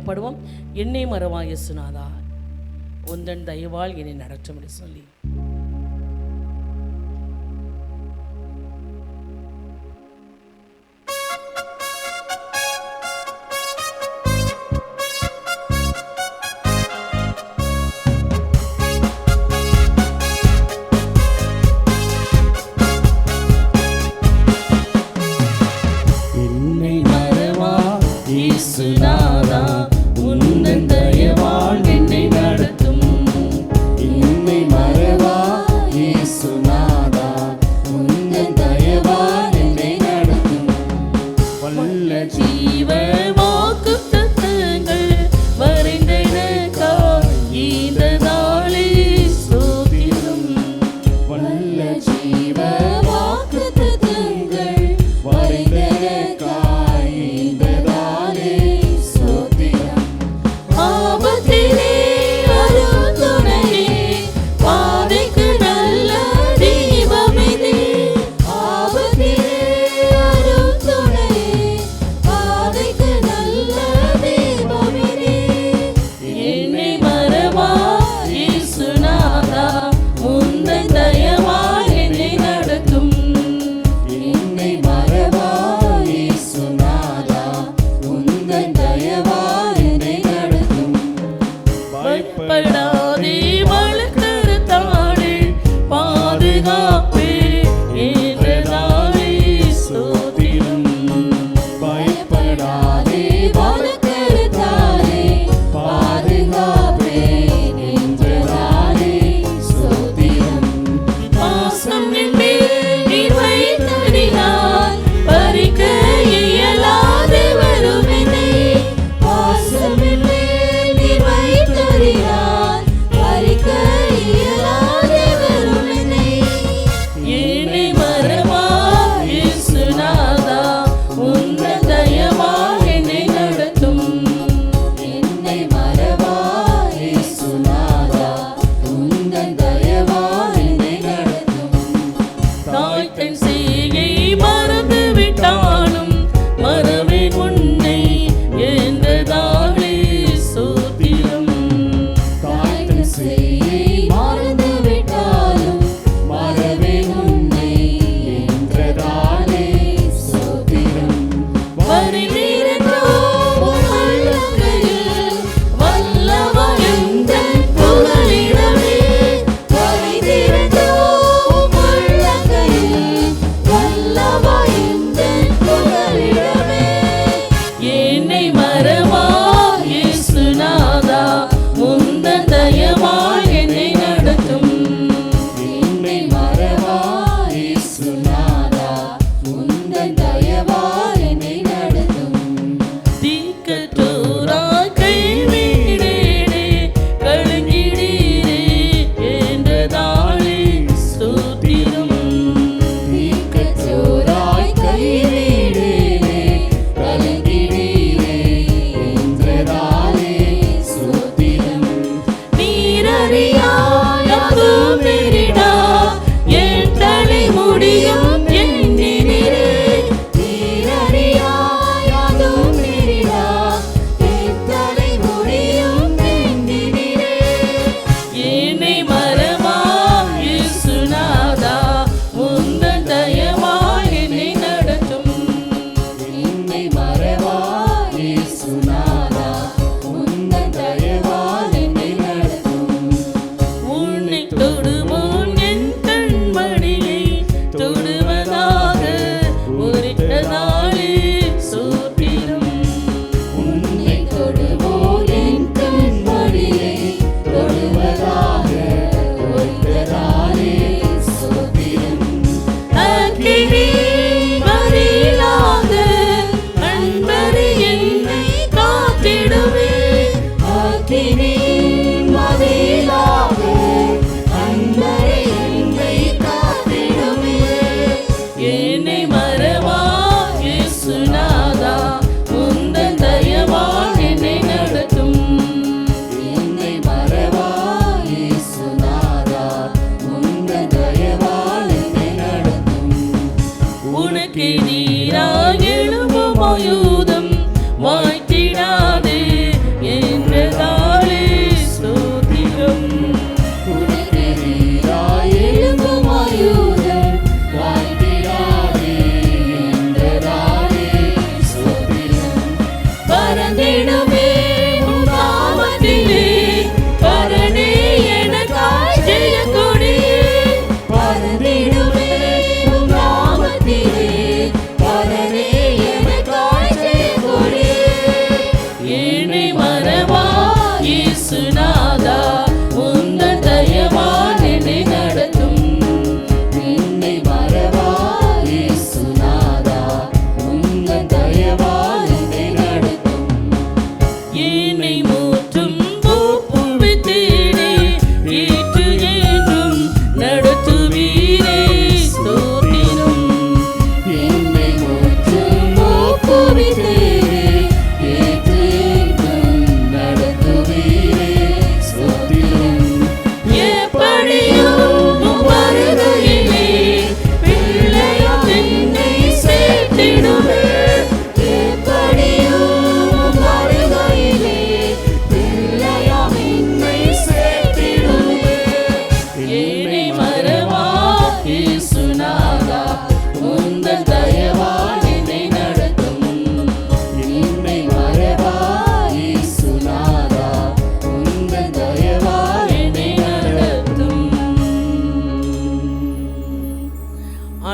பாடுவோம். என்னை மறவா இயேசுநாதா, உந்தன் தயவால் என்னை நடத்தும் என்று சொல்லி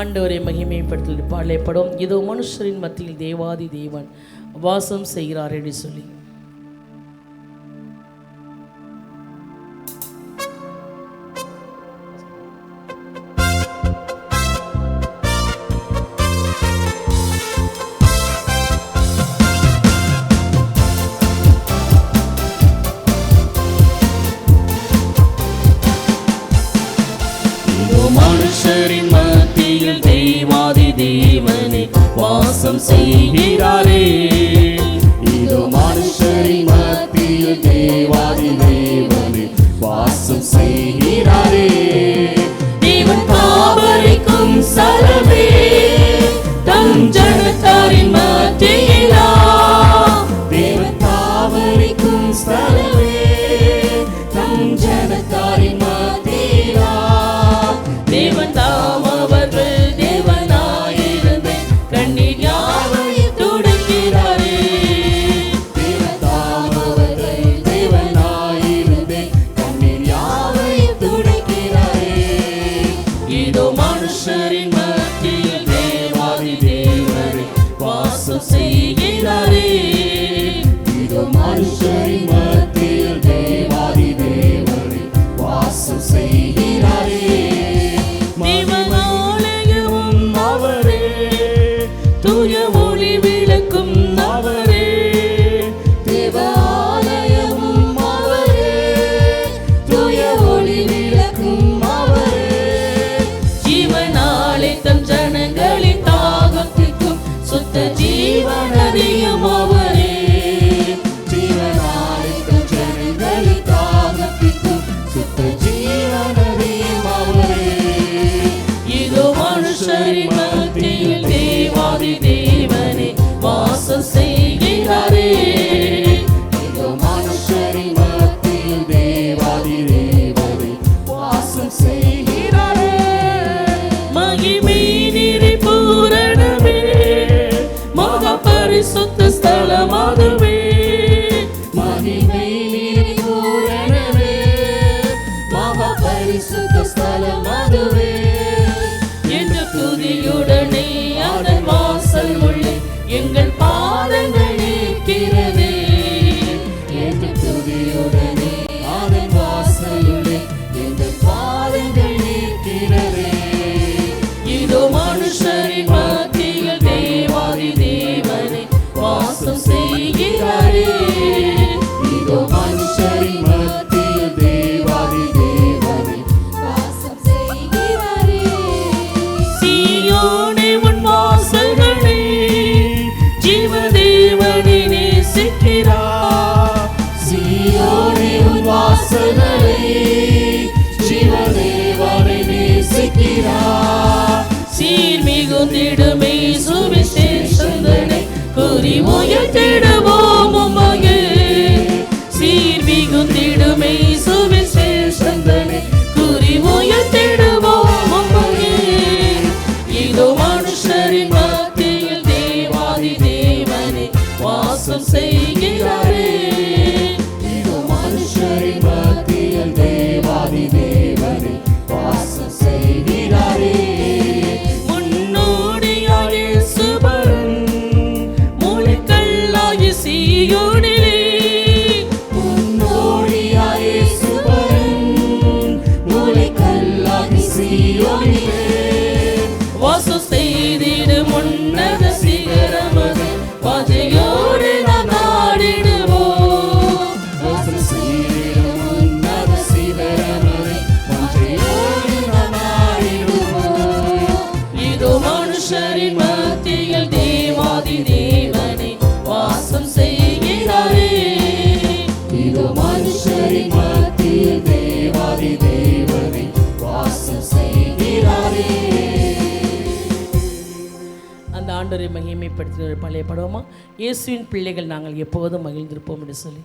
ஆண்டவரை மகிமைப்படுத்தி பாடப்படும். இதோ மனுஷரின் மத்தியில் தேவாதி தேவன் வாசம் செய்கிறார் என்று சொல்லி மனுஷரின் மத்தியில் தேவாதி தேவனே வாசம் செய்கிறாரே. இதோ மனுஷரின் மத்தியில் தேவாதி தேவனே வாசம் செய்கிறாரே. தேவன் காவலிக்கும் சலமே தம் ஜனத்தாரின் மத்தியிலா. தேவன் காவலிக்கும் ஸ்தலமே தம் ஜனத்தாரின் மத்தியிலா. தேவன் தாம் அவர்கள் தேவனாயிருந்து கண்ணீர் யாவையும் துடைக்கிறாரே. தேவன் தாம் அவர்கள் தேவனாயிருந்து கண்ணீர் யாவையும் துடைக்கிறாரே. இதோ மனுஷரின் மத்தியில் தேவாதி தேவரே வாசம் செய்கிறாரே. இதோ மனுஷரின் மத்தியில் தேவாதி தேவரே வாசம் செய்கிறாரே. தூய ஒளி விளக்கும் அவரே. தேவாலயமும் அவரே. தூய ஒளி விளக்கும் அவரே. ஜீவனாலே தம் ஜனங்களின் தாகத்திற்கும் சுத்த ஜீவனதியும் அவரே. ஜீவனாலே தம் ஜனங்களின் தாகத்திற்கும் சுத்த ஜீவனதியும் அவரே. இதோ மனுஷரின் மத்தியில் தேவாதி தேவனே வாசம் செய்கிறாரே. இதோ மனுஷரின் மத்தியில் தேவாதி தேவனே வாசம் செய்கிறாரே. மகிமை நிறை பூரணமே மகா பரிசுத்த ஸ்தலம் அதுவே. மகிமை நிறை பூரணமே மகா பரிசுத்த ஸ்தலம் அதுவே. என்ற துதியுடனே அதன் வாசல் உள்ளே எங்கள் பாதங்கள் நிற்கிறதே. என்ற துதியுடனே அதன் வாசல் உள்ளே எங்கள் பாதங்கள் நிற்கிறதே. இதோ மனுஷரின் மத்தியில் தேவாதி தேவனே வாசம் செய்கிறாரே. இதோ மனுஷரின் மத்தியில் தேவாதி தேவனே வாசம் செய்கிறாரே. சீயோனே உன் வாசல்களை ஜீவதேவனே நேசிக்கிறார். சீயோனே உன் வாசல்களை ஜீவதேவனே நேசிக்கிறார். சீர் மிகுந்திடுமே சுவிசேஷங்களை கூறி உயர்த்திடுவோம் உம்மையே. சீர் மிகுந்திடுமே சுவிசேஷங்களை கூறி உயர்த்திடுவோம் உம்மையே. இதோ மனுஷரின் மத்தியில் தேவாதி தேவனே வாசம் செய்கிறாரே. இதோ மனுஷரின் மத்தியில் தேவாதி தேவனே வாசம் செய்கிறாரே. முன்னோடியாய சுபரன் மூளைக்கல்லாய சீயோனிலே. முன்னோடியாய சுபரன் மூளைக்கல்லாய சீயோனிலே. வாசம் செய்திடும் உன்னத சிகரமது வாஞ்சையோடு நாம் நாடிடுவோம். வாசம் செய்திடும் உன்னத சிகரமது வாஞ்சையோடு நாம் நாடிடுவோம். இதோ மனுஷரின் மத்தியில் தேவாதி தேவனே வாசம் செய்கிறாரே. இதோ மனுஷரின் மத்தியில் தேவாதி தேவனே வாசம் செய்கிறாரே. அந்த ஆண்டவரை மகிமைப்படுத்தின பழைய படமா இயேசுவின் பிள்ளைகள் நாங்கள் எப்போதும் மகிழ்ந்திருப்போம் என்று சொல்லி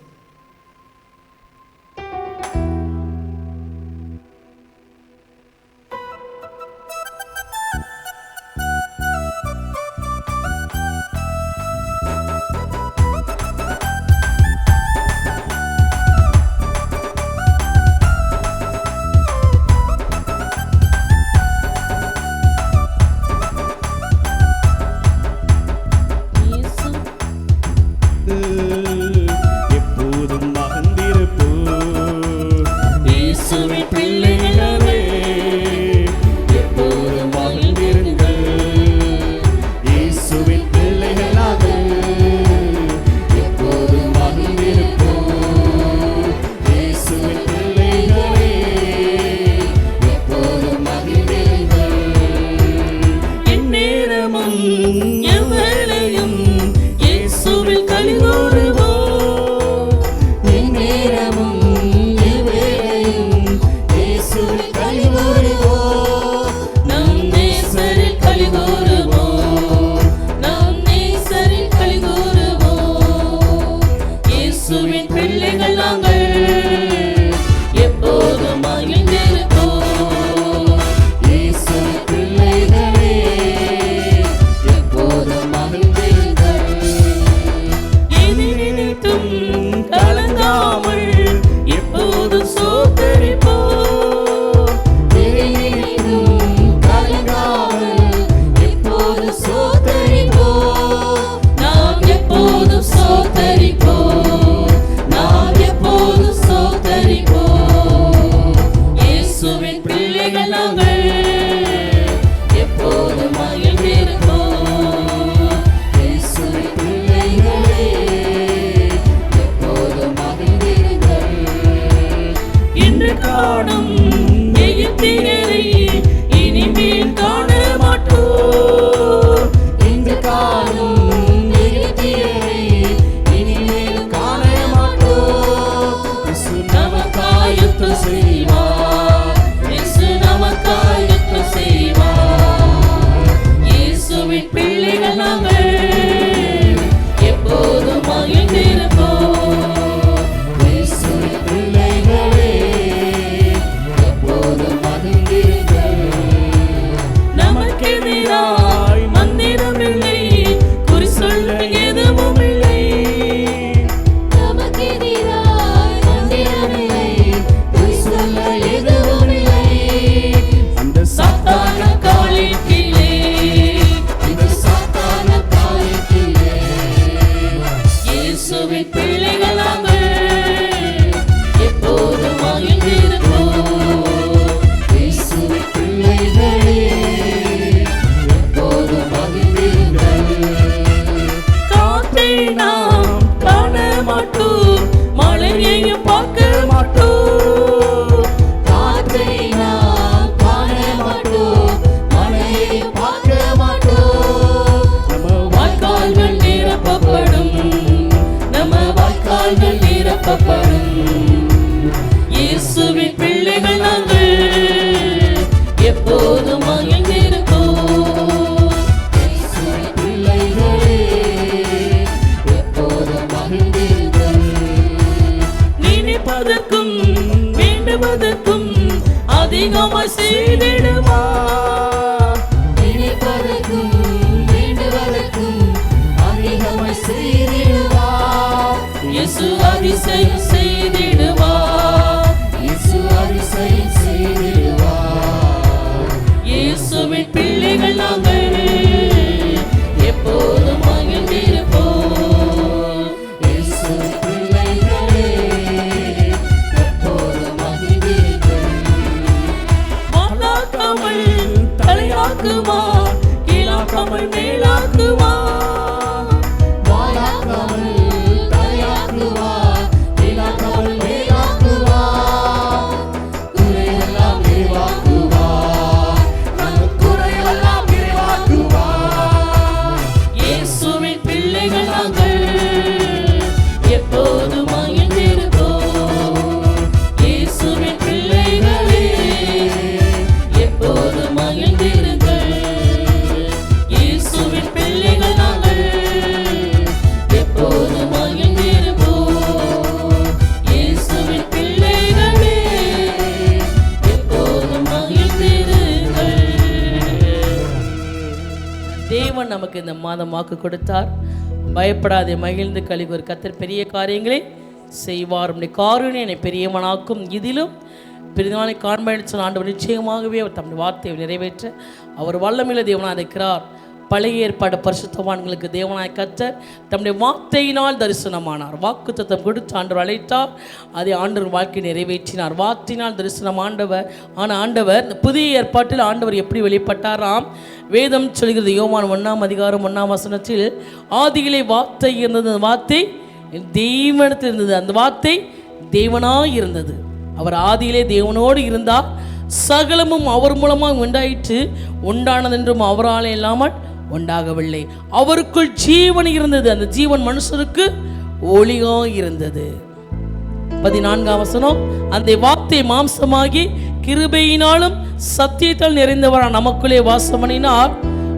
மகிழ்ந்திருப்போம். இயேசுவின் பிள்ளைகளே எப்போதும் மகிழ்ந்திருங்கள். நினைப்பதற்கும் வேண்டுவதற்கும் அதிகமாய் செய்திடுமா. நினைப்பதற்கும் வேண்டுவதற்கும் அதிகமாய் செய்திடுவா. இயேசு அதிசயம் செய்திடுவா. இயேசு அதிசயம் செய்திடுவா. இயேசுவின் பிள்ளைகள் நாங்கள் எப்போதும் மகிழ்ந்திருப்போம். இயேசுவின் பிள்ளைகளே எப்போதும் மகிழ்ந்திருங்கள். வாழாக்காமல் தலையாக்குமா, கீழாக்காமல் மேலாக்குமா. வாழாக்காமல் தலையாக்குமா, கீழாக்காமல் மேலாக்குமா. குறையெல்லாம் நிறைவாக்குவா, நம் குறையெல்லாம் நிறைவாக்குவா. இயேசுவின் பிள்ளைகள் நாங்கள் எப்போதும் மகிழ்ந்திருப்போம். இயேசுவின் பிள்ளைகளே எப்போதும் மகிழ்ந்திருங்கள். இயேசுவின் பிள்ளைகள் நாங்கள் எப்போதும் மகிழ்ந்திருப்போம். இயேசுவின் பிள்ளைகளே எப்போதும் மகிழ்ந்திருங்கள். தேவன் நமக்கு இந்த மாதம் வாக்கு கொடுத்தார். பயப்படாதே, மகிழ்ந்து கலிகூர், கர்த்தர் பெரிய காரியங்களை செய்வார். உம்முடைய காருண்யம் என்னை பெரியவனாக்கும், இதிலும் பெரிதானை காண்பேன் சொன்ன ஆண்டவர் நிச்சயமாகவே அவர் தம்முடைய வார்த்தையை நிறைவேற்ற அவர் வல்லமையுள்ள தேவனாக இருக்கிறார். பழைய ஏற்பாடு பரிசுத்தவான்களுக்கு தேவனாய் கர்த்தர் தம்முடைய வார்த்தையினால் தரிசனமானார். வாக்கு தத்தம் கொடுத்து ஆண்டவர் அழைத்தார், அதை ஆண்டவர் வாழ்க்கை நிறைவேற்றினார். வார்த்தையினால் தரிசனம் ஆண்டவர் இந்த புதிய ஏற்பாட்டில் ஆண்டவர் எப்படி வெளிப்பட்டாராம்? வேதம் சொல்கிறது, யோவான் 1 அதிகாரம் 1 ஆதியிலே வார்த்தை இருந்தது, அந்த வார்த்தை தேவனிடத்தில் இருந்தது, அந்த வார்த்தை தேவனாய் இருந்தது. அவர் ஆதியிலே தேவனோடு இருந்தார். சகலமும் அவர் மூலமாக உண்டாயிற்று, உண்டானதென்றும் அவரால் இல்லாமல் உண்டாகவில்லை. அவருக்குள் ஜீவன் இருந்தது, அந்த ஜீவன் மனுஷருக்கு ஒளியாய் இருந்தது. 14 அந்த வார்த்தை மாம்சமாகி கிருபையினாலும் சத்தியத்தால் நிறைந்தவரான நமக்குள்ளே வாசம் பண்ணினார்.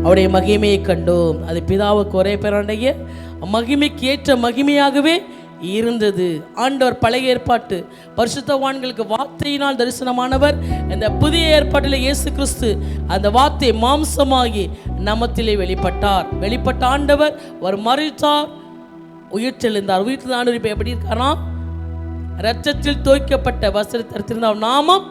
அவருடைய மகிமையை கண்டோம். அது பிதாவுக்கு ஒரே பேராடைய மகிமைக்கு ஏற்ற மகிமையாகவே இருந்தது. ஆண்டவர் பழைய ஏற்பாட்டு பரிசுத்தவான்களுக்கு வார்த்தையினால் தரிசனமானவர். இந்த புதிய ஏற்பாட்டில் இயேசு கிறிஸ்து அந்த வார்த்தை மாம்சமாகி நமத்திலே வெளிப்பட்டார். வெளிப்பட்ட ஆண்டவர் அவர் மரித்தார், உயிர்த்தெழுந்தார். உயிர்த்தெழுந்த ஆண்டவர் இப்போ எப்படி இருக்காராம்? இரத்தத்தில் தோய்க்கப்பட்ட வஸ்திரத்திருந்த நாமம்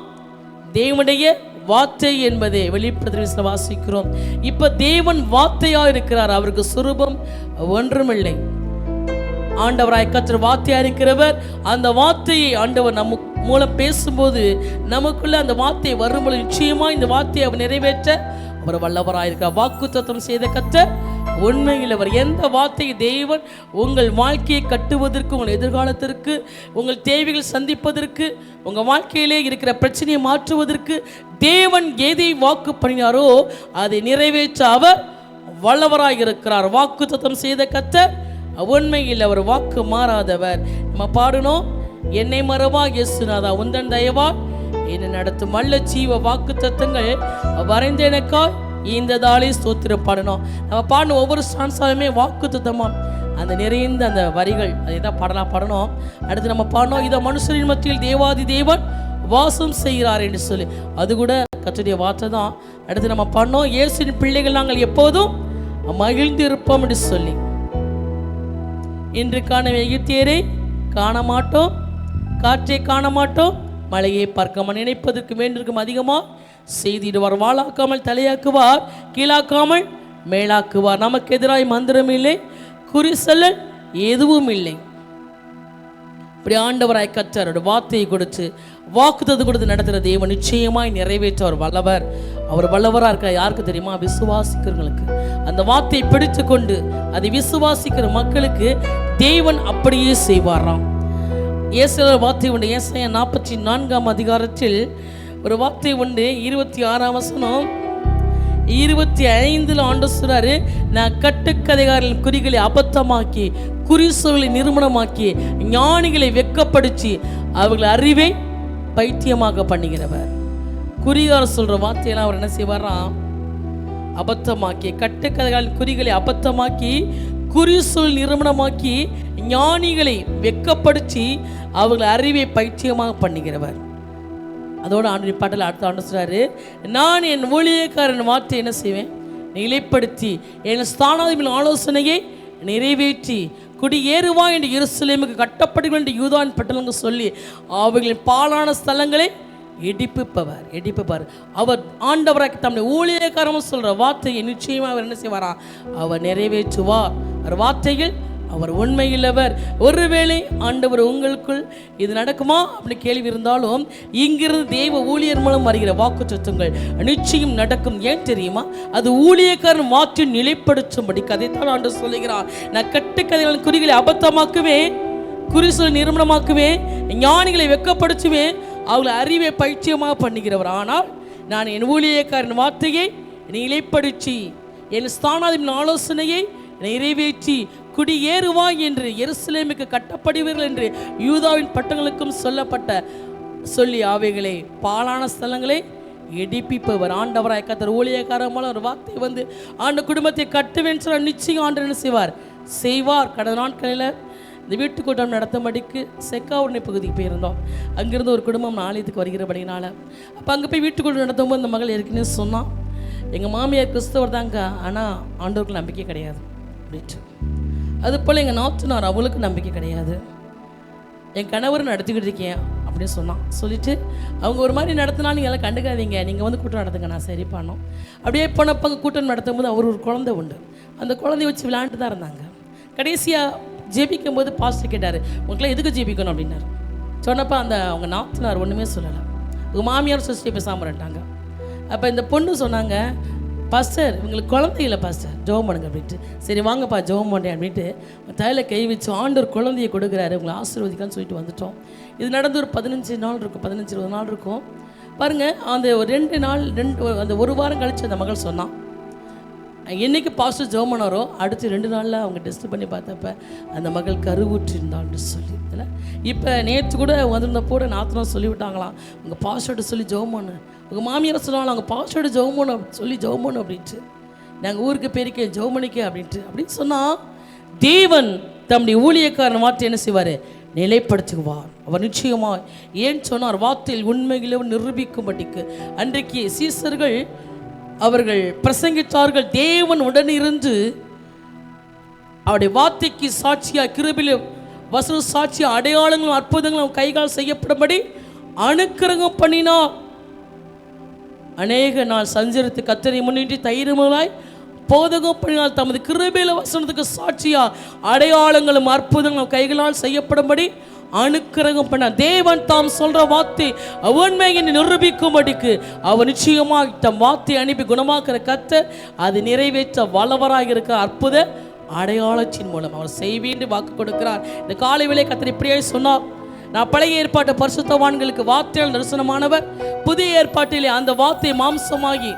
தேவனுடைய வார்த்தை என்பதை வெளிப்படுத்த வாசிக்கிறோம். இப்ப தேவன் வார்த்தையா இருக்கிறார். அவருக்கு சுரூபம் ஒன்றுமில்லை. ஆண்டவராய் கர்த்தர் வார்த்தையா இருக்கிறவர். அந்த வார்த்தையை ஆண்டவர் நம்ம மூலம் பேசும்போது நமக்குள்ள அந்த வார்த்தை வரும்போது நிச்சயமா இந்த வார்த்தையை அவர் நிறைவேற்ற அவர் வல்லவராயிருக்கிறார். வாக்குத்தத்தம் செய்த கர்த்தர் உண்மையில் அவர். எந்த வார்த்தையை தேவன் உங்கள் வாழ்க்கையை கட்டுவதற்கு, உங்கள் எதிர்காலத்திற்கு, உங்கள் தேவைகள் சந்திப்பதற்கு, உங்கள் வாழ்க்கையிலே இருக்கிற பிரச்சனையை மாற்றுவதற்கு தேவன் எதை வாக்கு பண்ணினாரோ அதை நிறைவேற்ற அவர் வல்லவராக இருக்கிறார். வாக்குத்தத்தம் செய்த கர்த்தர் உண்மையில் அவர் வாக்கு மாறாதவர். நம்ம பாடணும், என்னை மறவா இயேசுநாதா உந்தன் தயவா என்னை நடத்தும் வல்ல ஜீவ வாக்கு தத்தங்கள் வரைந்த எனக்காய் இந்த தாளே ஸ்தோத்திரம் பாடணும். நம்ம பாடணும் ஒவ்வொரு ஸ்டான்ஸாலுமே வாக்கு தத்தமா அந்த நிறைந்த அந்த வரிகள் அதை தான் பாடணும். அடுத்து நம்ம பாடணும், இதை மனுஷரின் மத்தியில் தேவாதி தேவன் வாசம் செய்கிறார் என்று சொல்லி, அது கூட கர்த்தருடைய வார்த்தை தான். அடுத்து நம்ம பாடணும், இயேசுவின் பிள்ளைகள் நாங்கள் எப்போதும் மகிழ்ந்து இருப்போம் என்று சொல்லி. இன்று காணும் எகிப்தியரை காண மாட்டோம், காற்றை காண மாட்டோம், மழையை பார்க்காமல் நினைப்பதற்கு வேண்டிற்கும் அதிகமாக செய்திடுவார். வாழாக்காமல் தலையாக்குவார், கீழாக்காமல் மேலாக்குவார். நமக்கு எதிராய் மந்திரம் இல்லை, குறிசொல்லல் எதுவும் இல்லை. இப்படி ஆண்டவராய் கர்த்தர் வார்த்தையை கொடுத்து வாக்குத்தத்தம் கொடுத்து நடத்துகிற தேவன் நிச்சயமாய் நிறைவேற்ற அவர் வல்லவர். அவர் வல்லவராக இருக்க யாருக்கு தெரியுமா? விசுவாசிக்கிறவங்களுக்கு. அந்த வார்த்தையை பிடித்து கொண்டு அதை விசுவாசிக்கிற மக்களுக்கு தேவன் அப்படியே செய்வாராம். ஏசாயா வார்த்தை உண்டு. ஏசாயா 44 அதிகாரத்தில் ஒரு வார்த்தை உண்டு. 26 25 ஆண்டவர் சொல்றாரு, நான் கட்டுக்கதைகாரின் குறிகளை அபத்தமாக்கி குறிசொல்லை நிறுவனமாக்கி ஞானிகளை வெட்கப்படுத்தி அவர்கள் அறிவை பைத்தியமாக பண்ணுகிறவர். குறிகார் சொல்ற வார்த்தையெல்லாம் அவர் என்ன செய்வாராம்? அபத்தமாக்கி, கட்டுக்கதைகளின் குறிகளை அபத்தமாக்கி, குறி சொல் நிறுவனமாக்கி, ஞானிகளை வெக்கப்படுத்தி அவர்களை அறிவை பைத்தியமாக பண்ணுகிறவர். அதோட ஆண்டு பாட்டில் அடுத்த ஆண்டு சொல்றாரு, நான் என் ஊழியக்காரன் வார்த்தை என்ன செய்வேன்? நிலைப்படுத்தி என் ஸ்தானாதிபதியின் ஆலோசனையை நிறைவேற்றி குடியேறுவா என்று எருசலேமுக்கு கட்டப்படுகிற என்று யூதான் பட்டணங்க சொல்லி அவர்களின் பாழான ஸ்தலங்களை எடுப்பிப்பவர். அவர் ஆண்டவராக தம்முடைய ஊழியக்காரமும் சொல்ற வார்த்தையை நிச்சயமாக அவர் என்ன செய்வாரா? அவர் நிறைவேற்றுவார். அவர் வார்த்தையில் அவர் உண்மையுள்ளவர். ஒருவேளை ஆண்டவர் உங்களுக்குள் இது நடக்குமா அப்படி கேள்வி இருந்தாலும், இங்கிருந்து தேவ ஊழியர் மூலம் வருகிற வாக்குத்தத்தங்கள் நிச்சயம் நடக்கும். ஏன் தெரியுமா? அது ஊழியக்காரன் வார்த்தை நிலைப்படுத்தும்படி. கதைத்தான் ஆண்டு சொல்லுகிறார், நான் கட்டுக்கதைகளின் குறிகளை அபத்தமாக்குவேன், குறிசொல் நிறுவனமாக்குவேன், ஞானிகளை வெக்கப்படுத்துவேன், அவங்களை அறிவை பைத்தியமாக பண்ணுகிறவர். ஆனால் நான் என் ஊழியக்காரன் வார்த்தையை நிலைப்படுத்தி என் ஸ்தானாதிபதியின் ஆலோசனையை நிறைவேற்றி குடியேறுவாய் என்று எருசலேமுக்கு கட்டப்படுவீர்கள் என்று யூதாவின் பட்டங்களுக்கும் சொல்லி அவைகளை பாழான ஸ்தலங்களை எடுப்பிப்பவர். ஆண்டவராய் கர்த்தர் ஊழியக்காரர் மூலம் ஒரு வார்த்தை வந்து ஆண்டு குடும்பத்தை கட்டுவேன் சொல்ல நிச்சயம் ஆண்டு என்ன செய்வார். கடந்த நாட்களில் இந்த வீட்டு கூட்டம் நடத்தும்படிக்கு செக்காவுடனே பகுதிக்கு போயிருந்தோம். அங்கிருந்து ஒரு குடும்பம் ஆலயத்துக்கு வருகிறபடினால அப்போ அங்கே போய் வீட்டு கூட்டம் நடத்தும்போது இந்த மகள் ஏற்கனவே சொன்னான், எங்கள் மாமியார் கிறிஸ்தவர் தாங்க, ஆனால் ஆண்டவருக்கு நம்பிக்கை கிடையாது அப்படின்ட்டு. அதுபோல் எங்கள் நாத்தனார் அவளுக்கு நம்பிக்கை கிடையாது, என் கணவர் நடத்திக்கிட்டு இருக்கேன் அப்படின்னு சொன்னான். சொல்லிவிட்டு அவங்க ஒரு மாதிரி நடத்தினா நீங்கள் எல்லாம் கண்டுக்காதீங்க, நீங்கள் வந்து கூட்டம் நடத்துங்க, நான் சரி பண்ணோம். அப்படியே போனப்போ அங்கே கூட்டம் நடத்தும் போது அவர் ஒரு குழந்தை உண்டு, அந்த குழந்தைய வச்சு விளையாண்டு தான் இருந்தாங்க. கடைசியாக ஜெபிக்கும் போது பாஸ்டர் கேட்டார், உங்களுக்குலாம் எதுக்கு ஜெபிக்கணும் அப்படின்னாரு. சொன்னப்போ அவங்க நாத்தனார் ஒன்றுமே சொல்லலை, உங்கள் மாமியார் சிஸ்டர் பேசாமல் இருந்தாங்க. அப்போ இந்த பொண்ணு சொன்னாங்க, பாஸ்டர் இவங்களுக்கு குழந்தை இல்லை பாஸ்டர், ஜெபம் பண்ணுங்க அப்படின்ட்டு. சரி வாங்கப்பா ஜெபம் பண்ணுறேன் அப்படின்ட்டு தலையில் கை வச்சு ஆண்டவர் குழந்தையை கொடுக்குறாரு, உங்களை ஆசீர்வதிக்கான்னு சொல்லிட்டு வந்துட்டோம். இது நடந்து ஒரு 15 நாள் இருக்கும், 15-20 நாள் இருக்கும் பாருங்கள். அந்த ஒரு 2 நாள் அந்த ஒரு வாரம் கழித்து அந்த மகள் சொன்னான், என்றைக்கு பாஸ்டர் ஜெபம் பண்ணாரோ அடுத்து 2 நாளில் அவங்க டெஸ்ட் பண்ணி பார்த்தப்ப அந்த மகள் கருவுற்றிருந்தான்னு சொல்லி. இல்லை இப்போ நேற்று கூட வந்திருந்தப்போ நாத்தனம் சொல்லிவிட்டாங்களாம், உங்கள் பாஸ்டர்கிட்ட சொல்லி ஜெபம் பண்ணு, உங்கள் மாமியார் சொன்னாலும் அவங்க பாஸ்டர்கிட்ட ஜெபம் பண்ணு சொல்லி ஜெபம் பண்ணு அப்படின்ட்டு, நாங்கள் ஊருக்கு பேரிக்க ஜெபம் பண்ணிக்க அப்படின்னு சொன்னால் தேவன் தம்முடைய ஊழியக்காரன் வார்த்தை என்ன செய்வார்? நிலைப்படுத்துவார். அவர் நிச்சயமாக ஏன் சொன்னார்? வார்த்தையில் உண்மைகளை நிரூபிக்கும்படிக்கு. அன்றைக்கு சீசர்கள் அவர்கள் பிரசங்கித்தார்கள், தேவன் உடனிருந்து அவருடைய வார்த்தைக்கு சாட்சியாக கிருபையிலே வசன சாட்சியாக அடையாளங்களும் அற்புதங்களும் கைகால் செய்யப்படும்படி அனுக்கிரகம் பண்ணினார். அநேக நாள் சஞ்சரித்து கர்த்தரை முன்னிட்டு தைரியமாய் போதகம் பண்ணினால் தமது கிருபையில வசனத்துக்கு சாட்சியா அடையாளங்களும் அற்புதங்களும் கைகளால் செய்யப்படும்படி அனுக்கிரகம் பண்ண தேவன் தாம் சொல்ற வார்த்தை உண்மையை நிரூபிக்கும்படிக்கு அவர் நிச்சயமாக தம் வார்த்தை அனுப்பி குணமாக்குற கர்த்தர் அது நிறைவேற்ற வல்லவராக இருக்க அற்புத அடையாளத்தின் மூலம் அவர் செய்வேன் வாக்கு கொடுக்கிறார். இந்த காலை வேளை கர்த்தர் இப்படியே சொன்னார், நான் பழைய ஏற்பாட்டு பரிசுத்தவான்களுக்கு வார்த்தையால் தரிசனமானவர், புதிய ஏற்பாட்டிலே அந்த வார்த்தை மாம்சமாகி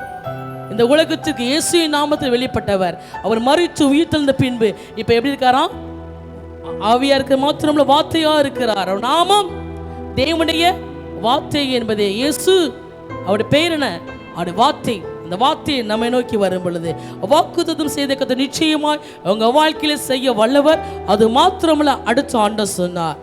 இந்த உலகத்துக்கு இயேசுவின் நாமத்தில் வெளிப்பட்டவர். அவர் மரித்து உயிர்த்தெழுந்த பின்பு இப்ப எப்படி இருக்காராம்? ஆவியா இருக்கிற மாத்திரம்ல வார்த்தையா இருக்கிறார். அவர் நாமம் தேவனுடைய வார்த்தை என்பதே இயேசு. அவருடைய பெயர் என்ன? அவருடைய வார்த்தை. அந்த வார்த்தையை நம்மை நோக்கி வரும் பொழுது வாக்குத்தத்தம் செய்த கர்த்தர் நிச்சயமாய் அவங்க வாழ்க்கையில செய்ய வல்லவர். அது மாத்திரமல்ல, அடுத்த ஆண்டவர் சொன்னார்,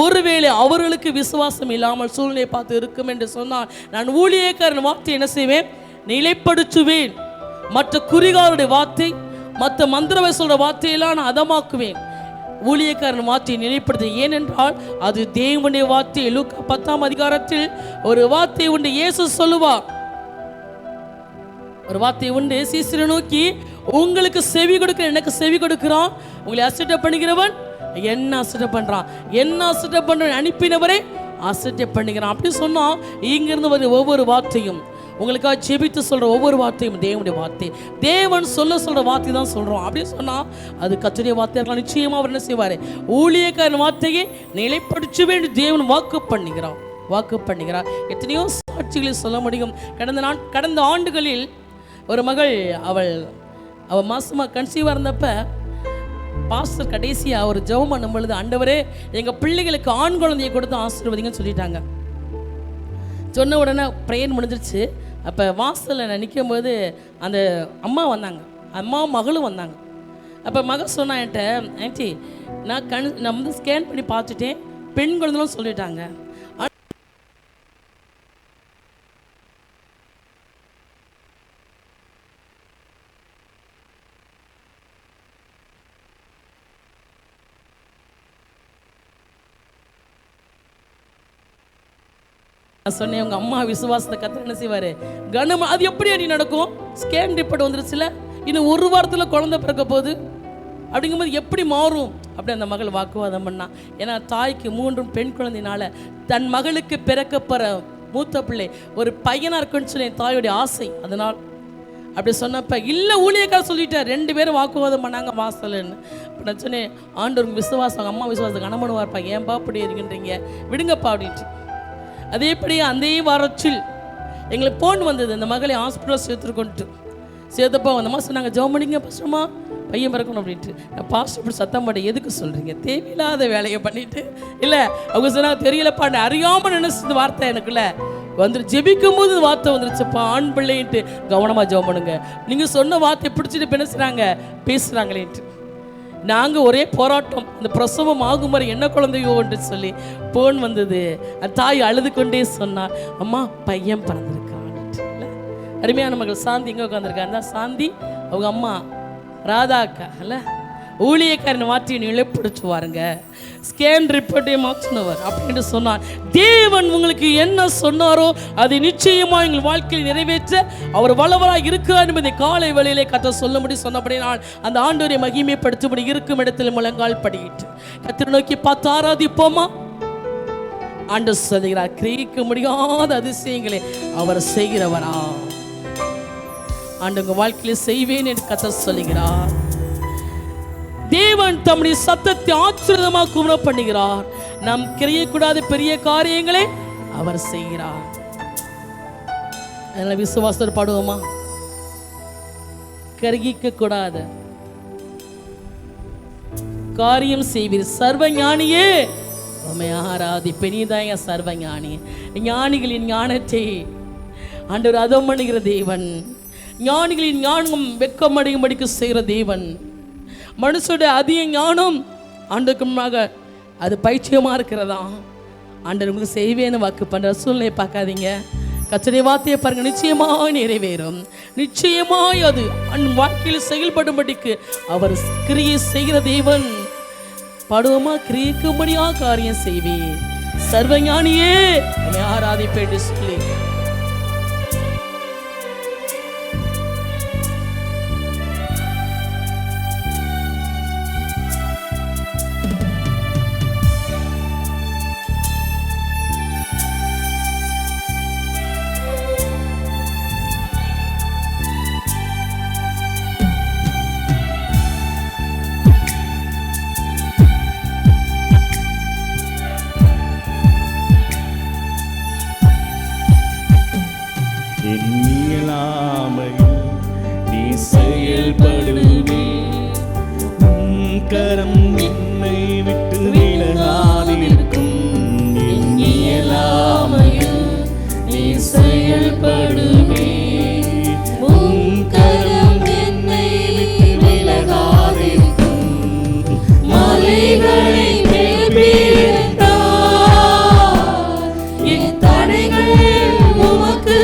ஒருவேளை அவர்களுக்கு விசுவாசம் இல்லாமல் சூழ்நிலை பார்த்து இருக்கும் என்று சொன்னால் நான் ஊழியக்காரன் வார்த்தை என்ன செய்வேன்? நிலைப்படுத்துவேன். மற்ற குறிகாருடைய வார்த்தை, மற்ற மந்திரவை சொல்ற வார்த்தையெல்லாம் நான் அதமாக்குவேன். ஊழியக்காரன் வார்த்தையை நிலைப்படுத்த. ஏனென்றால் அது தேவனுடைய வார்த்தை. லூக்கா 10ஆம் அதிகாரத்தில் ஒரு வார்த்தை உண்டு. இயேசு சொல்லுவார், ஒரு வார்த்தை உண்டு, சீசரை நோக்கி உங்களுக்கு செவி கொடுக்க எனக்கு செவி கொடுக்கிறான், உங்களை அசட்டை பண்ணுகிறவன் என்ன அசட்டை பண்றான், என்ன அசட்டை பண்றவன் அனுப்பினவரை அசட்டை பண்ணுகிறான் அப்படி சொன்னா இங்கிருந்து வந்து ஒவ்வொரு வார்த்தையும் உங்களுக்காக ஜெபித்து சொல்ற ஒவ்வொரு வார்த்தையும் தேவனுடைய வார்த்தை. தேவன் சொல்ற வார்த்தை தான் சொல்றோம் அப்படின்னு சொன்னா அது கர்த்தருடைய வார்த்தை. நிச்சயமா அவர் என்ன செய்வாரு? ஊழியக்காரன் வார்த்தையை நிலைப்படுத்தவே தேவன் வாக்கு பண்ணுகிறார். எத்தனையோ சாட்சிகளை சொல்ல முடியும். கடந்த ஆண்டுகளில் ஒரு மகள் அவள் மாசமா கன்சீவாக இருந்தப்ப பாஸ்டர் கடைசியாக அவர் ஜெபம் பண்ணும் பொழுது, ஆண்டவரே எங்கள் பிள்ளைகளுக்கு ஆண் குழந்தையை கொடுத்து ஆசீர்வதிங்கன்னு சொல்லிட்டாங்க. சொன்ன உடனே ப்ரேயர் முடிஞ்சிருச்சு. அப்போ வாசலில் நான் நிற்கும் போது அந்த அம்மா வந்தாங்க, அம்மாவும் மகளும் வந்தாங்க. அப்போ மகள் சொன்னா என்கிட்ட, ஆன்ட்டி நான் வந்து ஸ்கேன் பண்ணி பார்த்துட்டேன், பெண் குழந்தைலாம் சொல்லிட்டாங்க. நான் சொன்னேன், உங்கள் அம்மா விசுவாசத்தை கற்று என்ன செய்வார் கனமா, அது எப்படி அடி நடக்கும்? ஸ்கேன் ரிப்போர்ட் வந்துருச்சுல, இன்னும் ஒரு வாரத்தில் குழந்தை பிறக்க போகுது, அப்படிங்கும்போது எப்படி மாறும்? அப்படி அந்த மகள் வாக்குவாதம் பண்ணா. ஏன்னா தாய்க்கு 3 பெண் குழந்தைனால தன் மகளுக்கு பிறக்கப்படுற மூத்த பிள்ளை ஒரு பையனாக இருக்குன்னு சொல்லி என் தாயோடைய ஆசை. அதனால் அப்படி சொன்னப்ப இல்லை ஊழியக்கார சொல்லிட்டார், 2 பேரும் வாக்குவாதம் பண்ணாங்க வாசல்னு. இப்போ நான் சொன்னேன், ஆண்டவர் விசுவாசம், அம்மா விசுவாசம் கனமனுவா இருப்பாங்க, ஏன்பா அப்படி இருக்கின்றீங்க, விடுங்கப்பா அப்படின்ட்டு. அதேபடி அந்த வாரத்தில் எங்களுக்கு ஃபோன் வந்தது, இந்த மகளை ஹாஸ்பிட்டலில் சேர்த்துருக்கோன்ட்டு. சேர்த்தப்போ அந்த அம்மா சொன்னாங்க, ஜெபம் பசுமா பையன் பிறக்கணும் அப்படின்ட்டு. நான் பாஸ்டர் இப்படி சத்தம் பண்ண, எதுக்கு சொல்கிறீங்க, தேவையில்லாத வேலையை பண்ணிவிட்டு. இல்லை அவங்க சொன்னாங்க, தெரியலப்பா, நான் அறியாமல் நினைச்சது வார்த்தை எனக்குள்ள வந்துரு, ஜெபிக்கும் போது வார்த்தை வந்துருச்சுப்பா, ஆண் பிள்ளைன்ட்டு கவனமாக ஜெபம் பண்ணுங்க, நீங்கள் சொன்ன வார்த்தை பிடிச்சிட்டு பேசுகிறாங்க பேசுகிறாங்களேன்ட்டு. நாங்கள் ஒரே போராட்டம், இந்த பிரசவம் ஆகும் வரை என்ன குழந்தையோன்னு சொல்லி ஃபோன் வந்தது. தாய் அழுது கொண்டே சொன்னார், அம்மா பையன் பிறந்திருக்கான்ட்டு. இல்லை அருமையான மகள் சாந்தி எங்கே உட்காந்துருக்காங்க, சாந்தி அவங்க அம்மா ராதா அக்கா இல்லை, ஊழியக்காரன் மாற்றி இழப்பிடிச்சு வாருங்க, ஸ்கேன் ரிப்போர்ட்டை மாற்றினவர் அப்படின்னு சொன்னார். தேவன் உங்களுக்கு என்ன சொன்னாரோ அதை நிச்சயமாக எங்கள் வாழ்க்கையில் நிறைவேற்ற அவர் வல்லவராக இருக்கிறார் என்பதை காலை வேளையிலே கர்த்தர் சொல்லும்படி சொன்னபடி நான் அந்த ஆண்டவரை மகிமைப்படுத்தும்படி இருக்கும் இடத்தில் முழங்கால் படியிட்டு கர்த்தரை நோக்கி பார்த்து ஆராதிப்போமா? ஆண்டவர் சொல்லுகிறார், கிரகிக்க முடியாத அதிசயங்களை அவர் செய்கிறவரா. ஆண்டவங்க வாழ்க்கையில் செய்வேன் என்று கர்த்தர் சொல்லுகிறார். தேவன் தம்முடைய சத்தத்தை ஆச்சரியமாக குமர பண்ணுகிறார். நாம் கிரியக்கூடாத பெரிய காரியங்களை அவர் செய்கிறார். அதனால விசுவாசத்தோடு பாடுவோமா? கருகிக்க கூடாத காரியம் செய்வீர் சர்வ ஞானியே, உம்மை ஆராதிப்பேன், நீதாங்க சர்வ ஞானி. ஞானிகளின் ஞானத்தை ஆண்டவர் அதம் பண்ணுகிற தேவன், ஞானிகளின் ஞானம் வெக்கம் அடையும்படிக்கு செய்கிற தேவன். மனுஷோட அதிக ஞானம் ஆண்டுக்கு முன்னாக அது பைத்தியமாக இருக்கிறதா. ஆண்டவர் உங்களுக்கு செய்வேன்னு வாக்கு பண்ணுற சூழ்நிலையை பார்க்காதீங்க, கர்த்தருடைய வார்த்தையை பாருங்க, நிச்சயமாக நிறைவேறும். நிச்சயமாய் அது வாழ்க்கையில் செயல்படும்படிக்கு அவர் கிரியை செய்கிற தேவன். பாடுவோமா? கிரிக்கும்படியாக காரியம் செய்வேன் சர்வஞானியே, உம்மை ஆராதிப்பேன் சொல்லி செயல்படுவே, கரம் என்னை விட்டு விலகாதிருக்கும். என் இயலாமையில் நீ செயல்படுவே, கரம் என்னை விட்டு விலகாதிருக்கும். மலைகளை என் தடைகள் உமக்கு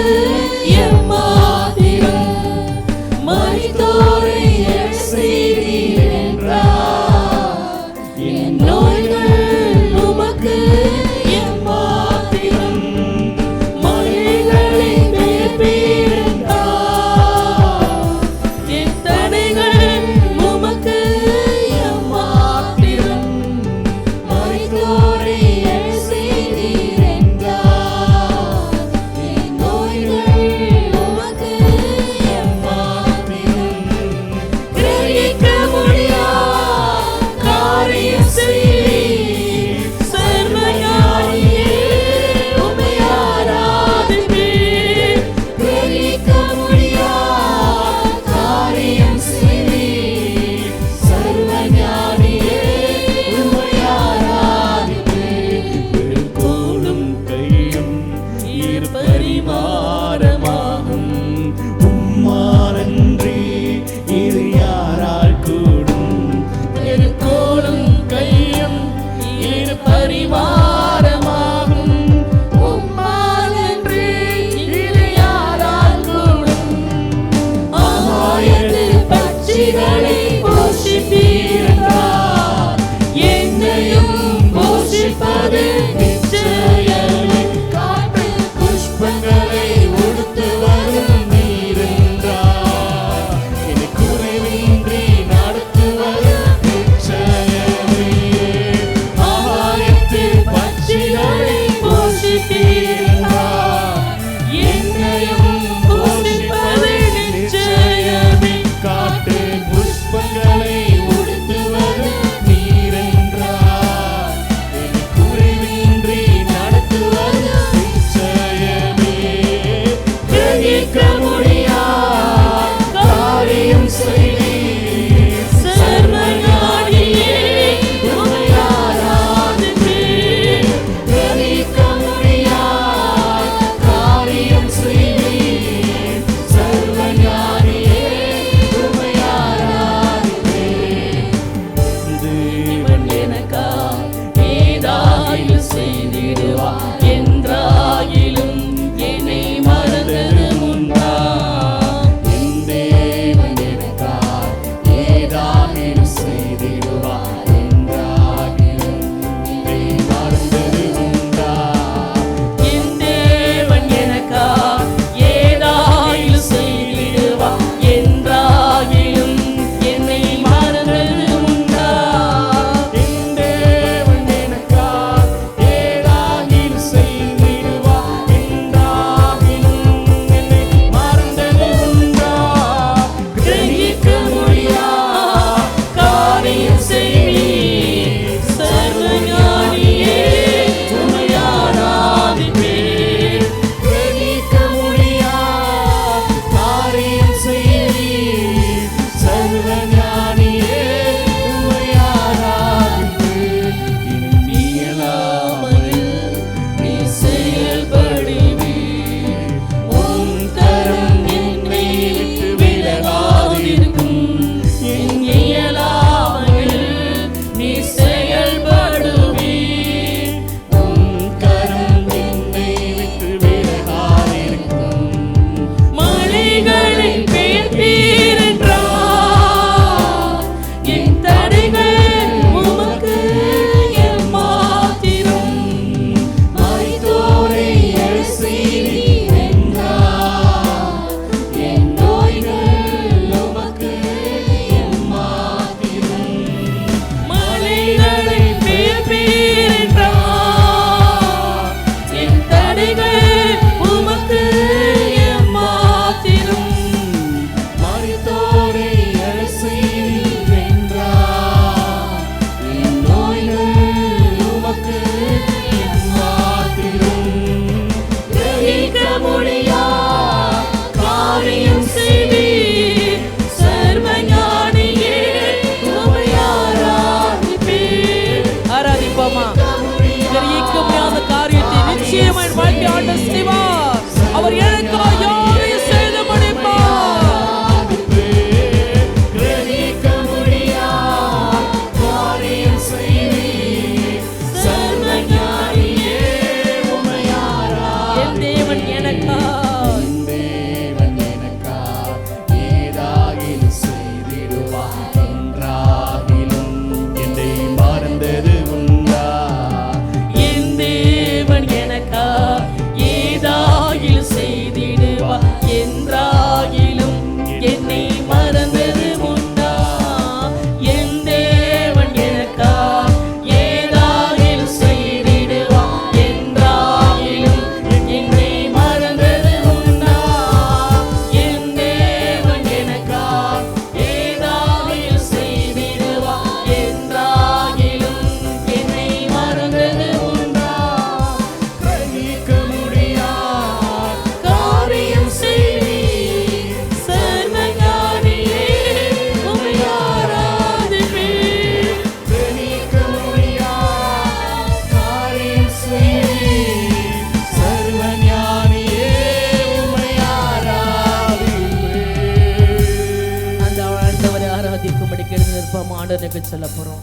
ஆண்டவனுக்கு சொல்ல போறோம்.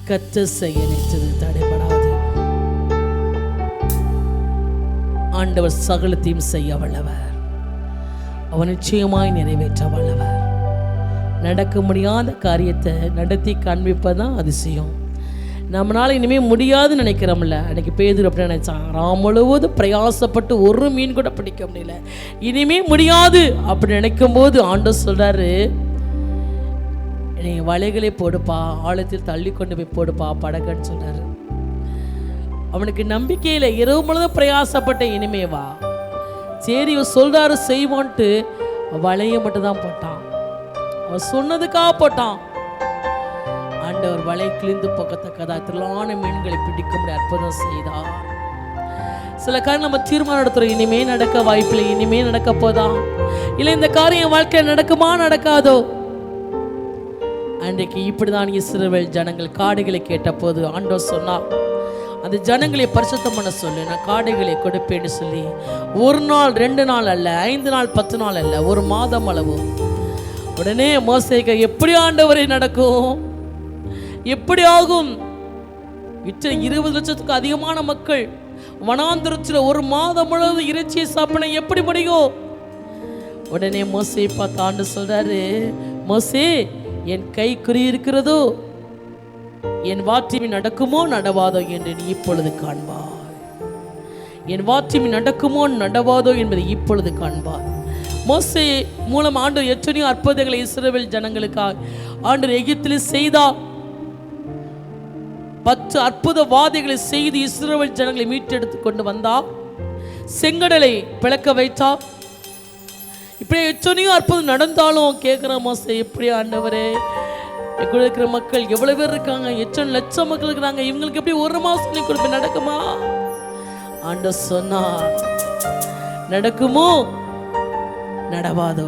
கர்த்தர் செய்ய நினைத்தது தடைபடாது. ஆண்டவர் சகலத்தையும் செய்ய வல்லவர். அவர் நிச்சயமாய் நிறைவேற்ற வல்லவர். நடக்க முடியாத காரியத்தை நடத்தி காண்பிப்பதான் அதிசயம். நம்மளால இனிமே முடியாதுன்னு நினைக்கிறோம்ல. அன்னைக்கு பேதுரு அப்படி நினைச்சான். ராம் முழுவதும் பிரயாசப்பட்டு ஒரு மீன் கூட பிடிக்க முடியல, இனிமே முடியாது அப்படி நினைக்கும் போது ஆண்டவர் சொல்றாரு, நீ வலைகளை போடுப்பா, ஆழத்தில் தள்ளி கொண்டு போய் போடுப்பா படகன்னு சொன்னாரு. அவனுக்கு நம்பிக்கையில் இரவு முழுதும் பிரயாசப்பட்ட, இனிமே வா. சரி இவர் சொல்றாரு செய்வான்ட்டு வலையை மட்டும் தான் போட்டான். அவன் சொன்னதுக்காக போட்டான். ஆண்டவர் வலை கிழிந்து போக்கத்தக்கதா திரளான மீன்களை பிடிக்க முடிய அற்புதம் செய்தார். சில காரணம் நம்ம தீர்மானம் எடுத்துறோம், இனிமே நடக்க வாய்ப்பில்லை, இனிமே நடக்க போதா, இல்லை இந்த காரியம் வாழ்க்கையில் நடக்குமா நடக்காதோ. அன்றைக்கு இப்படிதான் இஸ்ரவேல் ஜனங்கள் காடுகளை கேட்ட போது ஆண்டவர் சொன்னார், அந்த ஜனங்களை பரிசுத்தம் பண்ண சொல்லு, நான் காடுகளை கொடுப்பேன்னு சொல்லி. ஒரு நாள் 2 நாள் அல்ல, 5 நாள் 10 நாள் அல்ல, ஒரு மாதம் அளவு. உடனே மோசேக்கு எப்படி ஆண்டவரை நடக்கும், எப்படி ஆகும்? 20 லட்சத்துக்கு அதிகமான மக்கள் வனாந்திரத்தில் ஒரு மாதம் முழுவது இறைச்சியை சாப்பிட எப்படி முடியும்? உடனே மோசே பார்த்து ஆண்டு சொல்றாரு, மோசே என் கை குறி இருக்கிறதோ, என் வார்த்தை நடக்குமோ நடவாதோ என்று நீ இப்பொழுது காண்பாய். என் வார்த்தை நடக்குமோ நடவாதோ என்பதை இப்பொழுது காண்பாய். மோசே மூலம் ஆண்டவர் எத்தனையோ அற்புதங்களை இஸ்ரவேல் ஜனங்களுக்காக ஆண்டவர் எகிப்தில் செய்தார். 10 அற்புத வாதைகளை செய்து இஸ்ரவேல் ஜனங்களை மீட்டெடுத்து கொண்டு வந்தார். செங்கடலை பிளக்க வைத்தார். இப்படி எத்தனையோ அற்புதம் நடந்தாலும் கேட்குற மோசே, எப்படி ஆண்டவரே, எங்க இருக்கிற மக்கள் எவ்வளவு பேர் இருக்காங்க, எத்தனை லட்சம் மக்கள் இருக்கிறாங்க, இவங்களுக்கு எப்படி ஒரு மாசம் கொடுப்ப நடக்குமா? ஆண்டவர் சொன்னார், நடக்குமோ நடவாதோ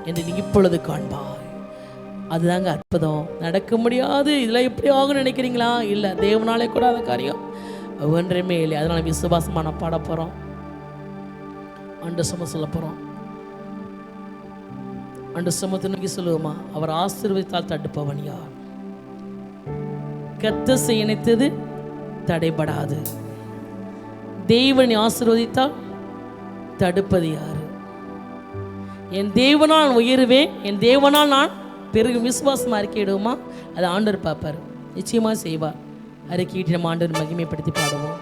என்று நீ இப்பொழுது காண்பாய். அதுதாங்க அற்புதம். நடக்க முடியாது, இதெல்லாம் எப்படி ஆகும்னு நினைக்கிறீங்களா? இல்லை, தேவனாலே கூடாத காரியம் ஒன்றுமே இல்லை. அதனால விசுவாசமான பாட போறோம், ஆண்டு சும சொல்ல போறோம். ஆண்டு சுமத்தை நோக்கி சொல்லுவோமா? அவர் ஆசீர்வதித்தால் தடுப்பவன் யார்? கர்த்தர் செய்ய நினைத்தது தடைபடாது. தேவனை ஆசீர்வதித்தால் தடுப்பது யாரு? என் தேவனால் நான் உயருவேன், என் தேவனால் நான் பெருகும் விசுவாசம் அறிக்கையிடுவோமா? அதை ஆண்டவர் பார்ப்பார், நிச்சயமா செய்வார். அறிக்கையிட்டு நம்ம ஆண்டவர் மகிமைப்படுத்தி பாடுவோம்.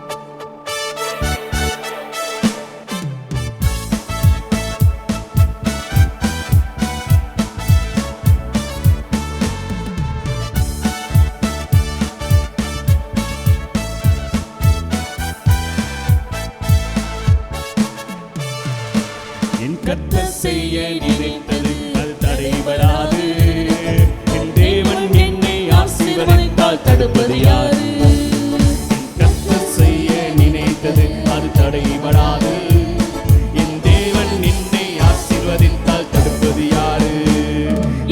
கர்த்தர் செய்ய நினைத்தது அது தடைபடாது. என் தேவன் என்னை ஆசீர்வதித்தால் தடுப்பது யாரு? கர்த்தர் செய்ய நினைத்தது அது தடைபடாது. என் தேவன் என்னை ஆசீர்வதித்தால் தடுப்பது யாரு?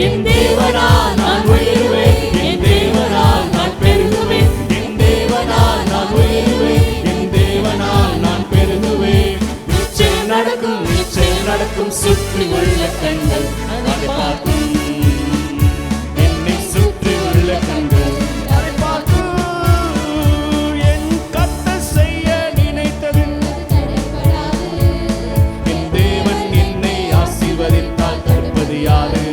என் தேவனால் நான் உயருவேன், என் தேவனால் நான் பெருகுவேன், என் தேவனால் நான் உயருவேன், என் தேவனால் நான் பெருகுவேன். நிச்சயம் நடக்கும், நடக்கும். சுற்றி உள்ள கண்கள் அதை பார்க்கும், என்னை சுற்றி உள்ள கண்கள் அதை பார்க்கும். என் கர்த்தர் செய்ய நினைத்தது என் தேவன் என்னை ஆசீர்வதித்தால் தடுப்பது யாரு?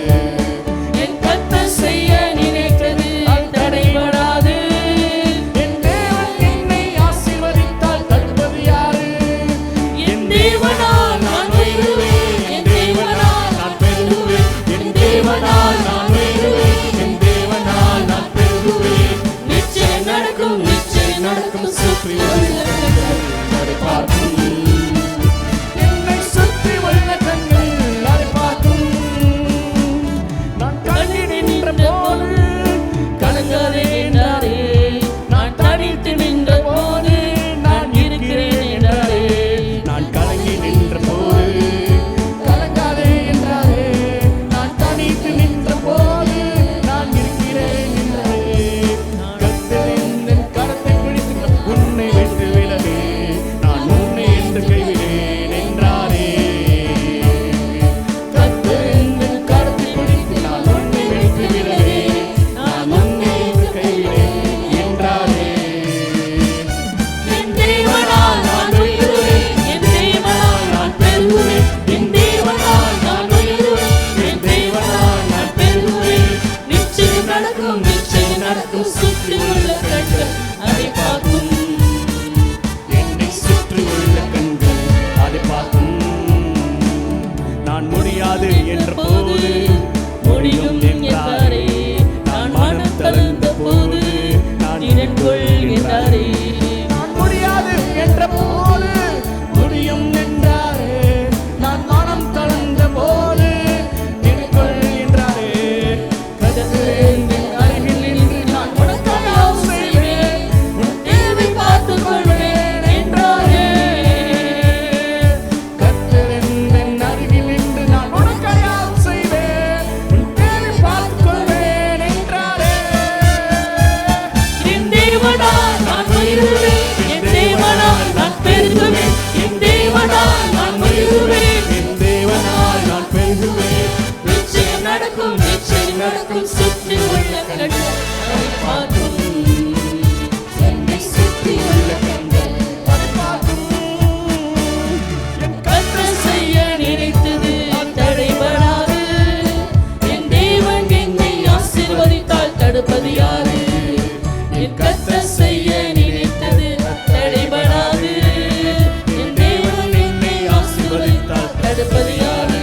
என் கர்த்தர் செய்ய நினைத்தது தடைபடாது. என் தேவன் என்னை ஆசீர்வதித்தால் தடுப்பது யாரு? என் தேவனால் நான் உயருவேன், என் தேவனால் நான் பெருகுவேன், என் தேவனால் நடக்கும் சுற்றி உள்ள கண்கள் அதை பார்க்கும். என்னை சுற்றி உள்ள கண்கள் அதை பார்க்கும். கர்த்தர் செய்ய நினைத்தது தடைபடாது. என் தேவன் என்னை ஆசீர்வதித்தால் தடுப்பது யாரு? என் கர்த்தர் செய்ய நினைத்தது தடைபடாது. என் தேவன் என்னை ஆசீர்வதித்தால் தடுப்பது யாரு?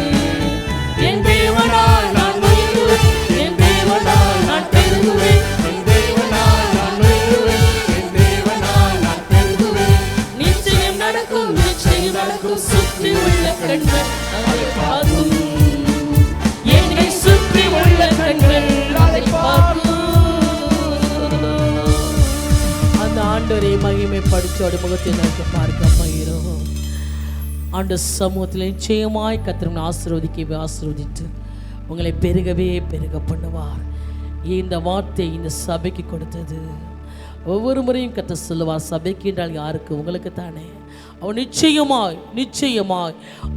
என் தேவனால் நான் மகிழ்வேன். என் தேவனால் நான் பெருகுவேன். என் தேவனால் நான் உயருவேன். என் தேவனால் நான் பெருகுவேன். நிச்சயம் நடக்கும், நிச்சயம் நடக்கும். சுற்றி உள்ள கண்கள் அதை பார்க்கும். என்னை சுற்றி உள்ள கண்கள் அதை பார்க்கும். அந்த ஆண்டவரை மகிமைப்படுத்தோடு முகத்தை நோக்கி பார்க்க போகிறோம். ஆண்டு சமூகத்தில் நிச்சயமாய் கர்த்தர் ஆசீர்வதித்து உங்களை பெருகவே பெருக பண்ணுவார். இந்த வார்த்தை இந்த சபைக்கு கொடுத்தது. ஒவ்வொரு முறையும் கர்த்தர் சொல்லுவார், சபைக்கு என்றால் யாருக்கு? உங்களுக்கு தானே. அவன் நிச்சயமாய்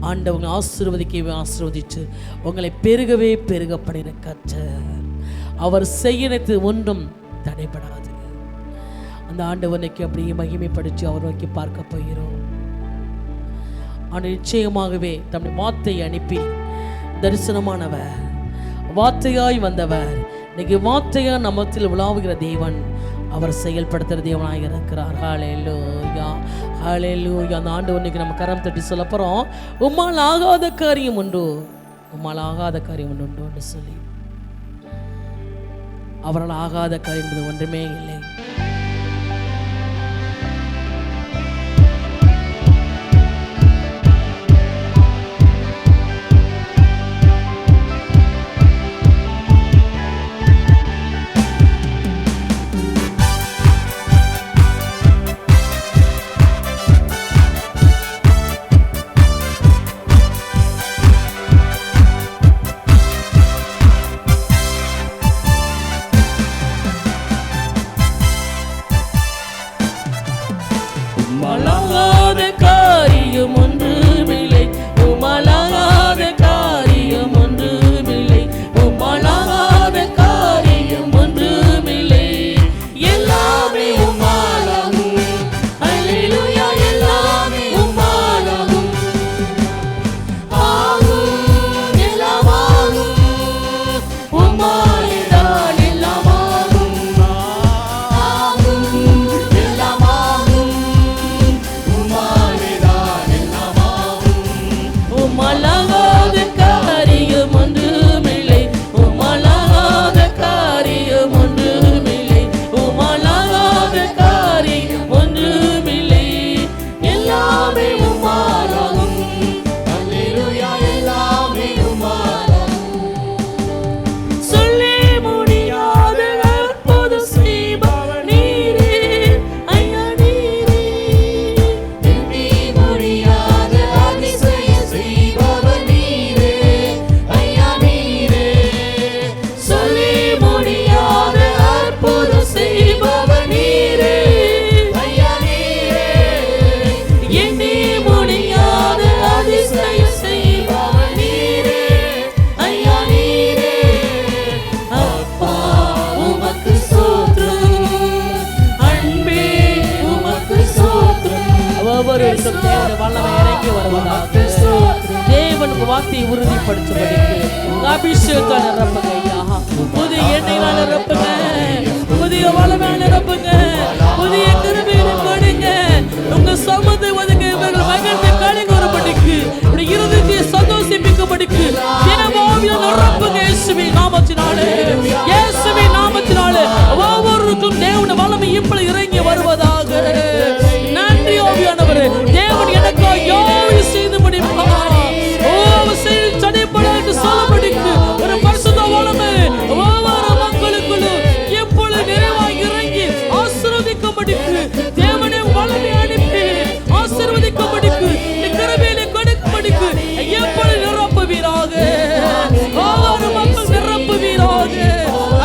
ஆண்டவங்க ஆசீர்வதித்து உங்களை பெருகவே பெருக பண்ணின கர்த்தர். அவர் செய்யறது ஒன்றும் தடைபடாது. அந்த ஆண்டவனுக்கு அப்படியே மகிமைப்படுத்தி அவர் நோக்கி பார்க்க போகிறோம். ஆனால் நிச்சயமாகவே தம்முடைய வார்த்தையை அனுப்பி தரிசனமானவர், வார்த்தையாய் வந்தவர், இன்னைக்கு வார்த்தையா நம்மத்தில் உலாவுகிற தேவன், அவர் செயல்படுத்துகிற தேவனாக இருக்கிறார். ஹல்லேலூயா, ஹல்லேலூயா. அந்த ஆண்டவனுக்கு நம்ம கரம் தட்டி சொல்ல போகிறோம், உம்மால் ஆகாத காரியம் உண்டு, உம்மால் ஆகாத காரியம் உண்டு என்று சொல்லி. அவரால் ஆகாத காரியம் என்பது ஒன்றுமே இல்லை. உமலாகாத காரியம் ஒன்றுமில்லை. உமலாகாத காரியம் ஒன்றுமில்லை. உமலாகாத காரியம் ஒன்றுமில்லை. எல்லாமே உம்மாலாகும். ஹல்லேலூயா. எல்லாமே உம்மாலாகும். ஆகும், எல்லாம் ஆகும். உம்மாலேதான் எல்லாம் ஆகும். ஆகும், எல்லாம் ஆகும். உம்மாலேதான் எல்லாம் ஆகும். உமலாகாத காரியம் ஒன்றுமில்லை. உமலாகாத காரியம் ஒன்றுமில்லை. உமலாகாத காரியம் ஒன்றுமில்லை. எல்லாமே உம்மாலாகும். அல்லேலூயா. எல்லாமே உம்மாலாகும். சொல்லி முடியாத அற்புதம் செய்பவர் நீரே, ஐயா நீரே. எண்ணி முடியாத அதிசயம் செய்பவர் நீரே, ஐயா நீரே. சொல்லி முடியாத அற்புதம் செய்பவர் நீரே, ஐயா நீரே. எண்ணி முடியாத அதிசயம் செய்பவர் நீரே, ஐயா நீரே. அப்பா உமக்கு ஸ்தோத்திரம், அன்பே உமக்கு ஸ்தோத்திரம். ஒவ்வொருவருக்கும் தேவனுடைய வல்லமை இறங்கி வருவதாக. தேவனுக்கு வார்த்தையை உறுதிப்படுத்தும்படிக்கு அபிஷேகத்தால் நிரப்புங்க ஐயா. புதிய எண்ணெயினால் நிரப்புங்க, புதிய வல்லமையால் நிரப்புங்க, புதிய கிருபையில கொடுங்க. உங்க சமத்தை ஒதுங்க, இவர்கள் மகிழ்ந்து களி கூறப்படிக்கு இருதயத்தை சந்தோஷிப்பிக்கப்படிக்கு தேவாவியால் நிரப்புங்க. இயேசுவின் நாமத்தினாலே, இயேசுவின் நாமத்தினாலே ஒவ்வொருவருக்கும் தேவனுடைய வல்லமை இப்படி இறங்கி வருவதாக. நன்றி ஆவியானவரே. தேவன் எனக்கு யாவை செய்து முடிப்பார். செய்து தடைப்படாது சொல்லப்படிக்கு ஒரு பரிசுத்த வல்லமை ஒவ்வொரு மக்களுக்குள்ளும் எப்பொழுது நிறைவாக இறங்கி ஆசீர்வதிக்கும்படிக்கு தேவனே வல்லமை அனுப்பி ஆசீர்வதிக்கும்படிக்கு கிருபையிலே கொடுக்கும்படிக்கு எப்பொழுது நிரப்புவீராக. ஒவ்வொரு மக்கள் நிரப்புவீராக.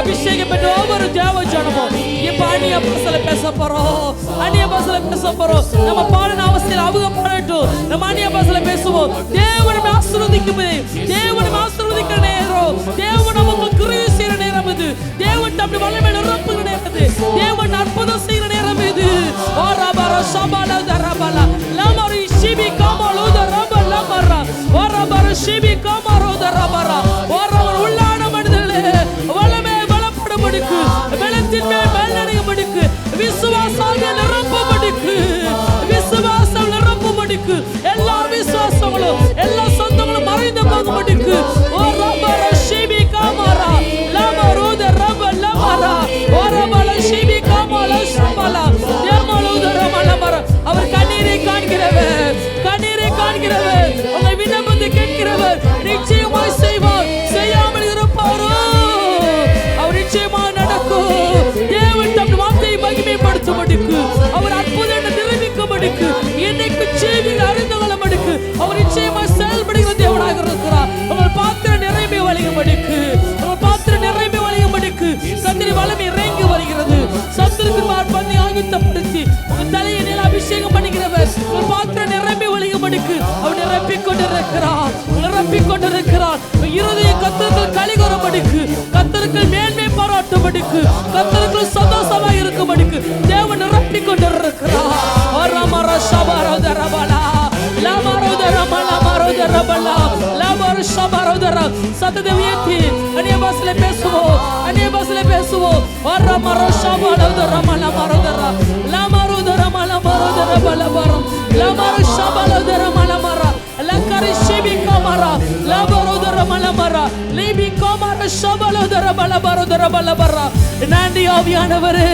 அபிஷேகம் பெற்ற ஒவ்வொரு தேவ ஜனமும் இப்ப அந்நிய பாஷையில பேச போறோம். அந்நிய பாஷையில பேச போறோம். நம்ம பாடின அவசியம் அவங்க பாடட்டும். நம்ம அந்நிய பாஷையில பேசுவோம். தேவனை ஆசீர்வதிக்கும், தேவனை ஆசீர்வதிக்கிற நேரம், தேவன் நமக்கு கிருபை செய்கிற ஷிபி காமரோதரபரா ஓரவர் உள்ளான மனிதர்களே வல்லமே பலப்படும்படிக்கு பலத்தின் மேல் பலனடையும்படிக்கு விசுவாசாக நிரப்பும்படிக்கு விசுவாசம் நிரப்பும்படிக்கு எல்லா விசுவாசங்களும் எல்லா சொந்தங்களும் மறைந்து போகும்படிக்கு ஓரபர ஷிபி காமரா லமரோதரப லமரா ஓரபல ஷிபி காமல ஷமலா யமலோதரமலமர அவர் கண்ணீரை காண்கிறவர் உங்கள் விண்ணப்பத்தை கேட்கிறவர் நிச்சயமாய் செய்வார் செய்யாமல் இருப்பாரோ அவர் நிச்சயமாக நடக்கும் தேவன் தம் வார்த்தையை மகிமைப்படுத்தும்படிக்கு அவர் அற்புதத்தை நிரூபிக்கும்படிக்கு என்னைக்கு ஜீவிகள் அறிந்து கொள்ளும்படிக்கு அவர் நிச்சயமாய் செயல்படுகிற தேவனாக இருக்கிறார் உங்கள் பாத்திரம் நிறைமை வழியும்படிக்கு சந்திரி வளமை இறங்கி வருகிறது சத்துருக்கு மார்பந்தை ஆயுத்தப்படுத்தி உங்கள் தலையை நில அபிஷேகம் பண்ணுகிறவர் உங்கள் பாத்திரம் நிரம்பி வழியும்படிக்கு அவர் நிரப்பிக் கொண்டிருக்கிறார் இருதய கத்தர்கள் கலிகொறும்படிக்கு கத்தர்கள் மேன்மை பாராட்டும்படிக்கு கத்தர்கள் சந்தோஷமாக இருக்கும்படிக்கு தேவன் நிரப்பிக் கொண்டிருக்கிறார் சத்தத்தை உயர்த்தி அந்நிய பாஷையில பேசுவோம் நன்றி ஆவியானவரே,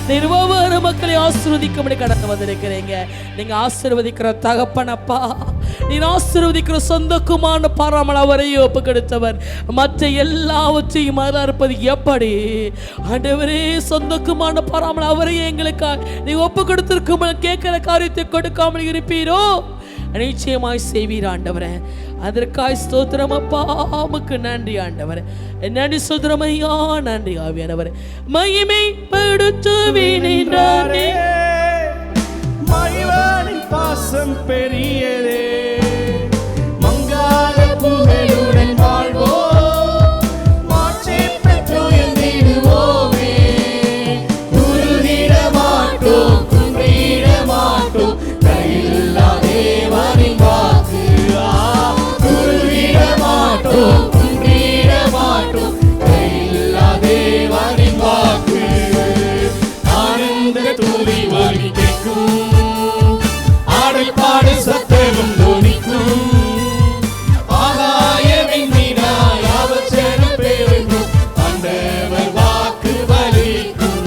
நீர் ஒவ்வொரு மக்களை ஆசீர்வதிக்கும்படி கடந்து வந்திருக்கிறீங்க. நீங்க ஆசீர்வதிக்கிற தகப்பனப்பா, நீர் ஆசீர்வதிக்கிற சொந்தக்குமான பாராமல் அவரையே ஒப்பு கொடுத்தவர். மற்ற எல்லாவற்றையும் இருப்பது எப்படி ஆண்டவரே? சொந்தக்குமான பாராமல் அவரையே எங்களுக்காக நீ ஒப்பு கொடுத்திருக்கும் கேட்கிற காரியத்தை கொடுக்காமல் இருப்பீரோ? நிச்சயமாய் செய்வீர் ஆண்டவரே. அதற்காய் ஸ்தோத்திரம் அப்பா, உமக்கு நன்றி ஆண்டவரே. நன்றி ஸ்தோத்திரம் ஐயா, நன்றி ஆவியானவரே. மகிமைப்படுத்துவீனே, மகிழ்வானின் பாசம் பெரியதே, மங்காத புகழுடன் வாழ்வோம், மாட்சி பெற்று எழுந்திடுவோமே. குருதிட மாட்டோம், குன்றிட மாட்டோம், கையில்லா தேவனின் வாக்கு. குருதிட மாட்டோம், குன்றிட மாட்டோம், கையில்லா தேவனின் வாக்கு. ஆனந்த துதி ஒலி கேட்கும், ஆடல் பாடு சத்தமும் தொனிக்கும். ஆகாயமின் மீனாய் அவசரம் பெருகும், ஆண்டவர் வாக்கு பலிக்கும்.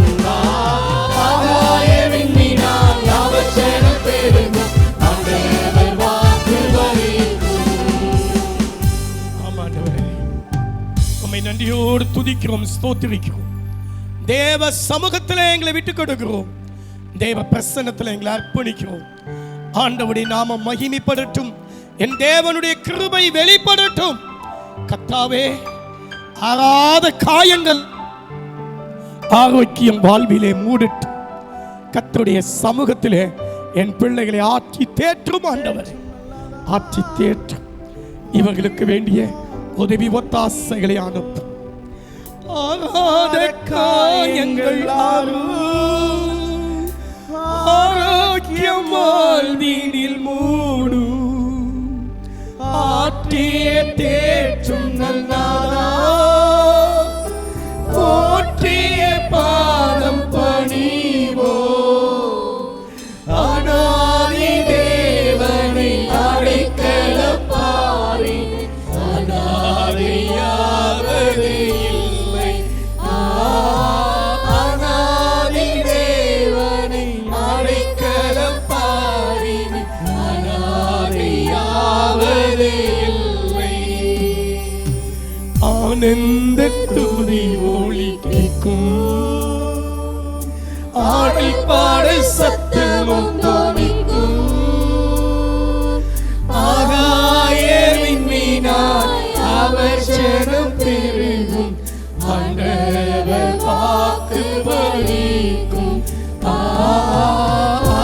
ஆகாயமின் மீனாய் அவசரம் பெருகும், ஆண்டவர் வாக்கு பலிக்கும். ஆமாண்டவரே, உம்மை நன்றியோடு துதிக்கிறோம், ஸ்தோத்திரிக்கிறோம். தேவ சமூகத்தில் எங்களை விட்டுக் கொடுக்கிறோம், தேவ பிரசன்னத்தில் எங்களை அர்ப்பணிக்கிறோம். ஆண்டவருடைய நாமம் மகிமைப்படட்டும், என் தேவனுடைய கிருபை வெளிப்படட்டும். கர்த்தாவே, ஆறாத காயங்கள் ஆரோக்கியம் வாழ்விலே மூடட்டும். கர்த்தருடைய சமூகத்திலே என் பிள்ளைகளை ஆற்றி தேற்றும் ஆண்டவரே, ஆற்றி தேற்றும். இவர்களுக்கு வேண்டிய உதவி ஒத்தாசைகளை அனுப்பும். ஆறாத காயங்கள் ஆரோக்கியம் வாழ்வினில் மூடும். ஆற்றிய தேற்றும் நல்லாரா, போற்றிய பாதம் பணிவோ. அநாதி தேவனை அடைக்கல பாரி, அநாதியாவது இல்லை. அநாதி தேவனை அடைக்கல பாரி, அநாதியாவது இல்லை. ஆனந்த துதி ஒலி கேட்கும், ஆடி பாட சத்தமும் தொனிக்கும். ஆகாயமின் மீனாய் அவர் ஜனம் பெருகும், ஆண்டவர் வாக்கு பலிக்கும்.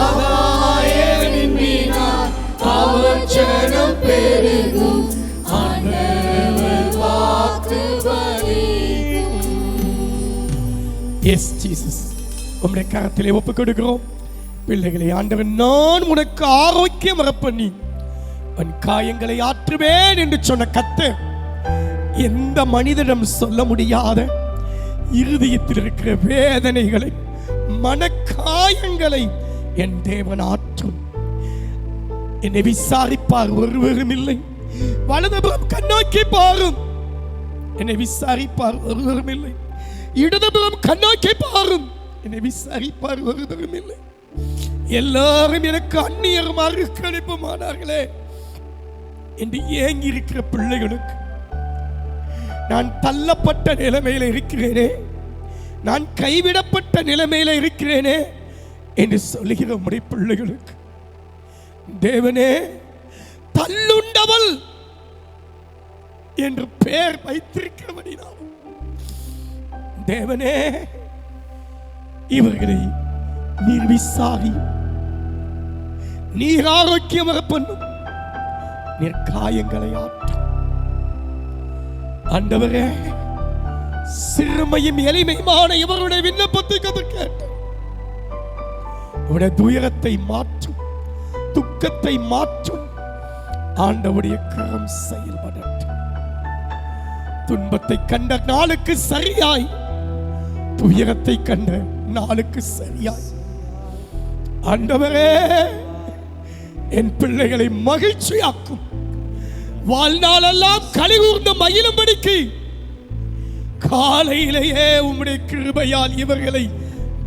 ஆகாயமின் மீனாய் அவர் ஜனம் பெருகும், ஆண்டவர் வாக்கு பலிக்கும். எஸ் ஜீசஸ், உம்முடைய கரத்திலே ஒப்புக் கொடுக்கிறோம் பிள்ளைகளை. ஆண்டவர், நான் உனக்கு ஆரோக்கியம் வரப்பண்ணி உன் காயங்களை ஆற்றுவேன் என்று சொன்ன கர்த்தர் எந்த மனிதனிடம் சொல்ல முடியாத இருதயத்தில் இருக்கிற வேதனைகளை, மனக்காயங்களை என் தேவன் ஆற்றும். என்னை விசாரிப்பார் ஒருவரும் இல்லை. வலதுபுறம் கண்ணோக்கி பாரும், என்னை விசாரிப்பார் ஒருவரும் இல்லை. இடதுபுறம் கண்ணோக்கி பாரும், என்னை விசாரிப்பார் ஒருவரும் இல்லை. எல்லாரும் எனக்கு அந்நியர் மார்க்கு அனுப்புமானார்களே என்று ஏங்கி இருக்கிற பிள்ளைகளுக்கு, நான் தள்ளப்பட்ட நிலைமையில இருக்கிறேனே, நான் கைவிடப்பட்ட நிலைமையில இருக்கிறேனே என்று சொல்லுகிற உம்முடைய பிள்ளைகளுக்கு, தேவனே தள்ளுண்டவள் என்று பெயர் வைத்திருக்கிறபடினால் தேவனே இவர்களை நீர் விசாரி, நீர் ஆரோக்கியம் பண்ணும், நீர் காயங்களை ஆற்று. ஆண்டவரே, சிறுமையும் எளிமையுமான இவருடைய விண்ணப்பத்தை கேட்டு அவருடைய துயரத்தை மாற்றும், துக்கத்தை மாற்றும். ஆண்டவருடைய கரம் செயல்படட்டும். துன்பத்தை கண்ட நாளுக்கு சரியாய், துயரத்தை கண்ட நாளுக்கு சரியாய் ஆண்டவரே என் பிள்ளைகளை மகிழ்ச்சியாக்கும். வாழ்நாளெல்லாம் கலிகூர்ந்து மகிழும்படிக்கு காலையிலேயே உம்முடைய கிருபையால் இவர்களை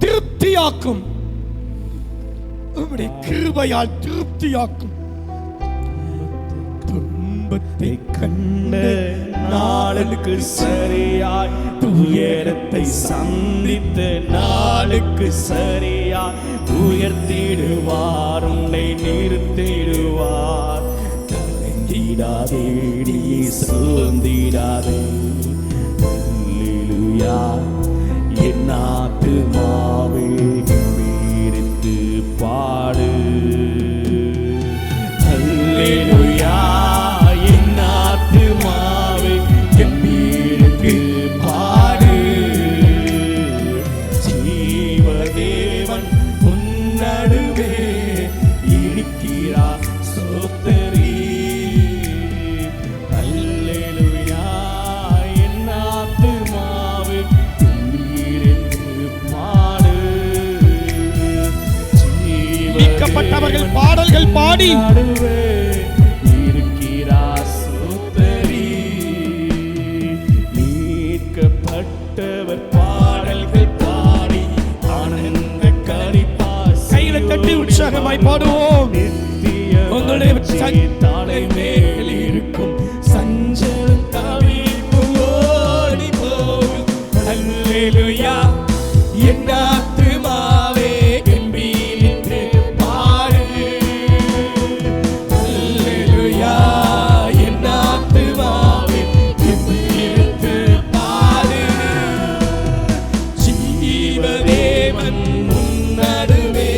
திருப்தியாக்கும். உம்முடைய கிருபையால் திருப்தியாக்கும். துன்பத்தை கண்ட நாளுக்கு சரியாய், துயரத்தை சந்தித்த நாளுக்கு சரியாய் உயர்த்திடுவார், உன்னை நிறுத்திடுவார். கலங்கிடாதே, நீ சோர்ந்திடாதே. அல்லேலூயா, என் ஆத்துமாவே கம்பீரித்து பாடு. அல்லேலூயா, என் ஆத்துமாவே கம்பீரித்து பாடு. ஜீவதேவன் உன் நடுவே இருக்கிறார், ஸ்தோத்திரி. அல்லேலூயா, என் ஆத்துமாவே கம்பீரித்து பாடு. மீட்கப்பட்டவர்கள் பாடல்கள் பாடி இருக்கிறார், ஸ்தோத்திரி. மீட்கப்பட்டவர் பாடல்கள் பாடி ஆனந்த கரிப்பார். கையில தட்டி உற்சாகமாய் பாடுவோம். உங்களுடைய தலை மேல் இருக்கும் சஞ்சலம் தவிப்பு ஓடி போகும். அல்லேலூயா, என் ஆத்துமாவே கம்பீரித்து பாடு. அல்லேலூயா, என் ஆத்துமாவே கம்பீரித்து பாடு. ஜீவதேவன் உன் நடுவே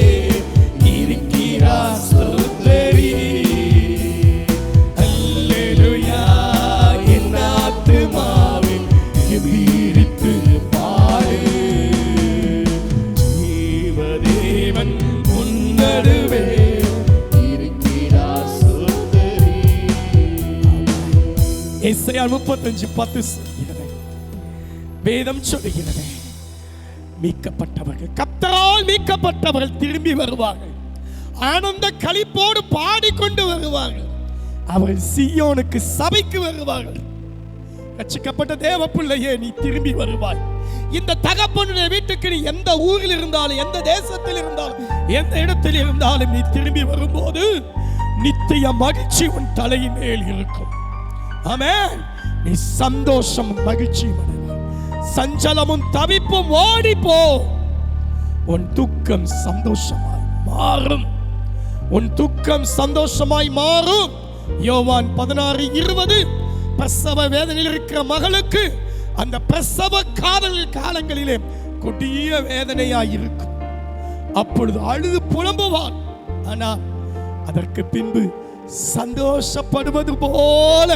இருக்கிறார், ஸ்தோத்திரி. அல்லேலூயா, என் ஆத்துமாவே கம்பீரித்து பாடு. ஜீவதேவன் உன் நடுவே இருக்கிறார், ஸ்தோத்திரி. எஸ்ஐயா 35:10 சொல்கிறது, வேதம் சொல்கிறது, மீட்கப்பட்டவர்கள், கர்த்தரால் மீட்கப்பட்டவர்கள் திரும்பி வருவார்கள், ஆனந்த களிப்போடு பாடிக்கொண்டு வருவார்கள். அவர்கள் சீயோனுக்கு சபைக்கு வருவார்கள். ரட்சிக்கப்பட்ட தேவ பிள்ளையே, நீ திரும்பி வருவாய். இந்த தகப்பனுடைய வீட்டுக்கு நீ எந்த ஊரில் இருந்தாலும், எந்த தேசத்தில் இருந்தாலும், எந்த இடத்தில் இருந்தாலும் நீ திரும்பி வரும்போது நித்திய மகிழ்ச்சி உன் தலையின் மேல் இருக்கும். ஆமென். நீ சந்தோஷம் மகிழ்ச்சி, சஞ்சலமும் தவிப்பும் ஓடி போ. உன் துக்கம் சந்தோஷமாய் மாறும். உன் துக்கம் சந்தோஷமாய் மாறும். யோவான் 16:20, பிரசவ வேதனையில் இருக்கிற மகளுக்கு அந்த பிரசவ காலங்களிலே கொடிய வேதனையாய் இருக்கும். அப்பொழுது அழுது புலம்புவான். ஆனால் அதற்கு பின்பு சந்தோஷப்படுவது போல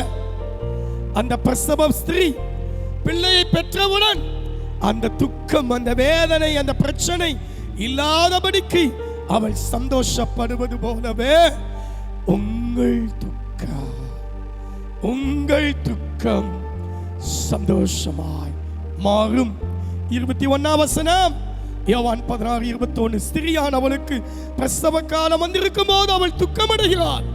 அந்த பிரசவ ஸ்திரீ பிள்ளையை பெற்றவுடன் அந்த துக்கம், அந்த வேதனை, அந்த பிரச்சனை இல்லாதபடிக்கு அவள் சந்தோஷப்படுவது போலவே உங்கள் துக்கம் உங்கள் துக்கம் சந்தோஷமாய் மாறும். 21 வசனம், யோவான் 16:21. ஸ்திரியானவளுக்கு பிரசவ காலம் வந்திருக்கும் போது அவள் துக்கமடைகிறாள்.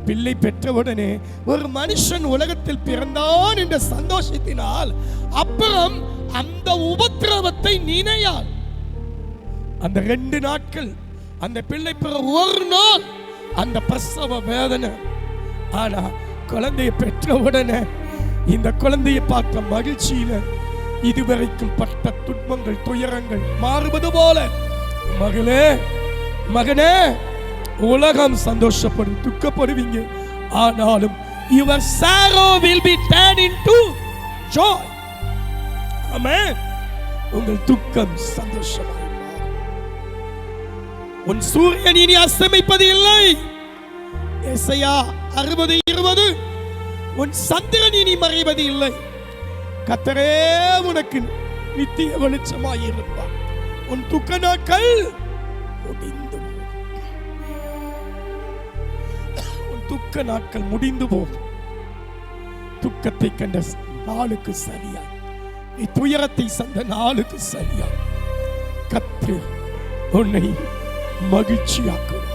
பிள்ளை பெற்றவுடனே ஒரு மனுஷன் உலகத்தில் பிறந்தான் என்ற சந்தோஷத்தினால் அப்புறம் அந்த உபத்திரவத்தை நினையாள். அந்த 2 நாட்கள், அந்த பிள்ளை பெற ஒரு நாள் அந்த பிரசவ வேதனை. ஆனா குழந்தையை பெற்றவுடனே இந்த குழந்தையை பார்த்த மகிழ்ச்சியில இதுவரைக்கும் பட்ட துன்பங்கள் துயரங்கள் மாறுவது போல, மகளே மகனே, உலகம் சந்தோஷப்படும், துக்கப்படுவீங்க. ஆனாலும் your sorrow will be turned into joy. ஆமென். உங்கள் துக்கம் சந்தோஷமாய் மாறும். உன் சூரியன் இனி அஸ்தமிப்பது இல்லை. எசையா 60:20. உன் சந்திரன் இனி மறைவது இல்லை. கர்த்தரே உனக்கு நித்திய வெளிச்சமாய் இருப்பார். உன் துக்க நாட்கள் முடிந்து துக்க நாட்கள் முடிந்து போகும். துக்கத்தை கண்ட நாளுக்கு சரியா, நீ துயரத்தை சந்த நாளுக்கு சரியா கர்த்தர் உன்னை மகிழ்ச்சியாக்குவார்.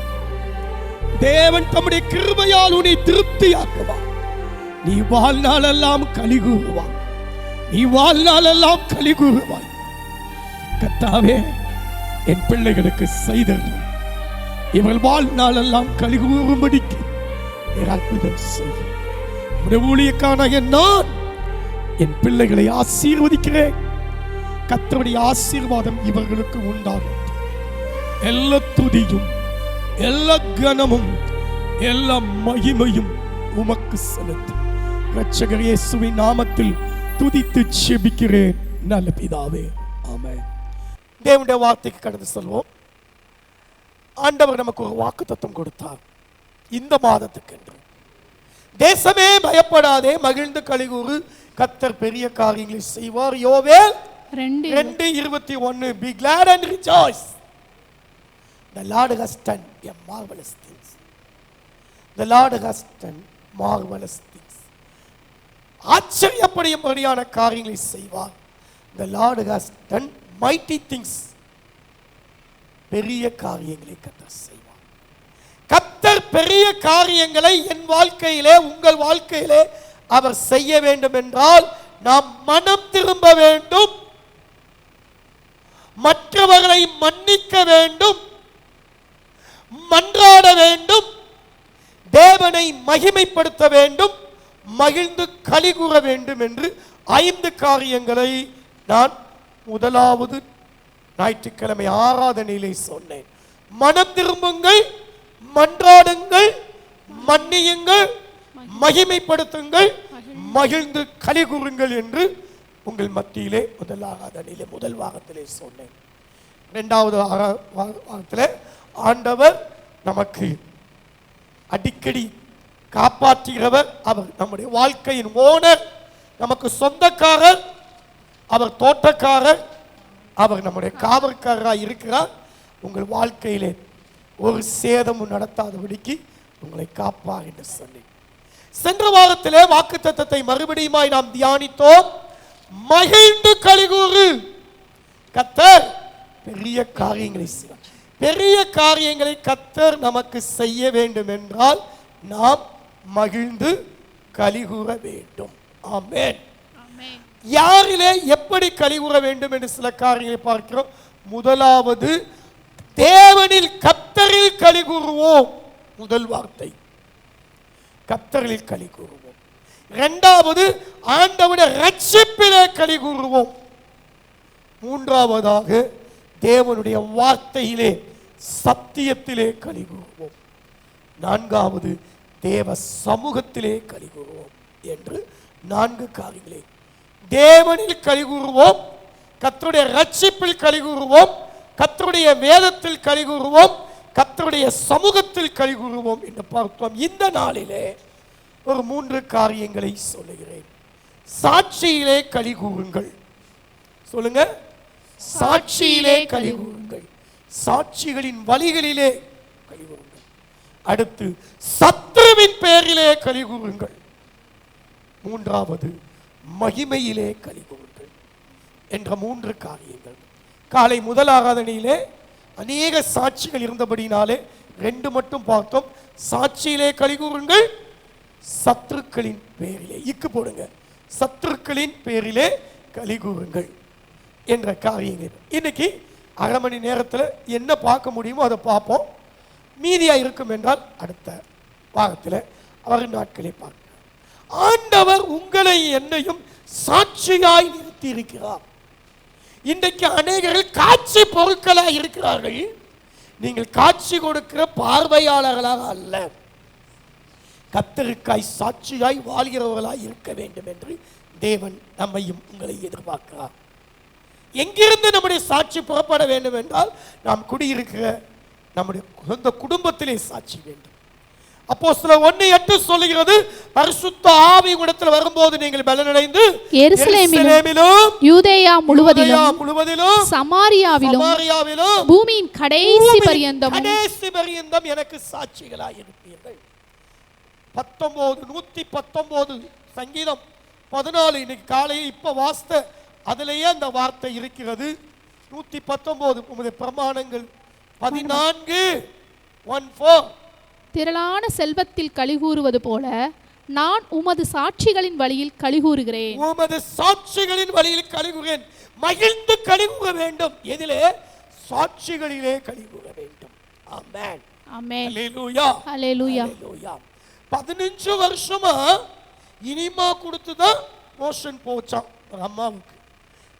தேவன் தம்முடைய கிருபையால் உன்னை திருப்தியாக்குவார். நீ வாழ்நாளெல்லாம் களி கூறுவாய். நீ வாழ்நாளெல்லாம் களி கூறுவாய். கர்த்தாவே, என் பிள்ளைகளுக்கு செய்தது இவள் வாழ்நாளெல்லாம் களி கூறும்படிக்கு அற்புதம் செய்யும். ஊழியக்கான நான் என் பிள்ளைகளை ஆசீர்வதிக்கிறேன். கர்த்தருடைய ஆசீர்வாதம் இவர்களுக்கு உண்டாகும். எல்லா துதியும் எல்லா கனமும் எல்லா மகிமையும் உமக்கு செலுத்தும். இரட்சகர் இயேசுவின் நாமத்தில் துதித்து ஜெபிக்கிறேன் நல்ல பிதாவே, ஆமென். தேவனுடைய வார்த்தைக்கு கடந்து செல்வோம். ஆண்டவர் நமக்கு ஒரு வாக்குத்தத்தம் கொடுத்தார். இந்த மாதத்துக்கு என்று, தேசமே பயப்படாதே, மகிழ்ந்து களிகூறு, கர்த்தர் பெரிய காரியங்களை செய்வார். யோவேல் 2:21. Be glad and rejoice. The Lord has done a marvelous things. The Lord has done marvelous things. ஆச்சரியப்படும்படியான காரியங்களை செய்வார். The Lord has done mighty things. பெரிய காரியங்களை கர்த்தர் செய்வார். கர்த்தர் பெரிய காரியங்களை என் வாழ்க்கையிலே, உங்கள் வாழ்க்கையிலே அவர் செய்ய வேண்டும் என்றால் நாம் மனம் திரும்ப வேண்டும், மற்றவர்களை மன்னிக்க வேண்டும், மன்றாட வேண்டும், தேவனை மகிமைப்படுத்த வேண்டும், மகிழ்ந்து களி கூற வேண்டும் என்று 5 காரியங்களை நான் முதலாவது ஞாயிற்றுக்கிழமை ஆராதனையிலே சொன்னேன். மனம் திரும்புங்கள், மன்றாடுங்கள், மன்னியுங்கள், மகிமைப்படுத்துங்கள், மகிழ்ந்து களி கூறுங்கள் என்று உங்கள் மத்தியிலே முதல் ஆராதனையிலே முதல் வாரத்திலே சொன்னேன். 2வது வாரத்திலே ஆண்டவர் நமக்கு அடிக்கடி காப்பாற்றுகிறவர். அவர் நம்முடைய வாழ்க்கையின் ஓனர், நமக்கு சொந்தக்காரர், அவர் தோட்டக்காரர், அவர் நம்முடைய காவற்காரராக இருக்கிறார். உங்கள் வாழ்க்கையிலே ஒரு சேதமும் நடத்தாதபடிக்கு உங்களை காப்பார் என்று சொன்னேன். சென்ற வாரத்திலே வாக்குத்தத்தத்தை மறுபடியுமாய் நாம் தியானித்தோம். மகிழ்ந்து களிகூறு, கர்த்தர் பெரிய காரியங்களை செய்வார். பெரிய காரியங்களை கர்த்தர் நமக்கு செய்ய வேண்டும் என்றால் நாம் மகிழ்ந்து களிகூற வேண்டும். ஆமென். யாரிலே எப்படி களிகூற வேண்டும் என்று சில காரியங்களை பார்க்கிறோம். முதலாவது, தேவனில் கர்த்தரில் களி கூறுவோம். முதல் வார்த்தை, கர்த்தரில் களி கூறுவோம். 2வது, ஆண்டவருடைய ரட்சிப்பிலே களி கூறுவோம். 3வதாக, தேவனுடைய வார்த்தையிலே சத்தியத்திலே களி கூறுவோம். 4வது, தேவ சமூகத்திலே களி கூறுவோம் என்று 4 காரியங்களே. தேவனில் களி கூறுவோம், கர்த்தருடைய ரட்சிப்பில் களி கூறுவோம், கர்த்தருடைய வேதத்தில் களி கூறுவோம், கர்த்தருடைய சமூகத்தில் களி கூறுவோம் என்று பார்த்தோம். இந்த நாளிலே ஒரு 3 காரியங்களை சொல்லுகிறேன். சாட்சியிலே களி கூறுங்கள். சொல்லுங்க, சாட்சியிலே களி கூறுங்கள். சாட்சிகளின் வழிகளிலே களி கூறுங்கள். அடுத்து, சத்துருவின் பேரிலே களி கூறுங்கள். மூன்றாவது மகிமையிலே கலிகூறுங்கள் என்ற 3 காரியங்கள். காலை முதல் ஆராதனையிலே அநேக சாட்சிகள் இருந்தபடினாலே 2 மட்டும் பார்த்தோம். சாட்சியிலே கலிகூறுங்கள், சத்துருக்களின் பேரிலே இக்கு போடுங்க, சத்துருக்களின் பேரிலே கலிகூறுங்கள் என்ற காரியங்கள். இன்னைக்கு அரை மணி நேரத்தில் என்ன பார்க்க முடியுமோ அதை பார்ப்போம். மீதியா இருக்கும் என்றால் அடுத்த வாரத்தில் வரும் நாட்களை பார்க்க. ஆண்டவர் உங்களை என்னையும் சாட்சியாய் நிறுத்தி இருக்கிறார். இன்றைக்கு அநேகர்கள் காட்சி பொருட்களாக இருக்கிறார்கள். நீங்கள் காட்சி கொடுக்கிற பார்வையாளர்களாக அல்ல, கர்த்தருக்காய் சாட்சியாய் வாழ்கிறவர்களாய் இருக்க வேண்டும் என்று தேவன் நம்மையும் உங்களை எதிர்பார்க்கிறார். எங்கிருந்து நம்முடைய சாட்சி புறப்பட வேண்டும் என்றால் நாம் குடியிருக்கிற நம்முடைய சொந்த குடும்பத்திலே சாட்சி வேண்டும். அப்போஸ்தலர் 1:8 சொல்லுகிறது, பரிசுத்த ஆவி உங்களிடத்தில் வரும்போது நீங்கள் பலனடைந்து எருசலேமிலும் யூதேயா முழுவதிலும் சமாரியாவிலும் பூமியின் கடைசி பரியந்தம் எனக்கு சாட்சிகளாய் இருப்பீர்கள். 119 சங்கீதம் 14 இன்னைக்கு காலையில் இப்ப வாஸ்த அதிலேயே அந்த வார்த்தை இருக்கிறது. 119 உம்முடைய பிரமாணங்கள் 14:14 திரளான செல்வத்தில் கலிகூறுவது போல நான் உமது சாட்சிகளின் வழியில் கலிகூறுகிறேன். உமது சாட்சிகளின் வழியில் கலிகூறுகிறேன். மகிழ்ந்து கலிகூற வேண்டும். எதிலே? சாட்சிகளிலே கலிகூற வேண்டும். ஆமென் ஆமென். ஹல்லேலூயா ஹல்லேலூயா. 15 வருஷமா இனிமா கொடுத்து தான் மோஷன் போச்சான் ஒரு அம்மாவுக்கு.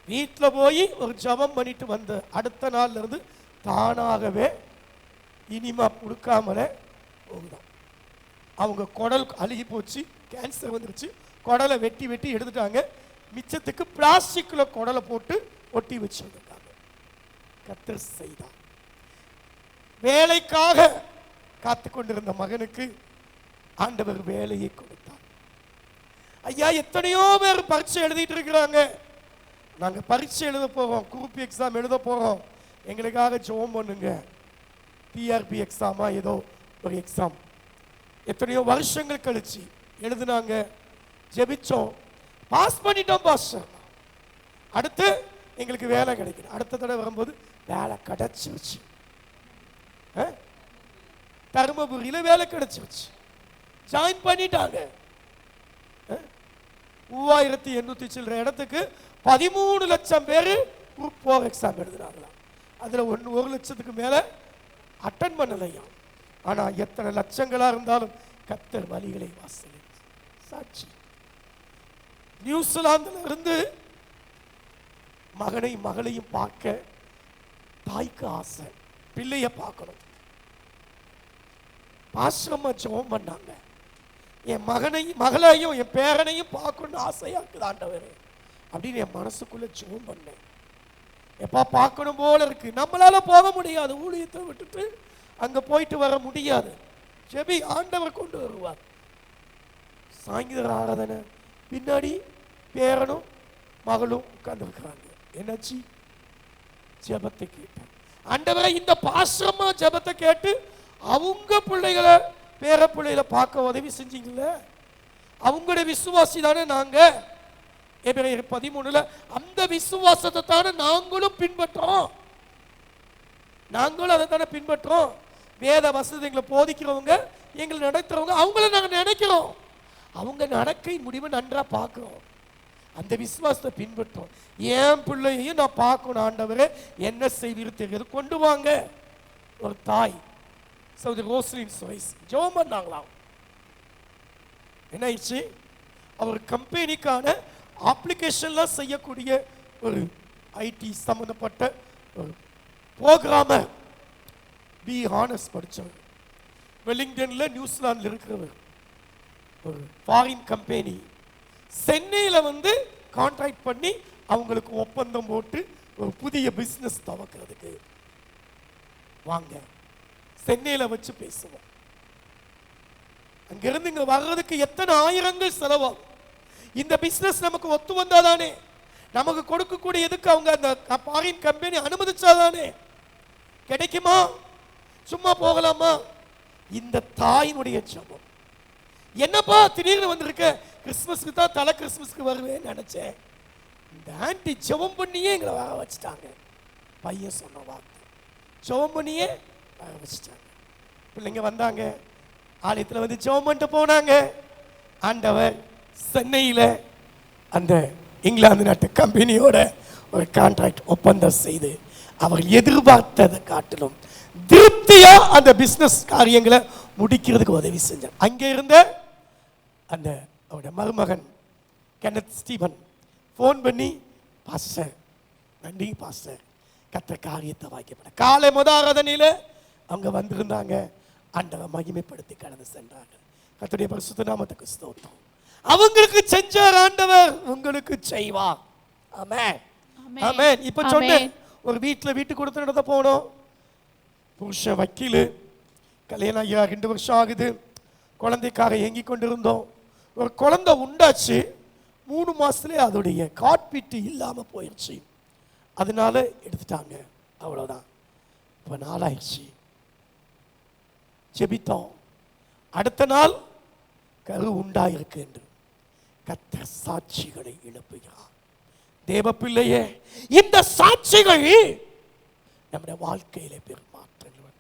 வீட்டில் போய் ஒரு ஜபம் பண்ணிட்டு வந்த அடுத்த நாள்ல இருந்து தானாகவே இனிமா கொடுக்காமலே போகுதான். அவங்க குடல் அழுகி போச்சு, கேன்சர் வந்துருச்சு. குடலை வெட்டி வெட்டி எடுத்துட்டாங்க. மிச்சத்துக்கு பிளாஸ்டிக்கில் குடலை போட்டு ஒட்டி வச்சிருக்காங்க. கர்த்தர் செய்தார். வேலைக்காக காத்து கொண்டிருந்த மகனுக்கு ஆண்டவர் வேலையை கொடுத்தார். ஐயா, எத்தனையோ பேர் பரீட்சை எழுதிட்டு இருக்கிறாங்க. நாங்கள் பரீட்சை எழுத போகிறோம், குரூப் எக்ஸாம் எழுத போகிறோம், எங்களுக்காக ஜெபம் பண்ணுங்க. பிஆர்பி எக்ஸாமா ஏதோ ஒரு எக்ஸாம் எத்தனையோ வருஷங்கள் கழிச்சு எழுதுனாங்க, ஜெபிச்சோம், பாஸ் பண்ணிட்டோம் பாஸ்டர். அடுத்து எங்களுக்கு வேலை கிடைக்குது. அடுத்த தடவை வரும்போது வேலை கிடைச்சிருச்சு. தருமபுரியில் வேலை கிடைச்சிருச்சு, ஜாயின் பண்ணிட்டாங்க. 3800 சில்லற இடத்துக்கு 13 லட்சம் பேர் குரூப் 4 எக்ஸாம் எழுதுனாங்களாம். அதில் 1 லட்சத்துக்கு மேலே அட்டன் பண்ணலையா. ஆனால் எத்தனை லட்சங்களா இருந்தாலும் கர்த்தர் வழிகளை வாசல் சாட்சி. நியூசிலாந்துல இருந்து மகளையும் பார்க்க தாய்க்கு ஆசை, பிள்ளைய பார்க்கணும். பாஸ்டர்மா ஜெபம் பண்ணாங்க, என் மகளையும் என் பேரனையும் பார்க்கணும்னு ஆசையா இருக்குது ஆண்டவரே அப்படின்னு என் மனசுக்குள்ள ஜெபம் பண்ணேன். எப்பா பார்க்கணும் போல இருக்கு. நம்மளால போக முடியாது, ஊழியத்தை விட்டுட்டு அங்க போயிட்டு வர முடியாது. ஜெபி, ஆண்டவர் கொண்டு வருவார். சாயந்தர ஆராதனை பின்னாடி பேரனும் மகளும் உட்கார்ந்து இருக்கிறாங்க. என்னாச்சு? ஜெபத்தை கேட்டேன். ஆண்டவரை, இந்த பாஸ்டர்மா ஜெபத்தை கேட்டு அவங்க பிள்ளைகளை பேர பிள்ளைகளை பார்க்க உதவி செஞ்சீங்கல்ல, அவங்களுடைய விசுவாசி தானே நாங்க. எபிரேயர் 13 அந்த விசுவாசத்தை தானே நாங்களும் பின்பற்றோம். நாங்களும் அதை தானே பின்பற்றோம். வேத வசதிகளை போதிக்கிறவங்க, எங்களை நடத்துறவங்க, அவங்கள நாங்கள் நினைக்கிறோம். அவங்க நடக்கை முடிவை நன்றா பார்க்கிறோம். அந்த விசுவாசத்தை பின்பற்றோம். என் பிள்ளையையும் நான் பார்க்கணும் ஆண்டவரே, என்ன செய்வீர் தெரியாது, கொண்டு வாங்க. ஒரு தாய் சகோதரி ரோஸ்லின் சுவைஸ் ஜெபம் பண்ணாங்களாம். என்ன ஆயிடுச்சு? அவர் கம்பெனிக்கான அப்ளிகேஷன்லாம் செய்யக்கூடிய ஒரு ஐடி சம்பந்தப்பட்ட ஒரு ப்ரோக்ராமர், பி ஹானஸ் படித்தவர், வெலிங்டன்ல நியூசிலாந்தில் இருக்கிறவர், ஒரு ஃபாரின் கம்பெனி சென்னையில் வந்து கான்ட்ராக்ட் பண்ணி அவங்களுக்கு ஒப்பந்தம் போட்டு ஒரு புதிய பிஸ்னஸ் துவக்கிறதுக்கு வாங்க, சென்னையில் வச்சு பேசுவோம். அங்கிருந்து இங்க வர்றதுக்கு எத்தனை ஆயிரங்கள் செலவாகும். இந்த பிசினஸ் நமக்கு ஒத்து வந்தாதானே, நமக்கு கொடுக்கக்கூடிய எதுக்கு அவங்க அந்த ஃபாரின் கம்பெனி அனுமதிச்சாதானே கிடைக்குமா? சும்மா போகலாமா? இந்த தாயினுடைய ஜெபம். என்னப்பா திடீர்னு வந்திருக்க? கிறிஸ்மஸ்க்கு தான் தலை கிறிஸ்மஸ்க்கு வருவேன்னு நினைச்சேன். இந்த ஆண்டி ஜெபம் பண்ணியே எங்களை வர வச்சுட்டாங்க. பையன் சொன்ன வார்த்தை, ஜெபம் பண்ணியே வர வச்சுட்டாங்க. பிள்ளைங்க வந்தாங்க, ஆலயத்தில் வந்து ஜெபம் பண்ணிட்டு போனாங்க. ஆண்டவர் சென்னையில் அந்த இங்கிலாந்து நாட்டு கம்பெனியோட ஒரு கான்ட்ராக்ட் ஒப்பந்தம் செய்து அவர்கள் எதிர்பார்த்ததை காட்டிலும் திருப்தியா அந்த பிசினஸ் காரியங்களை முடிக்கிறதுக்கு உதவி செஞ்சார். அங்கே இருந்த அந்த அவருடைய மருமகன் கென்னத் ஸ்டீவன் ஃபோன் பண்ணி, பாஸ்டர் நன்றி பாஸ்டர், கத்த காரியத்தை வாக்கியப்பட காலை ஆராதனையில் அவங்க வந்திருந்தாங்க. ஆண்டவரை மகிமைப்படுத்தி கடந்து சென்றார்கள். கர்த்தருடைய பரிசுத்த நாமத்துக்கு ஸ்தோத்திரம். அவங்களுக்கு செஞ்சார் ஆண்டவர், உங்களுக்கு செய்வார். ஆமென் ஆமென். இப்ப சொன்னேன், ஒரு வீட்டு கொடுத்து நடத்த போனோம். புருஷன் வக்கீலு, கல்யாணம் 2 வருஷம் ஆகுது. குழந்தைக்காக ஏங்கி கொண்டிருந்தோம். ஒரு குழந்தை உண்டாச்சு. 3 மாசத்துலேயே அதோடைய காட்பீட்டு இல்லாம போயிடுச்சு. அதனால எடுத்துட்டாங்க, அவ்வளவுதான். இப்போ நாளாயிடுச்சு. ஜெபித்தோம். அடுத்த நாள் கரு உண்டாயிருக்கு என்று கர்த்தர் சாட்சிகளை எழுப்புகிறார். தேவ பிள்ளையே, இந்த சாட்சிகள் நம்முடைய வாழ்க்கையில பெரும் மாற்றங்கள்.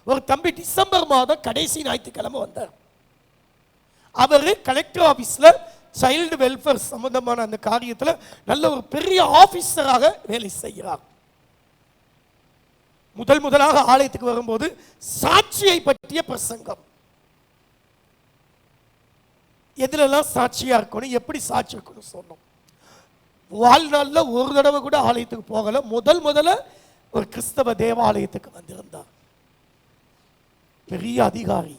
ஒரு தம்பி டிசம்பர் மாதம் கடைசி ஞாயிற்றுக்கிழமை வந்தார். அவர் கலெக்டர் ஆபீஸ்ல சைல்டு வெல்ஃபேர் சம்பந்தமான அந்த காரியத்தில் நல்ல ஒரு பெரிய ஆபீசராக வேலை செய்கிறார். முதலாக ஆலயத்துக்கு வரும்போது சாட்சியை பற்றிய பிரசங்கம். எதுலெல்லாம் சாட்சியா இருக்கணும், எப்படி சாட்சி இருக்கணும் சொன்னோம். வாழ்நாளில் ஒரு தடவை கூட ஆலயத்துக்கு போகல. முதல்ல ஒரு கிறிஸ்தவ தேவாலயத்துக்கு வந்திருந்தார். பெரிய அதிகாரி.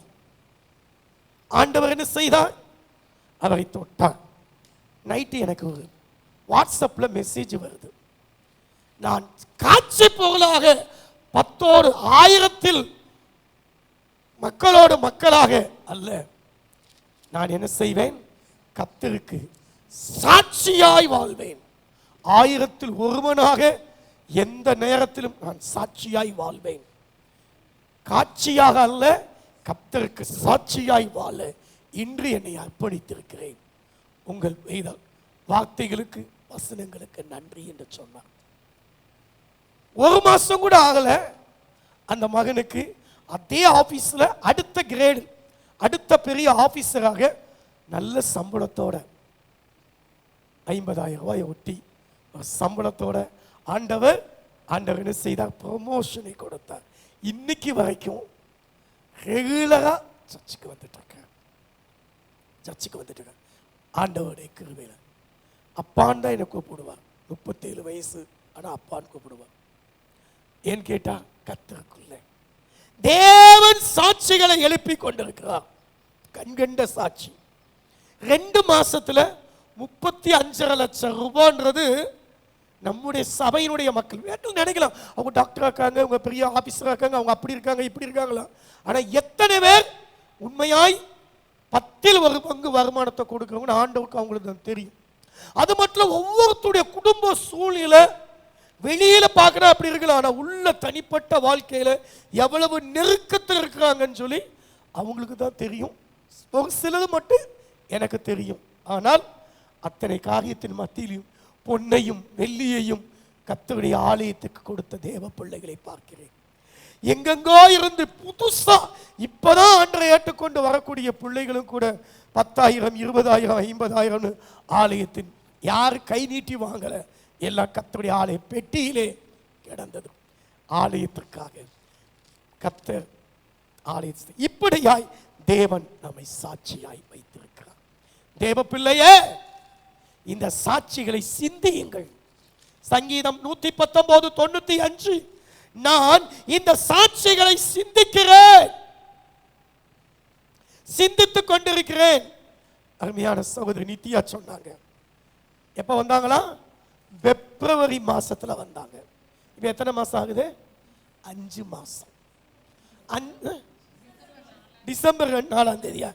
ஆண்டவர் என்ன செய்தார்? அவரை தொட்டார். நைட்டு எனக்கு ஒரு வாட்ஸ்அப்ல மெசேஜ் வருது. நான் காட்சி பொருளாக 10 1000 மக்களோடு மக்களாக அல்ல, நான் என்ன செய்வேன்? கர்த்தருக்கு சாட்சியாய் வாழ்வேன். 1000 ஒருவனாக எந்த நேரத்திலும் நான் சாட்சியாய் வாழ்வேன். காட்சியாக அல்ல, கர்த்தருக்கு சாட்சியாய் வாழ இன்று என்னை அர்ப்பணித்திருக்கிறேன். உங்கள் வேத வார்த்தைகளுக்கு வசனங்களுக்கு நன்றி என்று சொன்னார். 1 மாசம் கூட ஆகல, அந்த மகனுக்கு அதே ஆபீஸ்ல அடுத்த கிரேடு, அடுத்த பெரிய ஆபீசராக நல்ல சம்பளத்தோட 50,000 ரூபாய் ஒட்டி சம்பளத்தோட ஆண்டவர் என்ன செய்தார்? ப்ரமோஷனை கொடுத்தார். இன்னைக்கு வரைக்கும் ரெகுலரா சர்ச்சுக்கு வந்துட்டு இருக்க. ஆண்டவருடைய கிருபையில அப்பான் தான் என்னை கூப்பிடுவார். 37 வயசு, ஆனா அப்பான்னு கூப்பிடுவார். ஏன்னு கேட்டா, கர்த்தருக்குள்ள தேவன் சாட்சிகளை எழுப்பி கொண்டிருக்கிறார். கண்கண்ட சாட்சி. 2 மாசத்துல 35.5 லட்சம் ரூபான்றது நம்முடைய சபையினுடைய மக்கள் வேணும் நினைக்கலாம். அவங்க டாக்டர் இருக்காங்க, அவங்க பெரிய ஆபீசரா இருக்காங்க, அவங்க அப்படி இருக்காங்க இப்படி இருக்காங்களா. ஆனா எத்தனை பேர் உண்மையாய் 10ல் 1 பங்கு வருமானத்தை கொடுக்குறவங்க ஆண்டவருக்கு அவங்களுக்கு தெரியும். அது மட்டும் ஒவ்வொருத்தருடைய குடும்ப சூழ்நிலை வெளியில பார்க்கறா அப்படி இருக்கலாம், ஆனா உள்ள தனிப்பட்ட வாழ்க்கையில எவ்வளவு நெருக்கத்தில் இருக்கிறாங்கன்னு சொல்லி அவங்களுக்கு தான் தெரியும். ஒரு சிலது மட்டும் எனக்கு தெரியும். ஆனால் அத்தனை காரியத்தின் மத்தியிலும் பொன்னையும் வெள்ளியையும் கர்த்தருடைய ஆலயத்துக்கு கொடுத்த தேவ பிள்ளைகளை பார்க்கிறேன். எங்கெங்கோ இருந்து புதுசா இப்பதான் ஆண்டரை ஏற்றுக்கொண்டு வரக்கூடிய பிள்ளைகளும் கூட 10,000 20,000 50,000 ஆலயத்தின் யார் கை நீட்டி வாங்கல, எல்லாம் கர்த்தருடைய ஆலய பெட்டியிலே கிடந்தது. ஆலயத்திற்காக கர்த்தர் ஆலயத்தை இப்படியாய் தேவன் நம்மை சாட்சியாய் வைத்திருக்கிறார். தேவ பிள்ளையே, இந்த சாட்சிகளை சிந்தியுங்கள். சங்கீதம் 119:95, நான் இந்த சாட்சிகளை சிந்திக்கிறேன், சிந்தித்துக் கொண்டிருக்கிறேன். அருமையான சகோதரி நித்யா சொன்னாங்க. எப்ப வந்தாங்களா? பிப்ரவரி மாசத்துல வந்தாங்க. இப்ப எத்தனை மாசம் ஆகுது? 5 மாசம். டிசம்பர் 4ஆம் தேதியா?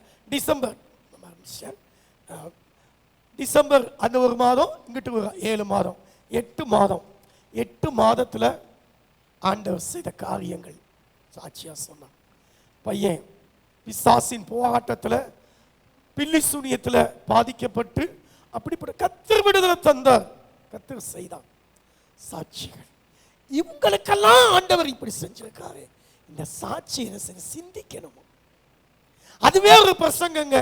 டிசம்பர் அந்த ஒரு மாதம், இங்கிட்டு 7 மாதம், 8 மாதம். 8 மாதத்துல ஆண்டவர் செய்த காரியங்கள் சாட்சியா சொன்னான். பையன் பிசாசின் போராட்டத்தில் பில்லி சூனியத்துல பாதிக்கப்பட்டு அப்படிப்பட்ட கர்த்தர் விடுதலை தந்தார், கர்த்தர் செய்தார். சாட்சிகள் இவங்களுக்கெல்லாம் ஆண்டவர் இப்படி செஞ்சிருக்காரு. இந்த சாட்சி என்ன செஞ்சு சிந்திக்கணும். அதுவே ஒரு பிரசங்கங்க.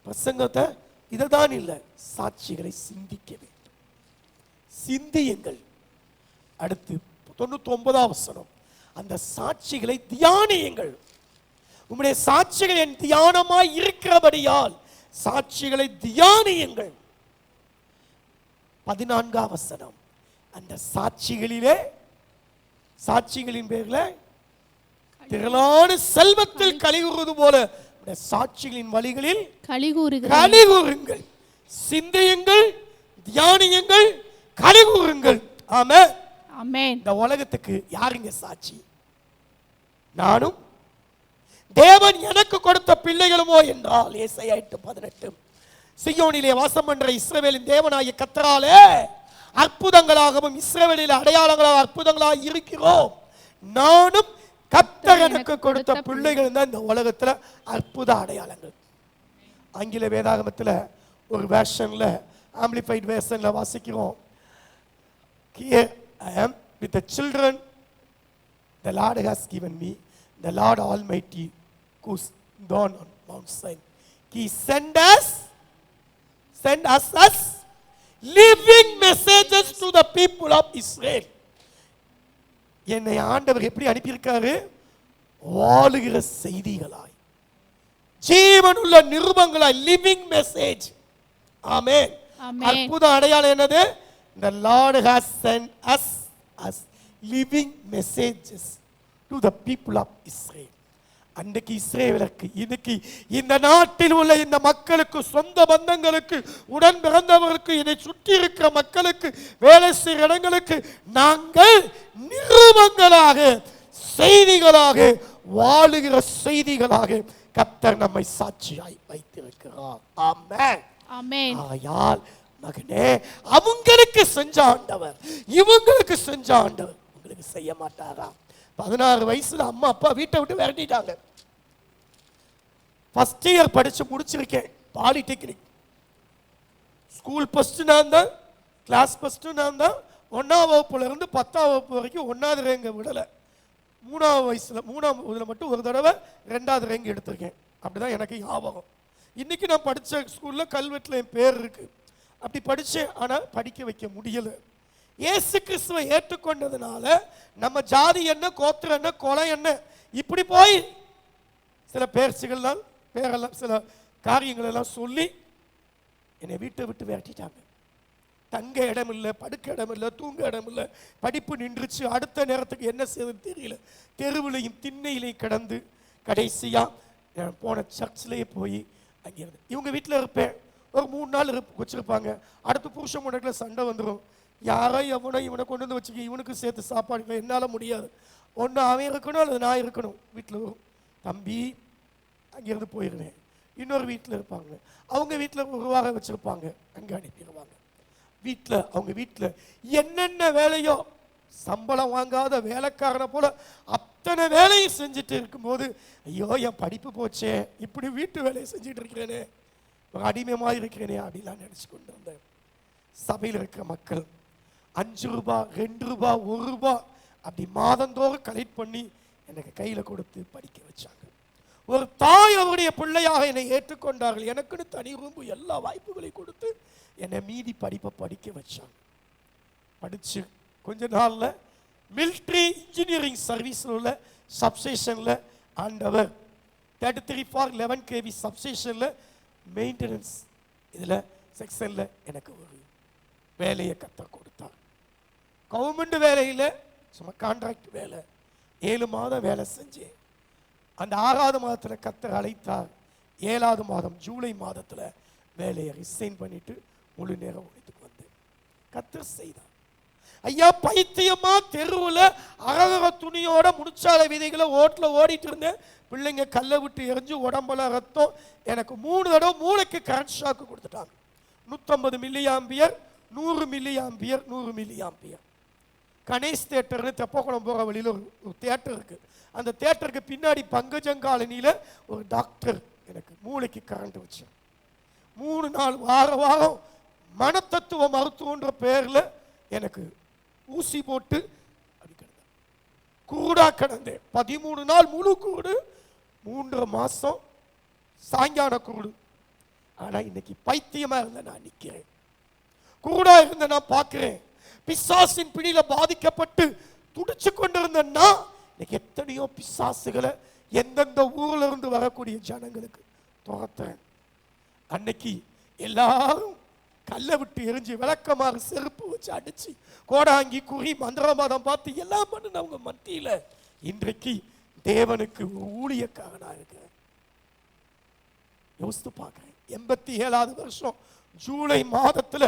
பிரசங்கத்தை இதுதான் இல்லை, சாட்சிகளை சிந்திக்க வேண்டும். சிந்தியுங்கள். அடுத்து 99ஆம் வசனம், அந்த சாட்சிகளை தியானியுங்கள். உம்முடைய சாட்சிகள் என் தியானமாய் இருக்கிறபடியால் சாட்சிகளை தியானியுங்கள். 14ஆம் வசனம், அந்த சாட்சிகளிலே, சாட்சிகளின் பேர்ல திரளான செல்வத்தில் கலிகூறுவது போல சாட்சிகளின் வழிகளில் கலிகூறுங்கள். சிந்தியுங்கள், தியானியுங்கள், கலிகூறுங்கள். ஆமென். ஆமென். இந்த உலகத்துக்கு யாருங்க சாட்சி? நானும் தேவன் எனக்கு கொடுத்த பிள்ளைகளுமோ என்றால் ஏசாயா 8:18, சீயோனிலே வாசம் என்ற இஸ்ரவேலின் தேவனாகிய கர்த்தராலே அற்புதங்களாகவும் இஸ்ரவேலில் அடையாளங்களாக அற்புதங்களாக இருக்கிறோம். நானும் கர்த்தர் எனக்கு கொடுத்த பிள்ளைகள் தான் இந்த உலகத்துல அற்புத அடையாளங்கள். ஆங்கில வேதாகமத்துல ஒரு வேர்ஷன்ல, ஆம்பிளிஃபைட் வேர்ஷன்ல வாசிக்கிறோம், Here I am with the children the Lord has given me, the Lord Almighty goes down on Mount Sinai. He sent us as living messages to the people of Israel. என்னை ஆண்டவர் எப்படி அனுப்பியிருக்காரு? வாழுகிற செய்திகளாய், ஜீவனுள்ள நிருபங்களாய், living message. ஆமென். அற்புத அடையாளம் என்னது? The Lord has sent us as living messages to the people of Israel. அன்றைக்கு இஸ்ரவேலுக்கு, இன்னைக்கு இந்த நாட்டில் உள்ள இந்த மக்களுக்கு, சொந்த பந்தங்களுக்கு, உடன் பிறந்தவர்களுக்கு, என்னை சுற்றி இருக்கிற மக்களுக்கு, வேலை செய்கிற இடங்களுக்கு நாங்கள் நிருபங்களாக, செய்திகளாக, வாழுகிற செய்திகளாக கர்த்தர் நம்மை சாட்சியாய் வைத்திருக்கிறார். ஆமென். ஆமென். ஆயால் மகனே, அவங்களுக்கு செஞ்ச ஆண்டவர் இவங்களுக்கு செஞ்ச ஆண்டவர் உங்களுக்கு செய்ய மாட்டாரா? 16 வயசுல அம்மா அப்பா வீட்டை விட்டு விரட்டிட்டாங்க. ஃபர்ஸ்ட் இயர் படிச்சு முடிச்சிருக்கேன், பாலிடெக்னிக். ஸ்கூல் ஃபர்ஸ்ட் நான் தான், கிளாஸ் ஃபர்ஸ்ட் நான் தான். 1ஆம் வகுப்புல இருந்து 10ஆம் வகுப்பு வரைக்கும் 1வது ரேங்க விடல. 3ஆம் வயசுல 3ஆம் இதுல மட்டும் ஒரு தடவை 2வது ரேங்க் எடுத்திருக்கேன். அப்படிதான் எனக்கு ஞாபகம். இன்னைக்கு நான் படிச்ச ஸ்கூல்ல கல்வெட்டுல என் பேர் இருக்கு. அப்படி படிச்சேன், ஆனா படிக்க வைக்க முடியல. இயேசு கிறிஸ்துவை ஏற்றுக்கொண்டதுனால நம்ம ஜாதி என்ன, கோத்திரம் என்ன, கொலை என்ன, இப்படி போய் சில பேர்ச்சிகள்லாம் பேரெல்லாம் சில காரியங்கள் எல்லாம் சொல்லி என்னை வீட்டை விட்டு விரட்டிட்டாங்க. தங்க இடம் இல்லை, படுக்க இடம் இல்லை, தூங்க இடம் இல்லை, படிப்பு நின்றுச்சு. அடுத்த நேரத்துக்கு என்ன செய்யறதுன்னு தெரியல. தெருவிலையும் திண்ணையிலையும் கிடந்து கடைசியா போன சர்ச்சிலேயே போய் அங்கிருந்து இவங்க வீட்டில் இருப்பேன். ஒரு 3 நாள் வச்சிருப்பாங்க. அடுத்து புருஷன் முன்னாடியில் சண்டை வந்துடும். யாரோ எவனோ இவனை கொண்டு வந்து வச்சுக்க, இவனுக்கு சேர்த்து சாப்பாடு என்னால் முடியாது. ஒன்று அவன் இருக்கணும் அல்லது நான் இருக்கணும். வீட்டில் வரும் தம்பி, அங்கேருந்து போயிடுவேன். இன்னொரு வீட்டில் இருப்பாங்க, அவங்க வீட்டில் ஒரு வாரம் வச்சுருப்பாங்க, அங்கே அனுப்பிடுவாங்க. வீட்டில் அவங்க வீட்டில் என்னென்ன வேலையோ, சம்பளம் வாங்காத வேலைக்காரனை போல அத்தனை வேலையும் செஞ்சுட்டு இருக்கும்போது, ஐயோ என் படிப்பு போச்சே, இப்படி வீட்டு வேலையை செஞ்சுட்டு இருக்கிறேனே, ஒரு அடிமையாக இருக்கிறேனே அப்படிலாம் நினச்சி கொண்டு வந்தேன். சபையில் இருக்கிற மக்கள் 5 ரூபா, 2 ரூபா, 1 ரூபா அப்படி மாதந்தோறும் கலெக்ட் பண்ணி எனக்கு கையில் கொடுத்து படிக்க வச்சாங்க. ஒரு தாய் அவருடைய பிள்ளையாக என்னை ஏற்றுக்கொண்டார்கள். எனக்குன்னு தனி ரூம்பு, எல்லா வாய்ப்புகளையும் கொடுத்து என்னை மீதி படிப்பை படிக்க வச்சாங்க. படித்து கொஞ்ச நாளில் மிலிட்ரி இன்ஜினியரிங் சர்வீஸில் உள்ள சப்ஸ்டேஷனில் ஆண்டவர் 33/11 kV சப்ஸ்டேஷனில் மெயின்டெனன்ஸ் இதில் செக்ஷனில் எனக்கு ஒரு வேலையை கற்றுக் கொடுத்தார். கவர்மெண்ட் வேலையில் சும்மா கான்ட்ராக்ட் வேலை, 7 மாதம் வேலை செஞ்சேன். அந்த 6வது மாதத்தில் கர்த்தர் அழைத்தார். 7வது மாதம் ஜூலை மாதத்தில் வேலையை ரிசைன் பண்ணிட்டு முழு நேரம் உழைத்துக்கு வந்தேன். கர்த்தர் செய்தார். ஐயா பைத்தியமா தெருவில் அறவர துணியோட முடிச்சாலை விதைகளை ஓட்டில் ஓடிட்டு இருந்தேன். பிள்ளைங்க கல்லை விட்டு எரிஞ்சு உடம்பெல்லாம் ரத்தம். எனக்கு 3 தடவை மூளைக்கு கரண்ட் ஷாக்கு கொடுத்துட்டாங்க. 150 மில்லியாம்பியர், 100 மில்லியாம்பியர், 100 மில்லியாம்பியர். கணேஷ் தேட்டர்னு தெப்பக்குளம் போகிற வழியில் ஒரு தேட்டர் இருக்குது. அந்த தேட்டருக்கு பின்னாடி பங்கஜங்காலனியில் ஒரு டாக்டர் எனக்கு மூளைக்கு கரண்ட் வச்சேன். 3 நாள் வாரம் மனத்தத்துவ மருத்துவன்ற பேர்ல எனக்கு ஊசி போட்டு கூடா கிடந்தேன். 13 நாள் முழு கூடு, 3 மாசம் சாயங்கால கூடு. ஆனா இன்னைக்கு பைத்தியமா இருந்த நான் நிக்கிறேன், கூடா இருந்த நான் பார்க்கிறேன். பிசாசின் பிடியில பாதிக்கப்பட்டு துடிச்சு கொண்டிருந்தேன்னா இன்னைக்கு எத்தனையோ பிசாசுகளை எந்தெந்த ஊர்ல இருந்து வரக்கூடிய ஜனங்களுக்கு துரத்துறேன். அன்னைக்கு எல்லாரும் கல்லை விட்டு எரிஞ்சு விளக்கமாறு செருப்பு வச்சு அடிச்சு கோடாங்கி குறி மந்திரவாதம் பார்த்து எல்லாம் பண்ணினவங்க மத்தியில இன்றைக்கு தேவனுக்கு ஒரு ஊழியக்காரனா இருக்கிறேன். யோசித்து பார்க்கிறேன். 87வது வருஷம் ஜூலை மாதத்துல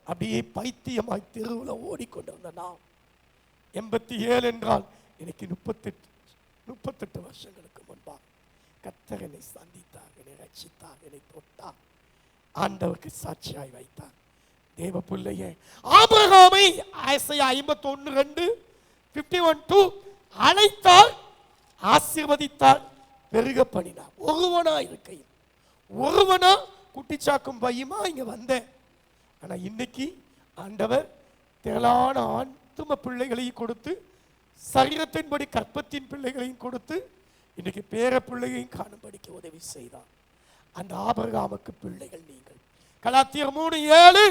அப்படியே பைத்தியமாய் தெருவில் ஓடிக்கொண்டிருந்த நான் 87 என்றால் எனக்கு 38 வருஷங்களுக்கு முன்பாக கர்த்தர் என்னை சந்தித்தார், என்னை ரட்சித்தார், என்னை தொட்டார், ஆண்டவருக்கு சாட்சியாய் வைத்தார். தேவ பிள்ளையே, ஆபிரகாமை ஏசாயா 51:2 அழைத்தார், ஆசீர்வதித்தார், பெருக பண்ணினார். ஒருவனா இருக்கையில் ஒருவனா குட்டிச்சாக்கும் பையுமா இங்க வந்தேன். ஆனா இன்னைக்கு ஆண்டவர் திரளான ஆத்தும பிள்ளைகளையும் கொடுத்து, சரீரத்தின்படி கற்பத்தின் பிள்ளைகளையும் கொடுத்து, இன்னைக்கு பேர பிள்ளைகளையும் காணும்படிக்கு உதவி செய்தார். அந்த ஆபிரகாமுக்கு பிள்ளைகள் நீங்கள். கலாத்தியர் 3:7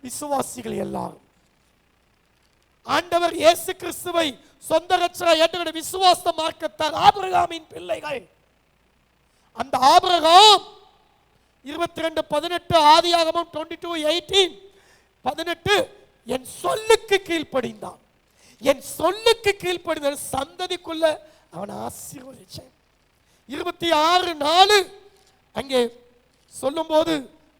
விசுவாசிகள் எல்லாரும் ஆண்டவர் இயேசு கிறிஸ்துவை சொந்த இரட்சகராய் ஏற்றுக்கொண்ட விசுவாச மார்க்கத்தார் ஆபிரகாமின் பிள்ளைகள். அந்த ஆபிரகாம் 22:18 ஆதியாகமம் 22:18 என் சொல்லுக்கு கீழ்ப்படிந்தான். என் சொல்லுக்கு கீழ்ப்படிந்த சந்ததிக்குள்ள அவனை ஆசீர்வதிச்சேன். 26:4 அங்கே சொல்லும்போது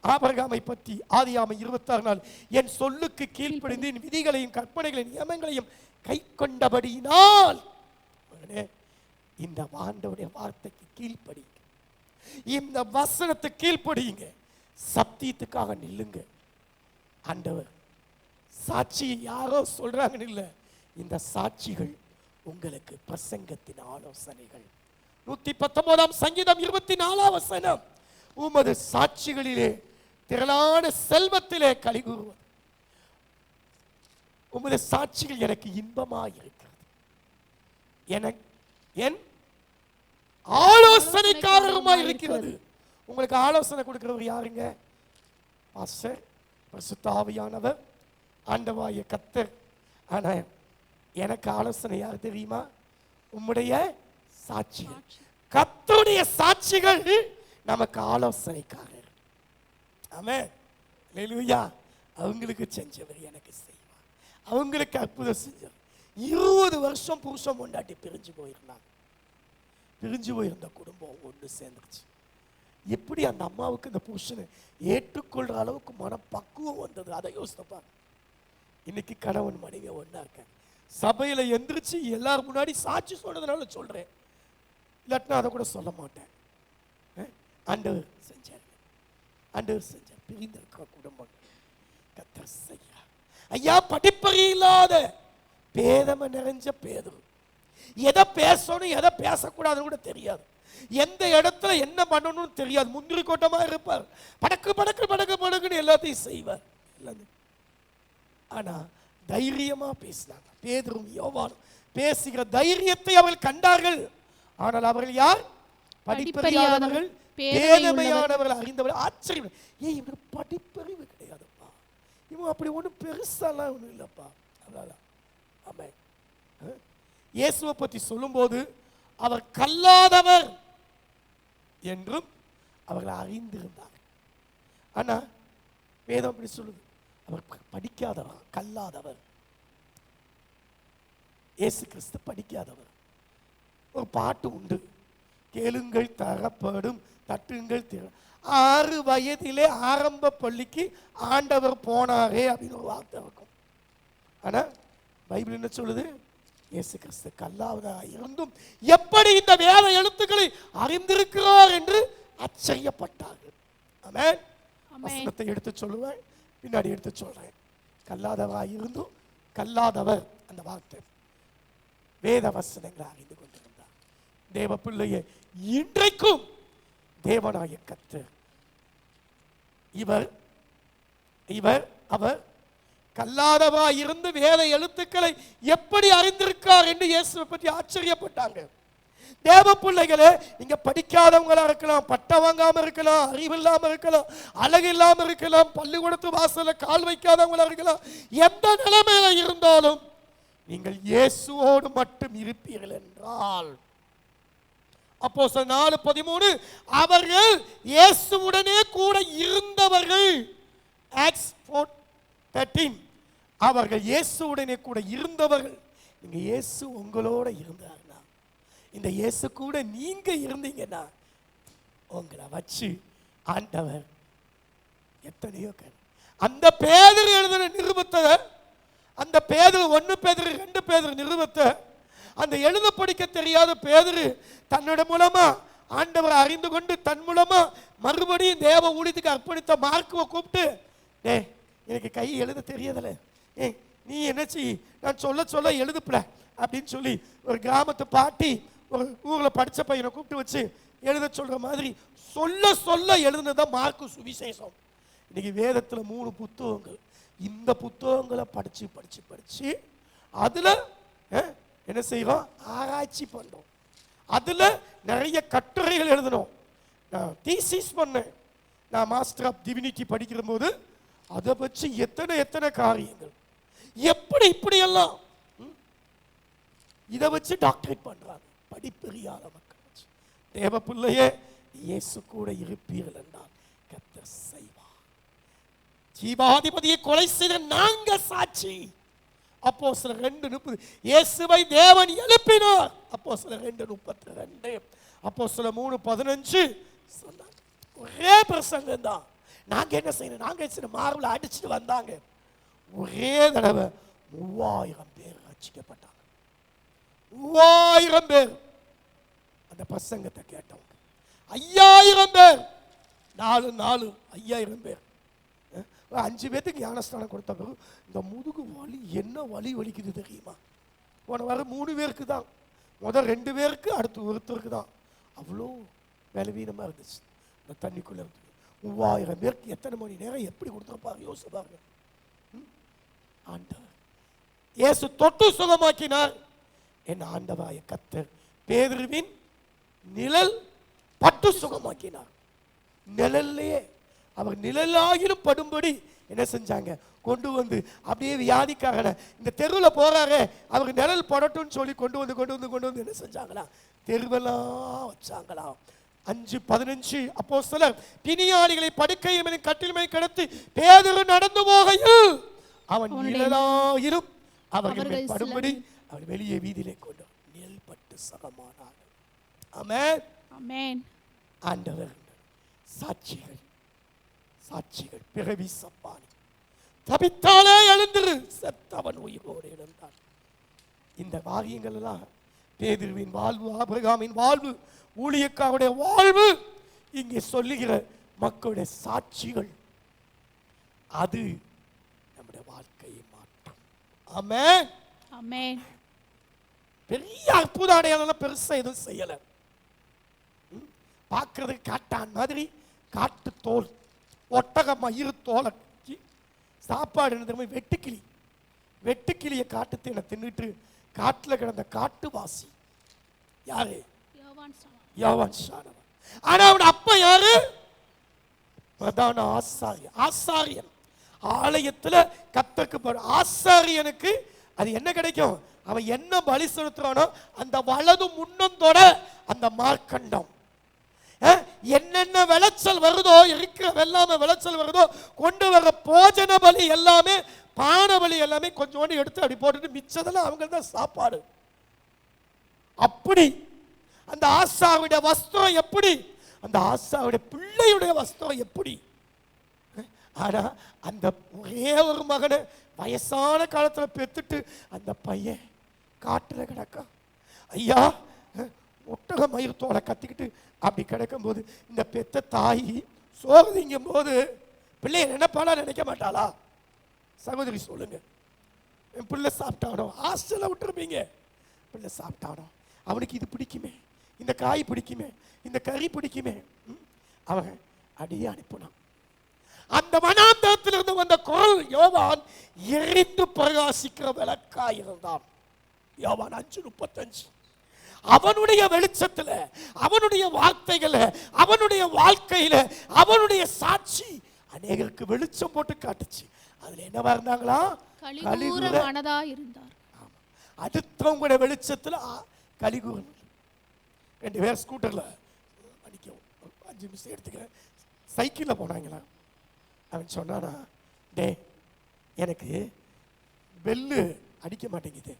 ஆபிரகாமை பற்றி ஆதியாகமம் 26:4 என் சொல்லுக்கு கீழ்ப்படிந்து என் விதிகளையும் கற்பனைகளையும் நியமங்களையும் கை கொண்டபடியினால் இந்த ஆண்டவருடைய வார்த்தைக்கு கீழ்ப்படிங்க, இந்த வசனத்துக்கு கீழ்ப்படியுங்க, சத்தியத்துக்காக நில்லுங்க. ஆண்டவர் சாட்சி யாரோ சொல்றாங்கன்னு இல்லை, இந்த சாட்சிகள் உங்களுக்கு பிரசங்கத்தின் ஆலோசனைகள். 119 சங்கீதம் 24 வசனம், உமது சாட்சிகளிலே திரளான செல்வத்திலே களி கூறுவது. உமது சாட்சிகள் எனக்கு இன்பமாய் இருக்கிறது, என் ஆலோசனைக்காரருமாய் இருக்கிறது. உங்களுக்கு ஆலோசனை கொடுக்கிறவர் யாருங்க? பாஸ்டர், பரிசுத்த ஆவியானவர், ஆண்டவராகிய கர்த்தர். ஆனா எனக்கு ஆலோசனை யார் தெரியுமா? உம்முடைய சாட்சிகள். கர்த்தருடைய சாட்சிகள் நமக்கு ஆலோசனைக்காரர். ஆமென், அல்லேலூயா. அவங்களுக்கு செஞ்சவர் எனக்கு செய்வார், அவங்களுக்கு அற்புதம் செஞ்சவர். 20 வருஷம் புருஷன் பொண்டாட்டி பிரிஞ்சு போயிருந்தாங்க. பிரிஞ்சு போயிருந்த குடும்பம் ஒன்று சேர்ந்துருச்சு. எப்படி அந்த அம்மாவுக்கு இந்த புருஷனை ஏற்றுக்கொள்ற அளவுக்கு மனப்பக்குவம் வந்தது, அதை யோசித்தப்பாங்க. இன்னைக்கு கணவன் மனைவி ஒன்றா இருக்காங்க. சபையில் எந்திரிச்சு எல்லாரும் முன்னாடி சாட்சி சொல்றதுனால சொல்றேன், இல்லாட்டினா அதை கூட சொல்ல மாட்டேன். ஆண்டவர் செஞ்சார், ஆண்டவர் செஞ்சார். பிரிந்திருக்கிற குடும்பம் கர்த்தர் செய்யா. ஐயா, படிப்பறியில்லாத பேதம நிறைஞ்ச பேதம், எதை பேசணும் எதை பேசக்கூடாதுன்னு கூட தெரியாது, எந்த இடத்துல என்ன பண்ணணும்னு தெரியாது, முந்திரி கோட்டமா இருப்பார், படக்கு படக்கு படக்கு படக்குன்னு எல்லாத்தையும் செய்வார். ஆனா தைரியமா பேசினாங்க. பேதுரும் யோவானும் பேசுகிற தைரியத்தை அவர்கள் கண்டார்கள். ஆனால் அவர்கள் யார்? படிப்பறியாதவர்கள், பேதமையானவர்கள், அறிந்தவர்கள். ஆச்சரியம், இவனுக்கு படிப்பறிவு கிடையாதுப்பா, இவன் அப்படி ஒன்றும் பெருசாலாம் ஒன்றும் இல்லைப்பா. அதான் ஆமாம். இயேசுவை பற்றி சொல்லும்போது அவர் கல்லாதவர் என்றும் அவர்கள் அறிந்திருந்தார். ஆனா வேதம் அப்படி சொல்லுது, அவர் படிக்காதவர், கல்லாதவர். இயேசு கிறிஸ்து படிக்காதவர். ஒரு பாட்டு உண்டு, கேளுங்கள் தரப்படும், தட்டுங்கள் திற. 6 வயதிலே ஆரம்ப பள்ளிக்கு ஆண்டவர் போனாரே அப்படின்னு ஒரு வார்த்தை இருக்கும். ஆனா பைபிள் என்ன சொல்லுது? இயேசு கிறிஸ்து கல்லாதவராக இருந்தும் எப்படி இந்த வேத எழுத்துக்களை அறிந்திருக்கிறார் என்று ஆச்சரியப்பட்டார்கள். ஆமென். வசனத்தை எடுத்து சொல்லுவேன், பின்னாடி எடுத்து சொல்றேன். கல்லாதவராக இருந்தும், கல்லாதவர் அந்த வார்த்தை வேத வசனங்களை அறிந்து கொண்டிருந்தார். தேவ பிள்ளையே, இன்றைக்கும் தேவனாய கர்த்தர். இவர் இவர் அவர் கல்லாதவா இருந்து வேத எழுத்துக்களை எப்படி அறிந்திருக்கார் என்று இயேசுவை பற்றி ஆச்சரியப்பட்டாங்க. தேவ பிள்ளைகளே, நீங்க படிக்காதவங்களா இருக்கலாம், பட்டம் வாங்காம இருக்கலாம், அறிவு இல்லாம இருக்கலாம், அழகு இல்லாம இருக்கலாம், பள்ளிக்கூடத்து வாசல்ல கால் வைக்காதவங்களா இருக்கலாம், எந்த நிலைமையில இருந்தாலும் நீங்கள் இயேசுவோடு மட்டும் இருப்பீர்கள் என்றால், அப்போஸ்தலர் 4:13 அவர்கள் இயேசுவுடனே கூட இருந்தவர்கள். ஆக்ட்ஸ் 4:13 அவர்கள் இயேசுவுடனே கூட இருந்தவர்கள். நீங்க இயேசு உங்களோட இருந்தார்னா, இந்த இயேசு கூட நீங்க இருந்தீங்கன்னா உங்களை வச்சு ஆண்டவர் எத்தனையோ அந்த பேதுரு எழுதின நிருபத்தை, அந்த பேதுரு 1 பேதுரு 2 பேதுரு நிருபத்தை அந்த எழுத படிக்க தெரியாத பேதுரு தன்னோட மூலமா ஆண்டவரை அறிந்து கொண்டு தன் மூலமா மறுபடியும் தேவ ஊழியத்துக்கு அர்ப்பணித்த மார்க்குவை கூப்பிட்டு, எனக்கு கை எழுத தெரியதில்ல, நீ என்ன செய், நான் சொல்ல சொல்ல எழுதுப்பட அப்படின்னு சொல்லி ஒரு கிராமத்தை பாட்டி ஒரு ஊரில் படித்த பையனை கூப்பிட்டு வச்சு எழுத சொல்ற மாதிரி சொல்ல சொல்ல எழுதுனதான் மார்க்கு சுவிசேஷம். இன்னைக்கு வேதத்தில் 3 புத்தகங்கள். இந்த புத்தகங்களை படிச்சு படிச்சு படிச்சு அதுல என்ன செய்வோம், ஆராய்ச்சி பண்றோம். அதுல நிறைய கட்டுரைகள் எழுதணும். நான் தீசிஸ் பண்ணேன். நான் மாஸ்டர் ஆஃப் டிவினிட்டி படிக்கிற போது அதை வச்சு எத்தனை காரியங்கள், எப்படி இப்படி எல்லாம் இதை வச்சு டாக்டரேட் பண்றாங்க. படிப்பெரியாத மக்கள் வச்சு. தேவ பிள்ளையே, இயேசு கூட இருப்பீர்கள் என்றால் கர்த்தர் செய்வார். ஜீவாதிபதியை கொலை செய்த நாங்க சாட்சி. அப்போஸ்தலர் 2:30 இயேசுவை தேவன் எழுப்பினார். அப்போஸ்தலர் 2:32 அப்போஸ்தலர் 3:15 சொன்னாங்க. ஒரே பிரசங்கம் தான். நாங்க என்ன செய்யணும், நாங்க என்ன மார்பில் அடிச்சுட்டு வந்தாங்க. ஒரே தடவை 3000 பேர் ரட்சிக்கப்பட்டாங்க. 3000 பேர் அந்த பிரசங்கத்தை கேட்டவங்க. 5000 பேர் 4 5000 பேர். 5 பேருக்கு ஞானஸ்தானம் கொடுத்த பிறகு இந்த முதுகு வலி என்ன வலி வலிக்குது தெரியுமா? போன வாரம் 3 பேருக்கு தான், முதல் 2 பேருக்கு, அடுத்து ஒருத்தருக்கு தான். அவ்வளோ பலவீனமாக இருந்துச்சு இந்த தண்ணிக்குள்ளே இருந்து. 3000 பேருக்கு எத்தனை மணி நேரம் எப்படி கொடுத்துருப்பாங்க யோசிச்சு பாருங்க. ஆண்டவர் இயேசு தொட்டு சுகமாக்கினார். என் ஆண்டவராய கர்த்தர் பேதுருவின் நிழல் பட்டு சுகமாக்கினார். நிழல்லையே அவர் நிழலாகிலும் படும்படி என்ன செஞ்சாங்க, கொண்டு வந்து அப்படியே வியாதிக்காரன இந்த தெருவில் போறாரு அவர் நிழல் படட்டும்னு சொல்லி கொண்டு வந்து என்ன செஞ்சாங்களா, தெருவெல்லாம் வச்சாங்களாம். 5:15 அப்போஸ்தலர் பிணியாளிகளை படுக்கையும் கட்டிலுமே கிடத்தி பேதுரு நடந்து போகையில் அவன் நிழலாயிரும் அவர்கள் படும்படி அவன் வெளியே வீதியிலே கொண்டு நிழல் பட்டு சுகமானார். ஆமென் ஆமென். ஆண்டவர் சாட்சிகள் சாட்சிகள் பிறவி சப்பானி தபித்தாலே எழுந்திரு, செத்தவன் உயிரோடு எழுந்தான். இந்த காரியங்கள் எல்லாம் பேதுருவின் வாழ்வு, ஆபிரகாமின் வாழ்வு, ஊழியக்காரருடைய வாழ்வு, இங்கே சொல்லுகிற மக்களுடைய சாட்சிகள், அது நம்முடைய வாழ்க்கையை மாற்றும். ஆமென் ஆமென். பெரிய அற்புத அடையாளம் பெருசா எதுவும் செய்யல. பார்க்கறதுக்கு காட்டான் மாதிரி காட்டு தோல், ஒட்டக மயிறு தோலை சாப்பாடு என்ன தெரியுமா, வெட்டுக்கிளி. வெட்டுக்கிளியை காட்டு தேனை தின்னுட்டு காட்டுல கிடந்த காட்டுவாசி யாரு, யோவான் ஸ்நானன். ஆனா அவன் அப்ப யாரு, பிரதான ஆசாரியன். ஆசாரியன் ஆலயத்துல கர்த்தருக்கு ஆசாரியனுக்கு அது என்ன கிடைக்கும், அவன் என்ன பலி செலுத்துறானோ அந்த வலது முன்னந்தோட அந்த மார்க்கண்டம், என்னென்ன விளைச்சல் வருதோ, இருக்கிற வெள்ளாம விளைச்சல் வருதோ, கொண்டு வர போஜன பலி எல்லாமே, பான பலி எல்லாமே கொஞ்சோண்டு எடுத்து அப்படி போட்டுட்டு மிச்சதெல்லாம் அவங்க தான் சாப்பாடு. அப்படி அந்த ஆசாவுடைய வஸ்திரம் எப்படி, அந்த ஆசாவுடைய பிள்ளையுடைய வஸ்திரம் எப்படி. ஆனா அந்த ஒரே ஒரு மகனை வயசான காலத்துல பெத்துட்டு அந்த பையன் காட்டுல கிடக்க, ஐயா ஒட்டக மயிர் தோலை கத்திக்கிட்டு அப்படி கிடக்கும் போது இந்த பெத்த தாய் சோதிங்கும் போது பிள்ளைய நினைப்பாளா நினைக்க மாட்டாளா? சகோதரி சொல்லுங்க. என் பிள்ளை சாப்பிட்டானோ, ஹாஸ்டல்ல விட்டுருப்பீங்க, பிள்ளை சாப்பிட்டானோ, அவனுக்கு இது பிடிக்குமே, இந்த காய் பிடிக்குமே, இந்த கறி பிடிக்குமே, அவன் அடியே அனுப்பினான். அந்த வனாந்தரத்திலிருந்து வந்த குரல் யோவான் எரிந்து பிரகாசிக்கிற விளக்காய் இருந்தான். யோவான் 5:35. அவனுடைய வெளிச்சத்துல, அவனுடைய வார்த்தைகள, அவனுடைய வாழ்க்கையில, அவனுடைய சாட்சி அநேகருக்கு வெளிச்சம் போட்டு காட்டுச்சு. அதுல என்னவா இருந்தாங்களா? கலிகூர மனதா இருந்தார். அடுத்தவங்களுடைய வெளிச்சத்துல கலிகூர. 2 பேர் ஸ்கூட்டர்ல அடிக்க 5 நிமிஷம் எடுத்துக்க சைக்கிள்ல போனாங்களா. அவன் சொன்னானா, டே எனக்கு பெல்லு அடிக்க மாட்டேங்குது,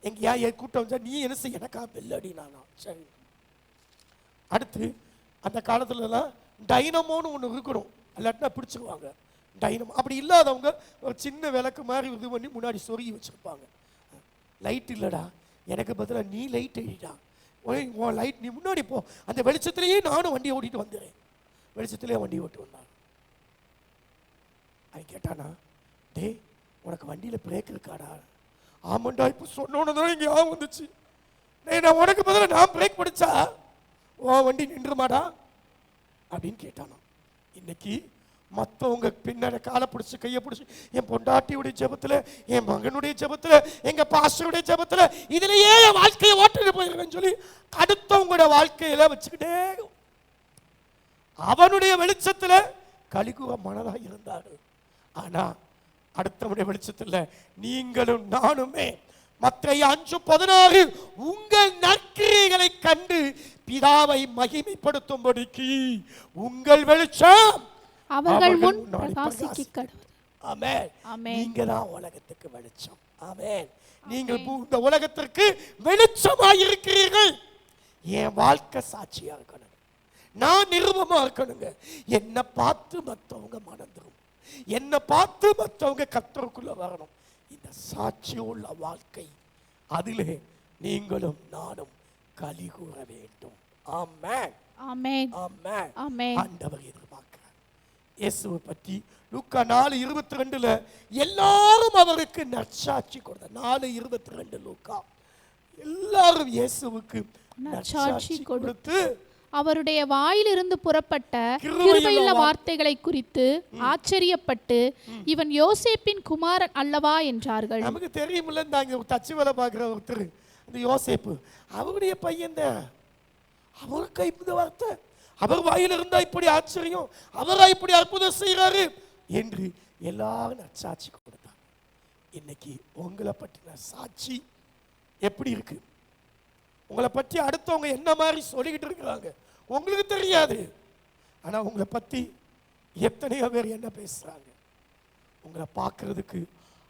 எங்கேயா கூட்டம் வந்தா நீ என்ன செய்ய, எனக்கா பெல்லு அடினானா. சரி. அடுத்து அந்த காலத்துலலாம் டைனமோன்னு ஒன்று இருக்கணும், இல்லாட்டினா பிடிச்சிருவாங்க. டைனமோ அப்படி இல்லாதவங்க ஒரு சின்ன விளக்கு மாதிரி இது பண்ணி முன்னாடி சொருகி வச்சுருப்பாங்க. லைட் இல்லைடா, எனக்கு பதிலாக நீ லைட் அடிடா, உன் லைட் நீ முன்னாடி போ, அந்த வெளிச்சத்துலேயே நானும் வண்டியை ஓட்டிட்டு வந்துடுறேன். வெளிச்சத்துலேயே வண்டி ஓட்டு வந்தான். அவன் கேட்டானா, டே உனக்கு வண்டியில் பிரேக் இருக்காடா? ஆமாண்டா, இப்போ சொன்னோன்னு தான் இங்கே வந்துச்சு. நான் உனக்கு பதிலாக நான் பிரேக் பிடிச்சா உன் வண்டி நின்றுமாடா அப்படின்னு கேட்டானா. இன்னைக்கு மற்றவங்க பின்னாடி காலை பிடிச்சி கையை பிடிச்சி என் பொண்டாட்டியுடைய ஜெபத்தில், என் மகனுடைய ஜெபத்தில், எங்கள் பாஸ்டருடைய ஜெபத்தில் இதுலையே என் வாழ்க்கையை ஓட்டிட்டு போயிருக்கேன்னு சொல்லி அடுத்தவங்களோட வாழ்க்கையில வச்சுக்கிட்டே அவனுடைய வெளிச்சத்தில் கலிகூர மனதாக இருந்தாரு. ஆனா அடுத்தவனுடைய வெளிச்சத்தில் நீங்களும் நானுமே மத்தேயு 5:16 உங்கள் நற்கிரியைகளை கண்டு பிதாவை மகிமைப்படுத்தும்படிக்கு உங்கள் வெளிச்சம் அவர்கள் முன் பிரகாசிக்க கடவுது. ஆமென். ஆமென். நீங்க தான் உலகத்துக்கு வெளிச்சம். ஆமென். நீங்கள் இந்த உலகத்திற்கு வெளிச்சமாய் இருக்கிறீர்கள். என் வாழ்க்கை சாட்சியா இருக்கணும், நான் நிருபமா இருக்கணுங்க. என்னை பார்த்து மற்றவங்க மணந்துரும், என்னை பார்த்து மற்றவங்க கர்த்தருக்குள்ள வரணும். இந்த சாட்சி உள்ள வாழ்க்கை, அதிலே நீங்களும் நானும் களி கூற வேண்டும். ஆமென். ஆமென். ஆமென். ஆமென். ஆண்டவர் எதிர்பார்க்கிறார். இயேசுவை பற்றி லூக்கா 4:22 எல்லாரும் அவருக்கு நற்சாட்சி கொடுத்தார். 4:22 லூக்கா எல்லாரும் இயேசுவுக்கு நற்சாட்சி கொடுத்து அவருடைய வாயிலிருந்து புறப்பட்ட கிருபையுள்ள வார்த்தைகளை குறித்து ஆச்சரியப்பட்டு இவன் யோசேப்பின் குமாரன் அல்லவா என்றார்கள். நமக்கு தெரியுமில்ல, இந்த தச்சு வேலை பார்க்கிற ஒருத்தர், அந்த யோசேப்பு அவருடைய பையன் தான். அவருக்கு இந்த வார்த்தை, அவர் வாயில் இருந்தா இப்படி ஆச்சரியம், அவரா இப்படி அற்புதம் செய்யறாரு என்று எல்லாரும் நற்சாட்சி கொடுத்தாங்க. இன்னைக்கு உங்களை பற்றின சாட்சி எப்படி இருக்கு? உங்களை பற்றி அடுத்தவங்க என்ன மாதிரி சொல்லிக்கிட்டு இருக்கிறாங்க உங்களுக்கு தெரியாது. ஆனா உங்களை பற்றி எத்தனையோ பேர் என்ன பேசுறாங்க? உங்களை பார்க்கறதுக்கு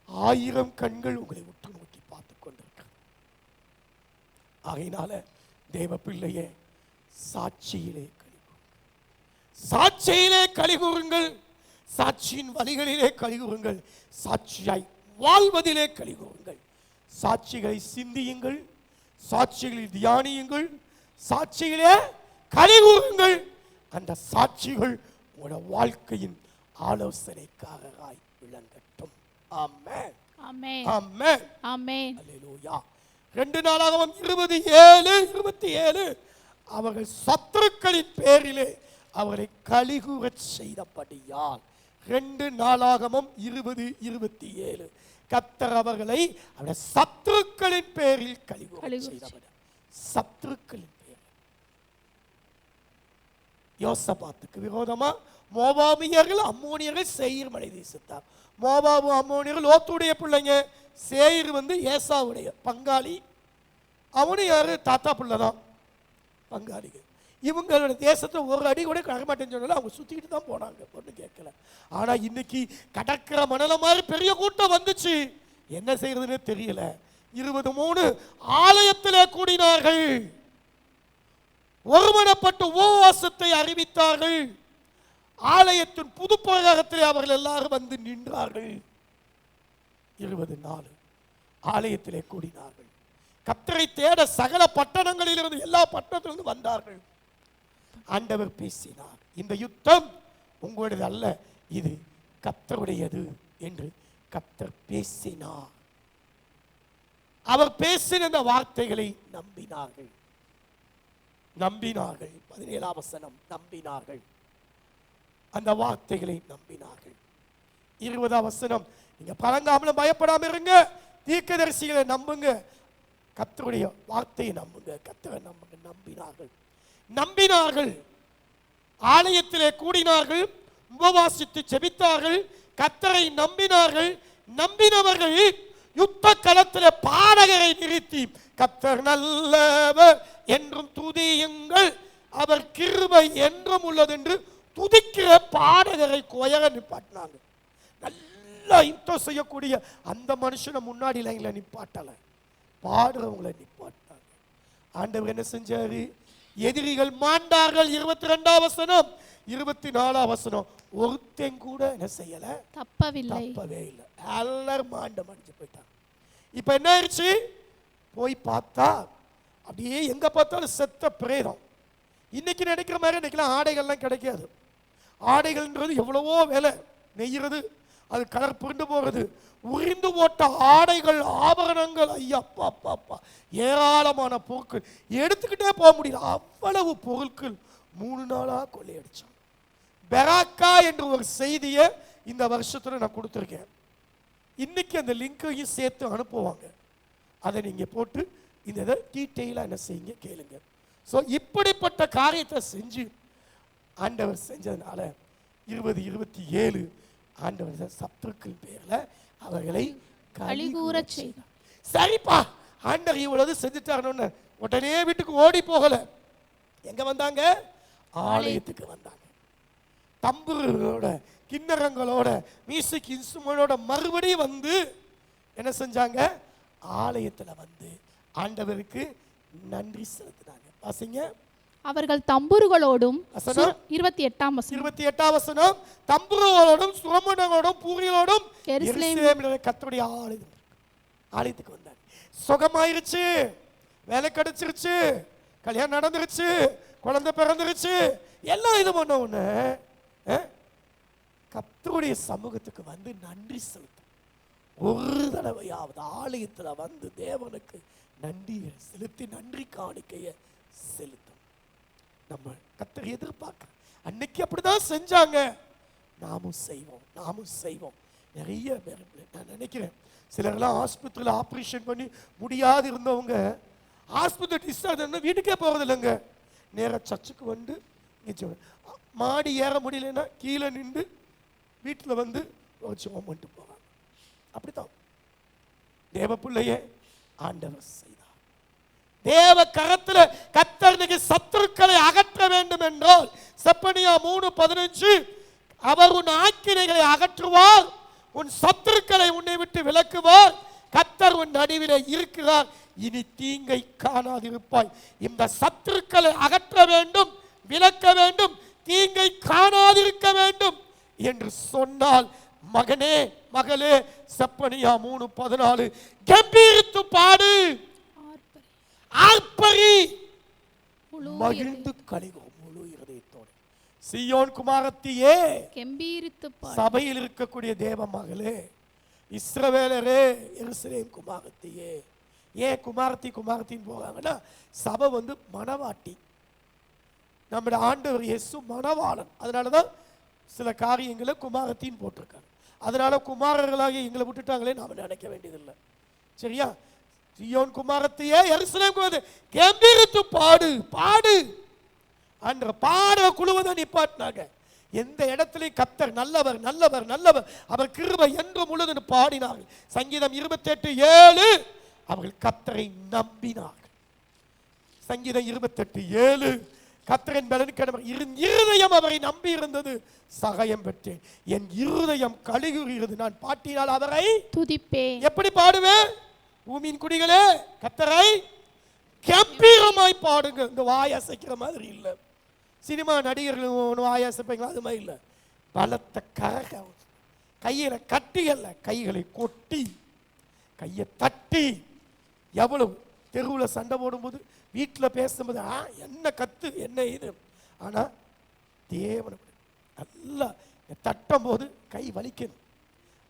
1000 கண்கள் உங்களை உற்று நோக்கி பார்த்து கொண்டிருக்கிறது. ஆகையினால தேவ பிள்ளையே, சாட்சியிலே சாட்சியிலே கலிகூறுங்கள், சாட்சியின் வழிகளிலே கலிகூறுங்கள், சாட்சியாய் வாழ்வதிலே கலிகூறுங்கள். சாட்சிகளை சிந்தியுங்கள், சாட்சிகளை தியானியுங்கள், சாட்சிகளே கலிகூறுங்கள். அந்த சாட்சிகள் உங்களோட வாழ்க்கையின் ஆலோசனைக்காரராய் விளங்கட்டும். ஆமென். ஆமென். ஆமென். ஆமென். அல்லேலூயா. 2 நாளாகமம் 27 அவர்கள் சத்துருக்களின் பேரிலே அவரை கலிகூறச் செய்தபடியால் 2 நாளாகமம் 20:27 கர்த்தர் அவர்களை அவருடைய சத்துருக்களின் பேரில் கலிகூறச் செய்தபடியால். சத்துருக்களின் பேர் யோசபாத்துக்கு விரோதமா மோவாபியர்கள் அம்மோனியர்கள் சேயீர் மலை தேசத்தார். மோவாபு அம்மோனியர்கள் லோத்துடைய பிள்ளைங்க, சேயீர் ஏசாவுடைய பங்காளி. அவனு யாரு? தாத்தா பிள்ளைதான் பங்காளிகள். இவங்களோட தேசத்தை ஒரு அடி கூட கடமாட்டேன்னு சொன்னாலும் அவங்க சுத்திக்கிட்டு தான் போனாங்க, ஒன்றும் கேட்கல. ஆனா இன்னைக்கு கடற்கரை மணல மாதிரி பெரிய கூட்டம் வந்துச்சு, என்ன செய்யறதுன்னு தெரியல. 23 ஆலயத்திலே கூடினார்கள், ஒருமனப்பட்டு உபவாசத்தை அறிவித்தார்கள். ஆலயத்தின் புது பிரகாரத்திலே அவர்கள் எல்லாரும் வந்து நின்றார்கள். 24 ஆலயத்திலே கூடினார்கள். கர்த்தரை தேட சகல பட்டணங்களிலிருந்து, எல்லா பட்டணத்திலிருந்து வந்தார்கள். ஆண்டவர் பேசினார், இந்த யுத்தம் உங்களுடையது அல்ல, இது கர்த்தருடையது என்று கர்த்தர் பேசினார். அவர் பேசின இந்த வார்த்தைகளை நம்பினார்கள். 17 வசனம், நம்பினார்கள். அந்த வார்த்தைகளை நம்பினார்கள். 20ஆம் வசனம், நீங்க பழங்காமலும் பயப்படாம இருங்க, தீர்க்கதரிசிகளை நம்புங்க, கர்த்தருடைய வார்த்தையை நம்புங்க, கர்த்தரை நம்புங்க. நம்பினார்கள். ஆலயத்திலே கூடினார்கள், உபவாசித்து ஜெபித்தார்கள், கர்த்தரை நம்பினார்கள். நம்பினவர்கள் யுத்த களத்திலே பாடகரை நிறுத்தி கர்த்தர் நல்லவர் என்றும் துதியுங்கள், அவர் கிருபை என்றும் உள்ளது என்று துதிக்கிற பாடகரை கொயர நிப்பாட்டினாங்க. நல்லா இன்ட்ரெஸ்ட் செய்யக்கூடிய அந்த மனுஷனை முன்னாடி லைன்ல நிப்பாட்டல, பாடுறவங்களை நிப்பாட்டினாங்க. ஆண்டவர் என்ன செஞ்சாரு? எதிரிகள் மாண்டார்கள். 22ஆம் வசனம், 24ஆம் வசனம், ஒருத்தன் கூட என்ன செய்யல, தப்பவே இல்லை. எல்லாரும் மாண்ட மடிஞ்சு போயிட்டாங்க. இப்ப என்ன ஆயிடுச்சு? போய் பார்த்தா அப்படியே எங்க பார்த்தாலும் செத்த பிரேதம். இன்னைக்கு நினைக்கிற மாதிரி இன்னைக்கெல்லாம் ஆடைகள்லாம் கிடைக்காது. ஆடைகள்ன்றது எவ்வளவோ வேலை, நெய்கிறது, அது கலர் புரிந்து போகிறது, உரிந்து போட்ட ஆடைகள், ஆபரணங்கள், ஐயா அப்பா ஏராளமான பொருட்கள் எடுத்துக்கிட்டே போக முடியல. அவ்வளவு பொருட்கள் 3 நாளா கொள்ளையடிச்சான். பெராக்கா என்ற ஒரு செய்தியை இந்த வருஷத்துல நான் கொடுத்துருக்கேன். இன்னைக்கு அந்த லிங்கையும் சேர்த்து அனுப்புவாங்க. அதை நீங்க போட்டு இந்த இதை டீட்டெயிலாக என்ன செய்யுங்க, கேளுங்க. ஸோ இப்படிப்பட்ட காரியத்தை செஞ்சு ஆண்டவர் செஞ்சதுனால 2027 ஆண்டவர் சத்துருக்கள் பேர்ல அவர்களை கலிகூற செய்தார். சரிப்பா, ஆண்டவர் இவ்வளவு செஞ்சுட்டாருன்னு உடனே வீட்டுக்கு ஓடி போகல. எங்க வந்தாங்க? ஆலயத்துக்கு வந்தாங்க. தம்புகளோட, கிண்ணறங்களோட, மியூசிக் இன்ஸ்ட்ருமெண்டோட மறுபடியும் வந்து என்ன செஞ்சாங்க? ஆலயத்துல வந்து ஆண்டவருக்கு நன்றி செலுத்தினாங்க. வாசிங்க. அவர்கள் தம்புருகளோடும் 28ஆம் வசனம், தம்புருகளோடும் சுரமண்டங்களோடும் பூரிகளோடும் எருசலேமிலே கர்த்தருடைய ஆலயத்துக்கு வந்தாங்க. சுகமாயிருச்சு, வேலை கிடைச்சிருச்சு, கல்யாணம் நடந்துருச்சு, குழந்தை பிறந்துருச்சு, எல்லாம் இது பண்ண உடனே கர்த்தருடைய சமூகத்துக்கு வந்து நன்றி செலுத்த ஒரு தடவையாவது ஆலயத்துல வந்து தேவனுக்கு நன்றி செலுத்தி நன்றி காணிக்கைய செலுத்தும். நம்ம கர்த்தர் எதிர்பார்க்க அன்னைக்கு அப்படிதான் செஞ்சாங்க. நாமும் செய்வோம். நிறைய பேர் நான் நினைக்கிறேன், சிலர்லாம் ஆஸ்பத்திரியில் ஆப்ரேஷன் பண்ணி முடியாது இருந்தவங்க ஆஸ்பத்திரி டிஸ்சார்ஜ் வீட்டுக்கே போறது இல்லைங்க, நேராக சர்ச்சுக்கு வந்து மாடி ஏற முடியலன்னா கீழே நின்று வீட்டில் வந்து ஜெபம் பண்ணிட்டு போவாங்க. அப்படித்தான் தேவ பிள்ளையே ஆண்டவர் செய்தார். தேவ கரத்தில் கர்த்தர் சத்துருக்களை அகற்ற வேண்டும் என்றால் செப்பனியா 3:15, அவர் உன் ஆக்கினைகளை அகற்றுவார், உன் சத்துருக்களை உன்னை விட்டு விலக்குவார், கர்த்தர் உன் நடுவிலே இருக்கிறார், இனி தீங்கை காணாதிருப்பாய். இந்த சத்துருக்களை அகற்ற வேண்டும், விலக்க வேண்டும், தீங்கை காணாதிருக்க வேண்டும் என்று சொன்னால், மகனே மகளே, செப்பனியா 3:14, கம்பீரித்து பாடு, ஆர்ப்பரி, மகிழ்ந்து கலிகூர் முழு இருதயத்தோடு. சீயோன் குமாரத்தியே, சபையில் இருக்கக்கூடிய தேவ மகளே, இஸ்ரவேலரே, எருசலேம் குமாரத்தியே. ஏன் குமாரத்தின்னு போறாங்கன்னா, சபை வந்து மணவாட்டி, நம்முடைய ஆண்டவர் இயேசு மணவாளன். அதனாலதான் சில காரியங்களை குமாரத்தின்னு போட்டிருக்காங்க. அதனால குமாரர்களாக எங்களை விட்டுட்டாங்களே நாம நினைக்க வேண்டியதில்லை. சரியா? சீயோன் குமாரத்தியே, எருசலேம் கம்பீரித்து பாடு என்ற பாட குழுவதை நிப்பாட்டினாங்க. எந்த இடத்திலையும் கர்த்தர் நல்லவர், அவர் கிருபை என்றும் உள்ளதுன்னு பாடினார்கள். சங்கீதம் 28:7, அவர்கள் கர்த்தரை நம்பினார்கள். சங்கீதம் 28:7, கர்த்தரின் பலனுக்கு இருதயம் அவரை நம்பி இருந்தது, சகாயம் பெற்றேன், என் இருதயம் கலிகுறுகிறது, நான் பாட்டினால் அவரை துதிப்பேன். எப்படி பாடுவேன்? பூமியின் குடிகளே, கர்த்தரை கம்பீரமாய் பாடுங்க. இந்த வாய் அசைக்கிற மாதிரி இல்லை. சினிமா நடிகர்கள் ஒன்று வாய் அசைப்பீங்களா? அது மாதிரி இல்லை. பலத்த கரக கையில கட்டி அல்ல, கைகளை கொட்டி, கையை தட்டி. எவ்வளவு தெருவில் சண்டை போடும்போது, வீட்டில் பேசும்போது என்ன கத்து என்ன இது, ஆனா தேவனை நல்லா தட்டும் போது கை வலிக்கணும்,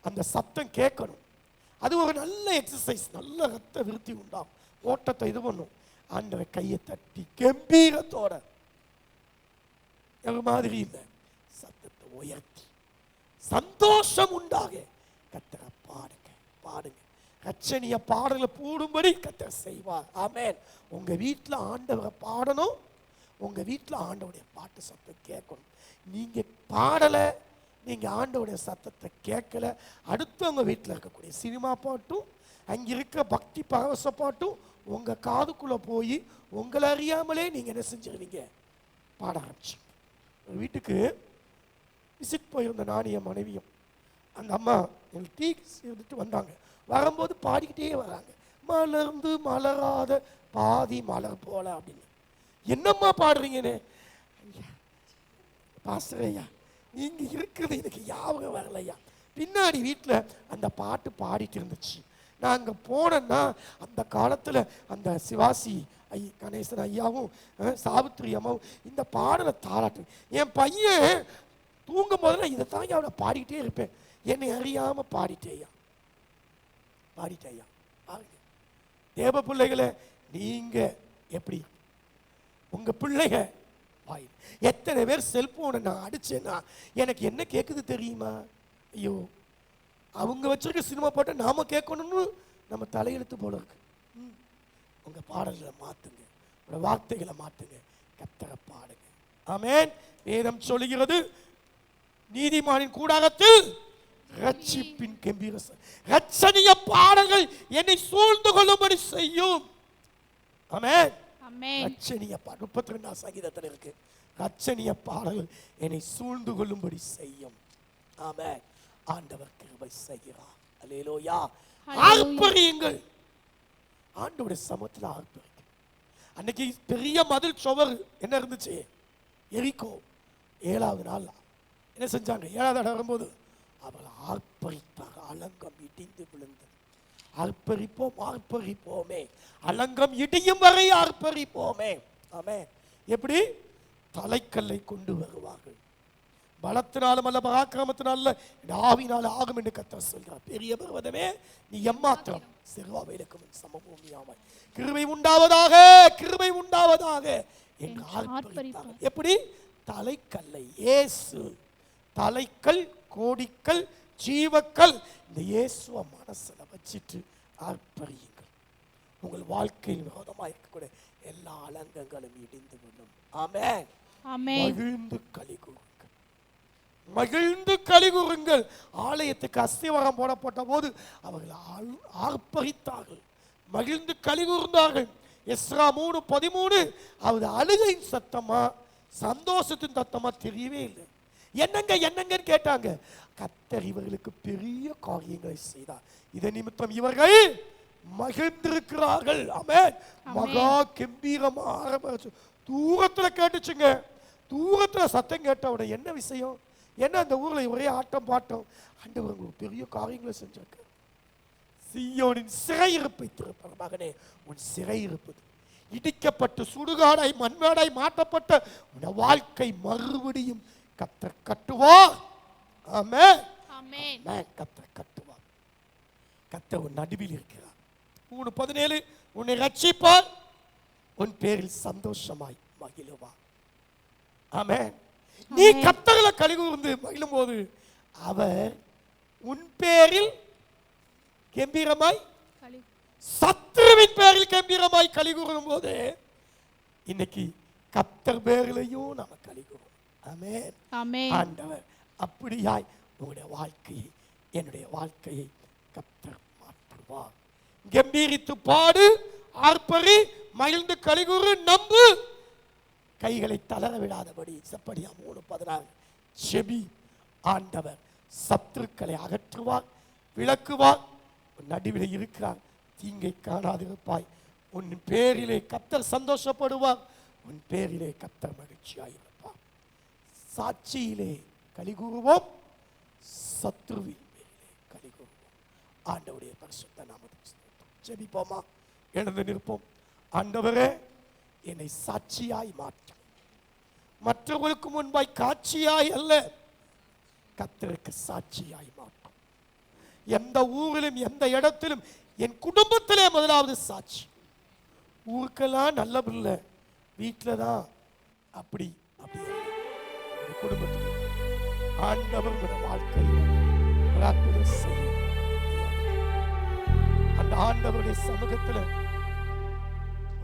அந்த சத்தம் கேட்கணும். அது ஒரு நல்ல எக்ஸசைஸ், நல்ல ரத்த விருத்தி உண்டாகும், ஓட்டத்தை இது பண்ணும். ஆண்டவரை கையை தட்டி கம்பீரத்தோட, எங்க மாதிரி இல்லை, சத்தத்தை உயர்த்தி சந்தோஷம் உண்டாக கர்த்தரை பாடுங்க, பாடுங்க. ரட்சணிய பாடலை போடும்படி கர்த்தர் செய்வார். ஆமென். உங்க வீட்டில் ஆண்டவரை பாடணும், உங்க வீட்டில் ஆண்டவருடைய பாட்டு சத்தம் கேட்கணும். நீங்க பாடலை, நீங்க ஆண்டவருடைய சத்தத்தை கேட்கல, அடுத்தவங்க வீட்டில் இருக்கக்கூடிய சினிமா பாட்டும் அங்கே இருக்கிற பக்தி பரவச பாட்டும் உங்க காதுக்குள்ள போய் உங்களை அறியாமலே நீங்க என்ன செஞ்சிருவீங்க, பாட ஆரம்பிச்சு. ஒரு வீட்டுக்கு விசிட் போயிருந்த நானும் என் மனைவியும், அந்த அம்மா எங்களுக்கு டீ இருந்துட்டு வந்தாங்க. வரும்போது பாடிக்கிட்டே வராங்க, மலர்ந்து மலராத பாதி மலர் போல அப்படின்னு. என்னம்மா பாடுறீங்கன்னு, பாஸ்டர் ஐயா நீங்க இருக்கிறது எனக்கு ஞாபகம் வரலையா. பின்னாடி வீட்டில் அந்த பாட்டு பாடிட்டு இருந்துச்சு. நான் அங்கே போனேன்னா அந்த காலத்தில் அந்த சிவாசி கணேசன் ஐயாவும் சாவித்திரி அம்மாவும் இந்த பாடலை தாராட்டு. என் பையன் தூங்கும் போதெல்லாம் இதை தாங்க அவனை பாடிக்கிட்டே இருப்பேன். என்னை அறியாம பாடிட்டேயா, பாடிட்டேயா. பாருங்க தேவ பிள்ளைகளை, நீங்க எப்படி உங்க பிள்ளைக வாய். எத்தனை பேர் செல்போனை நான் அடிச்சேன்னா எனக்கு என்ன கேட்குது தெரியுமா? ஐயோ, அவங்க வச்சிருக்க சினிமா பாட்டை நாம கேட்கணும்னு நம்ம தலையெழுத்து போல இருக்கு. உங்க பாடல்களை மாத்துங்க, உங்க வார்த்தைகளை மாத்துங்க, கர்த்தரை பாடுங்க. ஆமென். வேதம் சொல்லுகிறது, நீதிமானின் கூடாரத்தில் ரட்சிப்பின் கம்பீர ரட்சணிய பாடல்கள் என்னை சூழ்ந்து கொள்ளும்படி செய்யும். ஆமென். ரட்சணிய பாடல் 32 சங்கீதத்தில் இருக்கு. ரட்சணிய பாடல்கள் என்னை சூழ்ந்து கொள்ளும்படி செய்யும். ஆமென். ஆண்டவர் கிருபை செய்கிறார். அல்லேலூயா. ஆர்ப்பரியுங்கள், ஆண்டவருடைய சமூகத்தில் ஆர்ப்பரிங்க. அன்னைக்கு பெரிய மதில் சுவர் என்ன இருந்துச்சு, எரிக்கோ. 7வது நாள் என்ன செஞ்சாங்க, 7வது நாள் வரும்போது அவள் ஆர்ப்பரித்தார். அலங்கம் இடிந்து விழுந்தது. ஆர்ப்பரிப்போம், ஆர்ப்பரிப்போமே, அலங்கம் இடியும் வரை ஆர்ப்பரிப்போமே. ஆமென். எப்படி தலைக்கல்லை கொண்டு வருவார்கள், பலத்தினாலும் அல்ல பராக்கிரமத்தினால ஆவினால ஆகும் என்று கர்த்தர் சொல்கிறார். பெரிய பர்வதமே நீ எம்மாத்திரம், சிறுவாவைக்கும் சமபூமியாமாய் கிருபை உண்டாவதாக, கிருபை உண்டாவதாக என்று ஆர்ப்பரித்தார். எப்படி தலைக்கல்லை, இயேசு தலைக்கல், கோடிக்கல், ஜீவக்கல், இந்த இயேசுவ மனசுல வச்சிட்டு ஆர்ப்பரியுங்கள். உங்கள் வாழ்க்கையில் விரோதமாக இருக்கக்கூடிய எல்லா அலங்கங்களும் இடிந்து விடும். ஆமென். மகிழ்ந்து களி கூறுங்கள், மகிழ்ந்து களி கூறுங்கள். ஆலயத்துக்கு அஸ்திவாரம் போடப்பட்ட போது அவர்கள் ஆர்ப்பரித்தார்கள், மகிழ்ந்து களி கூர்ந்தார்கள். எஸ்ரா 3:13 அவர் அழுகையின் சத்தமா சந்தோஷத்தின் சத்தமா தெரியவே இல்லை. என்னங்க என்னங்கன்னு கேட்டாங்க. கர்த்தர் இவர்களுக்கு பெரிய காரியங்களை செய்தார், இதன் நிமித்தம் இவர்கள் மகிழ்ந்திருக்கிறார்கள். ஆமென். மகா கம்பீரமா ஆரம்பிச்சு தூரத்துல கேட்டுச்சுங்க. தூரத்துல சத்தம் கேட்டவுட என்ன விஷயம், என்ன அந்த ஊர்ல ஒரே ஆட்டம் பாட்டம். ஆண்டவர் உங்களுக்கு பெரிய காரியங்களை செஞ்சிருக்கார். சீயோனின் சிறையிருப்பை திருப்ப மகனே, உன் சிறையிருப்பது இடிக்கப்பட்டு சுடுகாடாய் மண்மேடாய் மாற்றப்பட்ட உன் வாழ்க்கை மறுபடியும் கர்த்தர் கட்டுவார். ஆமென். ஆமென். கர்த்தர் கட்டுவார். கர்த்தர் உன் நடுவில் இருக்கிறார். 3:17 உன்னை ரட்சிப்பார், உன் பேரில் சந்தோஷமாய் மகிழுவார். ஆமென். நீ கர்த்தர்களை களி கூர்ந்து மகிழும் போது அவர் உன் பேரில் கம்பீரமாய், சத்துருவின் பேரில் கம்பீரமாய் களி கூறும் போது இன்னைக்கு கர்த்தர் பேரிலையும் நாம களி கூறுவோம். ஆமென். ஆமென். ஆண்டவர் அப்படியாய் உங்களுடைய வாழ்க்கையை, என்னுடைய வாழ்க்கையை கர்த்தர் மாற்றுவார். கம்பீரித்து பாடு, ஆர்ப்பரி, மகிழ்ந்து களி கூறு, நம்பு, கைகளை தளர விடாதபடி. செப்பனியா 3:16 செபி. ஆண்டவர் சத்துருக்களை அகற்றுவார், விளக்குவார், நடுவில் இருக்கிறார், தீங்கை காணாதிருப்பாய். உன் பேரிலே கர்த்தர் சந்தோஷப்படுவார், உன் பேரிலே கர்த்தர் மகிழ்ச்சியாயிருப்பார். சாட்சியிலே களி கூறுவோம், சத்துருவின் பேரிலே களி கூறுவோம். ஆண்டவருடைய பரிசுத்த நாமத்தில் ஜெபிப்போமா? எழுந்து நிற்போம். ஆண்டவரே, என்னை சாட்சியாய் மாற்றும், மற்றவர்களுக்கு முன்பாய் காட்சியாய் அல்ல, கர்த்தருக்கு சாட்சியாய் மாற்றும். எந்த ஊரிலும் எந்த இடத்திலும் என் குடும்பத்திலே முதலாவது சாட்சி. ஊருக்கெல்லாம் நல்ல பிள்ளை, வீட்டில் தான் அப்படி அப்படி குடும்பத்தில். ஆண்டவருடைய வாழ்க்கையில் ஒரு அற்புதம் செய்யும். அந்த ஆண்டவருடைய சமூகத்தில்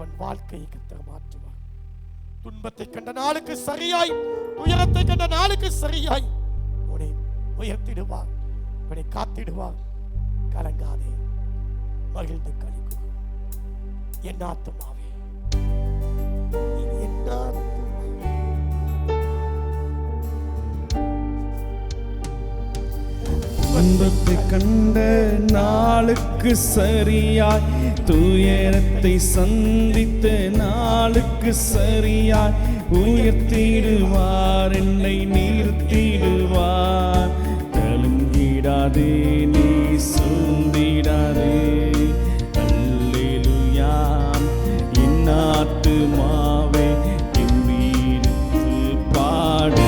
உன் வாழ்க்கையை கர்த்தர் மாற்றுவார். துன்பத்தை கண்ட நாளுக்கு சரியாய், துயரத்தை கண்ட நாளுக்கு சரியாய் உன்னை உயர்த்திடுவார், உன்னை காத்திடுவார். கலங்காதே, மகிழ்ந்து களிக்கூர். என் ஆத்துமாவே, என் ஆத்துமாவே, துன்பத்தை கண்ட நாளுக்கு சரியாய், துயரத்தை சந்தித்த நாளுக்கு சரியாய் உயர்த்திடுவார், என்னை நிறுத்திடுவார். கலங்கிடாதே, நீ சோர்ந்திடாதே. அல்லேலூயா. என் ஆத்துமாவே எம்பீரித்து பாடு.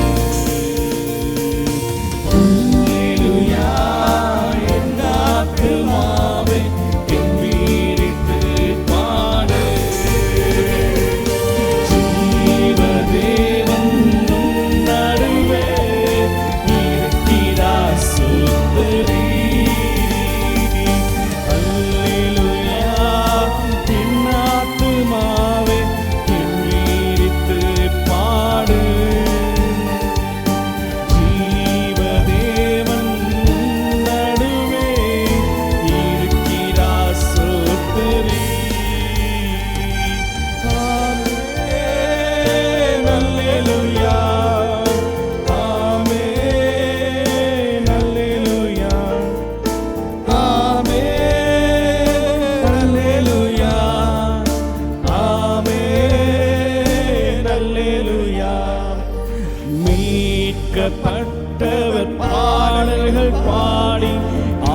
மீட்கப்பட்டவர் பாடல்கள் பாடி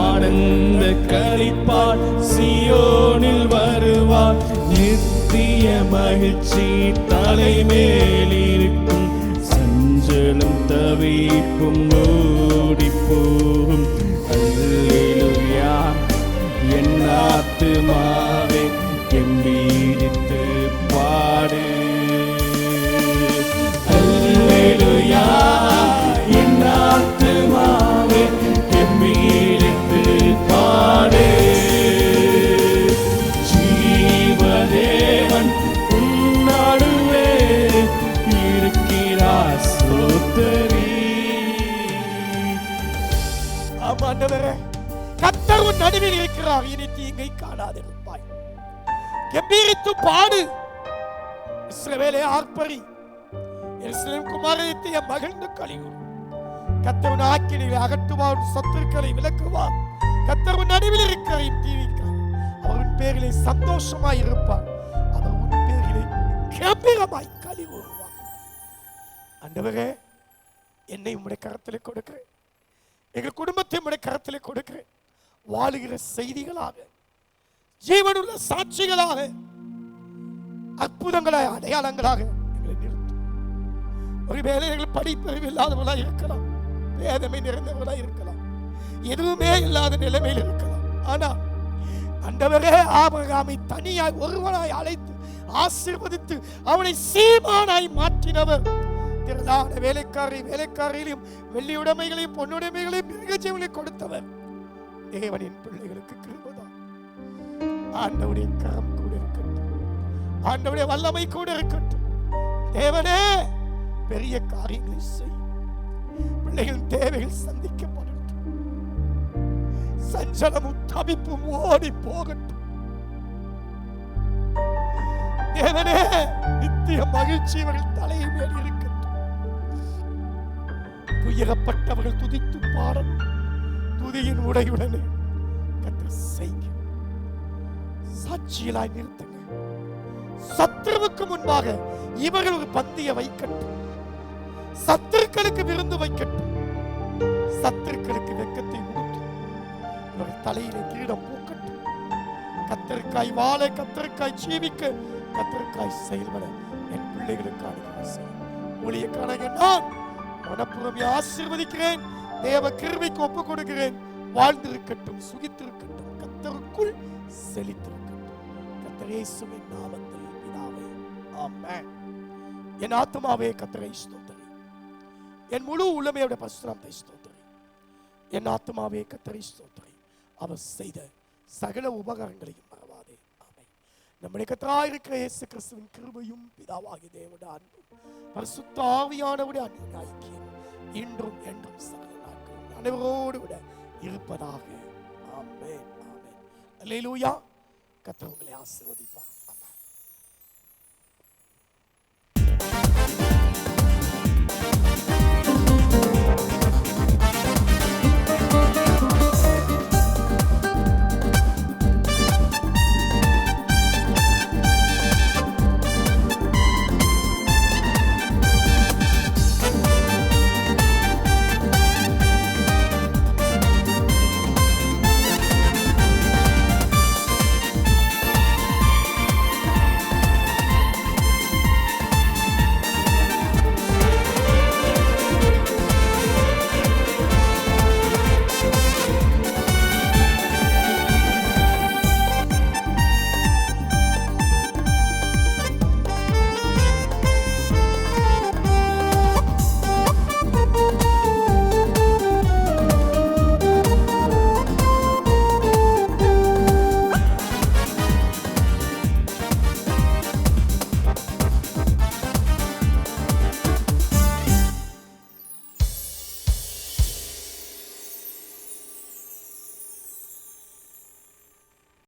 ஆனந்த களிப்பார், சீயோனில் வருவார். நித்திய மகிழ்ச்சி தலைமேல் இருக்கும், சஞ்சலம் தவிப்பும் ஓடி போகும். அல்லேலூயா. என் ஆத்துமாவே எம்பீரித்து பாடு. அல்லேலூயா. என் ஆத்துமாவே எம்பீரித்து பாடு. ஜீவதேவன் உன் நடுவே இருக்கிறார், ஸ்தோத்திரி. ஆண்டவரே, கர்த்தர் உன் நடுவில் இருக்கிறார், இனி தீங்கை காணாதிருப்பாய். கம்பீரித்து பாடு. இஸ்ரவேலே ஆர்ப்பரி, எருசலேம் குமாரத்திய மகிழ்ந்து களிக்கூர். கர்த்தர் உன் ஆக்கினைகளை அகற்றுவார், உன் சத்துருக்களை விலக்குவார். கர்த்தர் உன் நடுவில் இருக்கிறார், தீவிக்கிறார். அவர் உன் பேரிலே சந்தோஷமாய் இருப்பார், அவர் உன் பேரிலே கம்பீரமாய் களிகூறுவார். ஆண்டவரே, என்னை உம்முடைய கரத்திலே கொடுக்கிறேன், எங்கள் குடும்பத்தை உம்முடைய கரத்திலே கொடுக்கிறேன். வாழுகிற செய்திகளாக, ஜீவனுள்ள சாட்சிகளாக, அற்புதங்களாக, அடையாளங்களாக எங்களை நிறுத்தும். ஒருவேளை எங்கள் படிப்பறிவு இல்லாதவர்களாக இருக்கலாம், வேதமை நிறைந்தவர்களாக இருக்கலாம், எதுவுமே இல்லாத நிலைமையில் இருக்கலாம். ஆனால் ஆண்டவரே, ஆபிரகாமை தனியாய் ஒருவனாய் அழைத்து ஆசீர்வதித்து அவனை சீமானாய் மாற்றினவர். திரளான வேலைக்காரிகளையும் வெள்ளியுடைமைகளையும் பொன்னுடைமைகளையும் மிருகஜீவனையும் கொடுத்தவர். தேவனின் பிள்ளைகளுக்கு கிருபைதான். ஆண்டவருடைய கரம் கூட இருக்கட்டும், ஆண்டவருடைய வல்லமை கூட இருக்கட்டும். தேவனே, பெரிய காரியங்களை செய். பிள்ளைகளின் தேவைகள் சந்திக்கப்படட்டும், சஞ்சலமும் தவிப்பும் ஓடி போகட்டும். தேவனே, நித்திய மகிழ்ச்சி அவர்கள் தலையின் மேல் இருக்கட்டும். துயரப்பட்டவர்கள் துதித்து பாடணும். துதியின் உடையுடனே கர்த்தர் செய்ய சாட்சியலாய் நிறுத்துங்க. சத்துருவுக்கு முன்பாக இவர்கள் ஒரு பந்தியை வைக்கட்டும், சத்துருக்களுக்கு விருந்து வைக்கட்டும், சத்துருக்களுக்கு வெட்கத்தை உடுத்தும். இவர்கள் தலையிலே கிரீடம் பூக்கட்டும். கர்த்தருக்காய் வாழ, கர்த்தருக்காய் ஜீவிக்க, கர்த்தருக்காய் செயல்பட என் பிள்ளைகளுக்கு அனுகிரகம் செய்யும். ஊழியக்காரங்க நான் மனப்பூர்வமே ஆசீர்வதிக்கிறேன். தேவ கிருபைக்கு ஒப்புக் கொடுக்கிறேன். வாழ்ந்திருக்கட்டும், சுகித்திருக்கட்டும், கர்த்தருக்குள் செழித்திருக்கட்டும். கர்த்தர் இயேசுவின் நாமத்தில் பிதாவே, ஆமென். என் ஆத்துமாவே கர்த்தரை ஸ்தோத்திரி. என் முழு உள்ளமையோட பரிசுத்தத்தை ஸ்தோத்திரி. என் ஆத்மாவே கர்த்தரை ஸ்தோத்திரி. அவர் செய்த சகல உபகாரங்களையும் மறவாதே. ஆமென். நம்முடைய கர்த்தராய் இருக்கிற இயேசு கிறிஸ்துவின் கிருபையும் பிதாவாகிய தேவனுடைய அன்பும் பரிசுத்த ஆவியானவருடைய அன்பின் ஐக்கியம் இன்றும் என்றும் சகல நாட்களும் அனைவரோடு கூட இருப்பதாக. ஆமென். ஆமென். அல்லேலூயா. கர்த்தர் உங்களை ஆசீர்வதிப்பார்.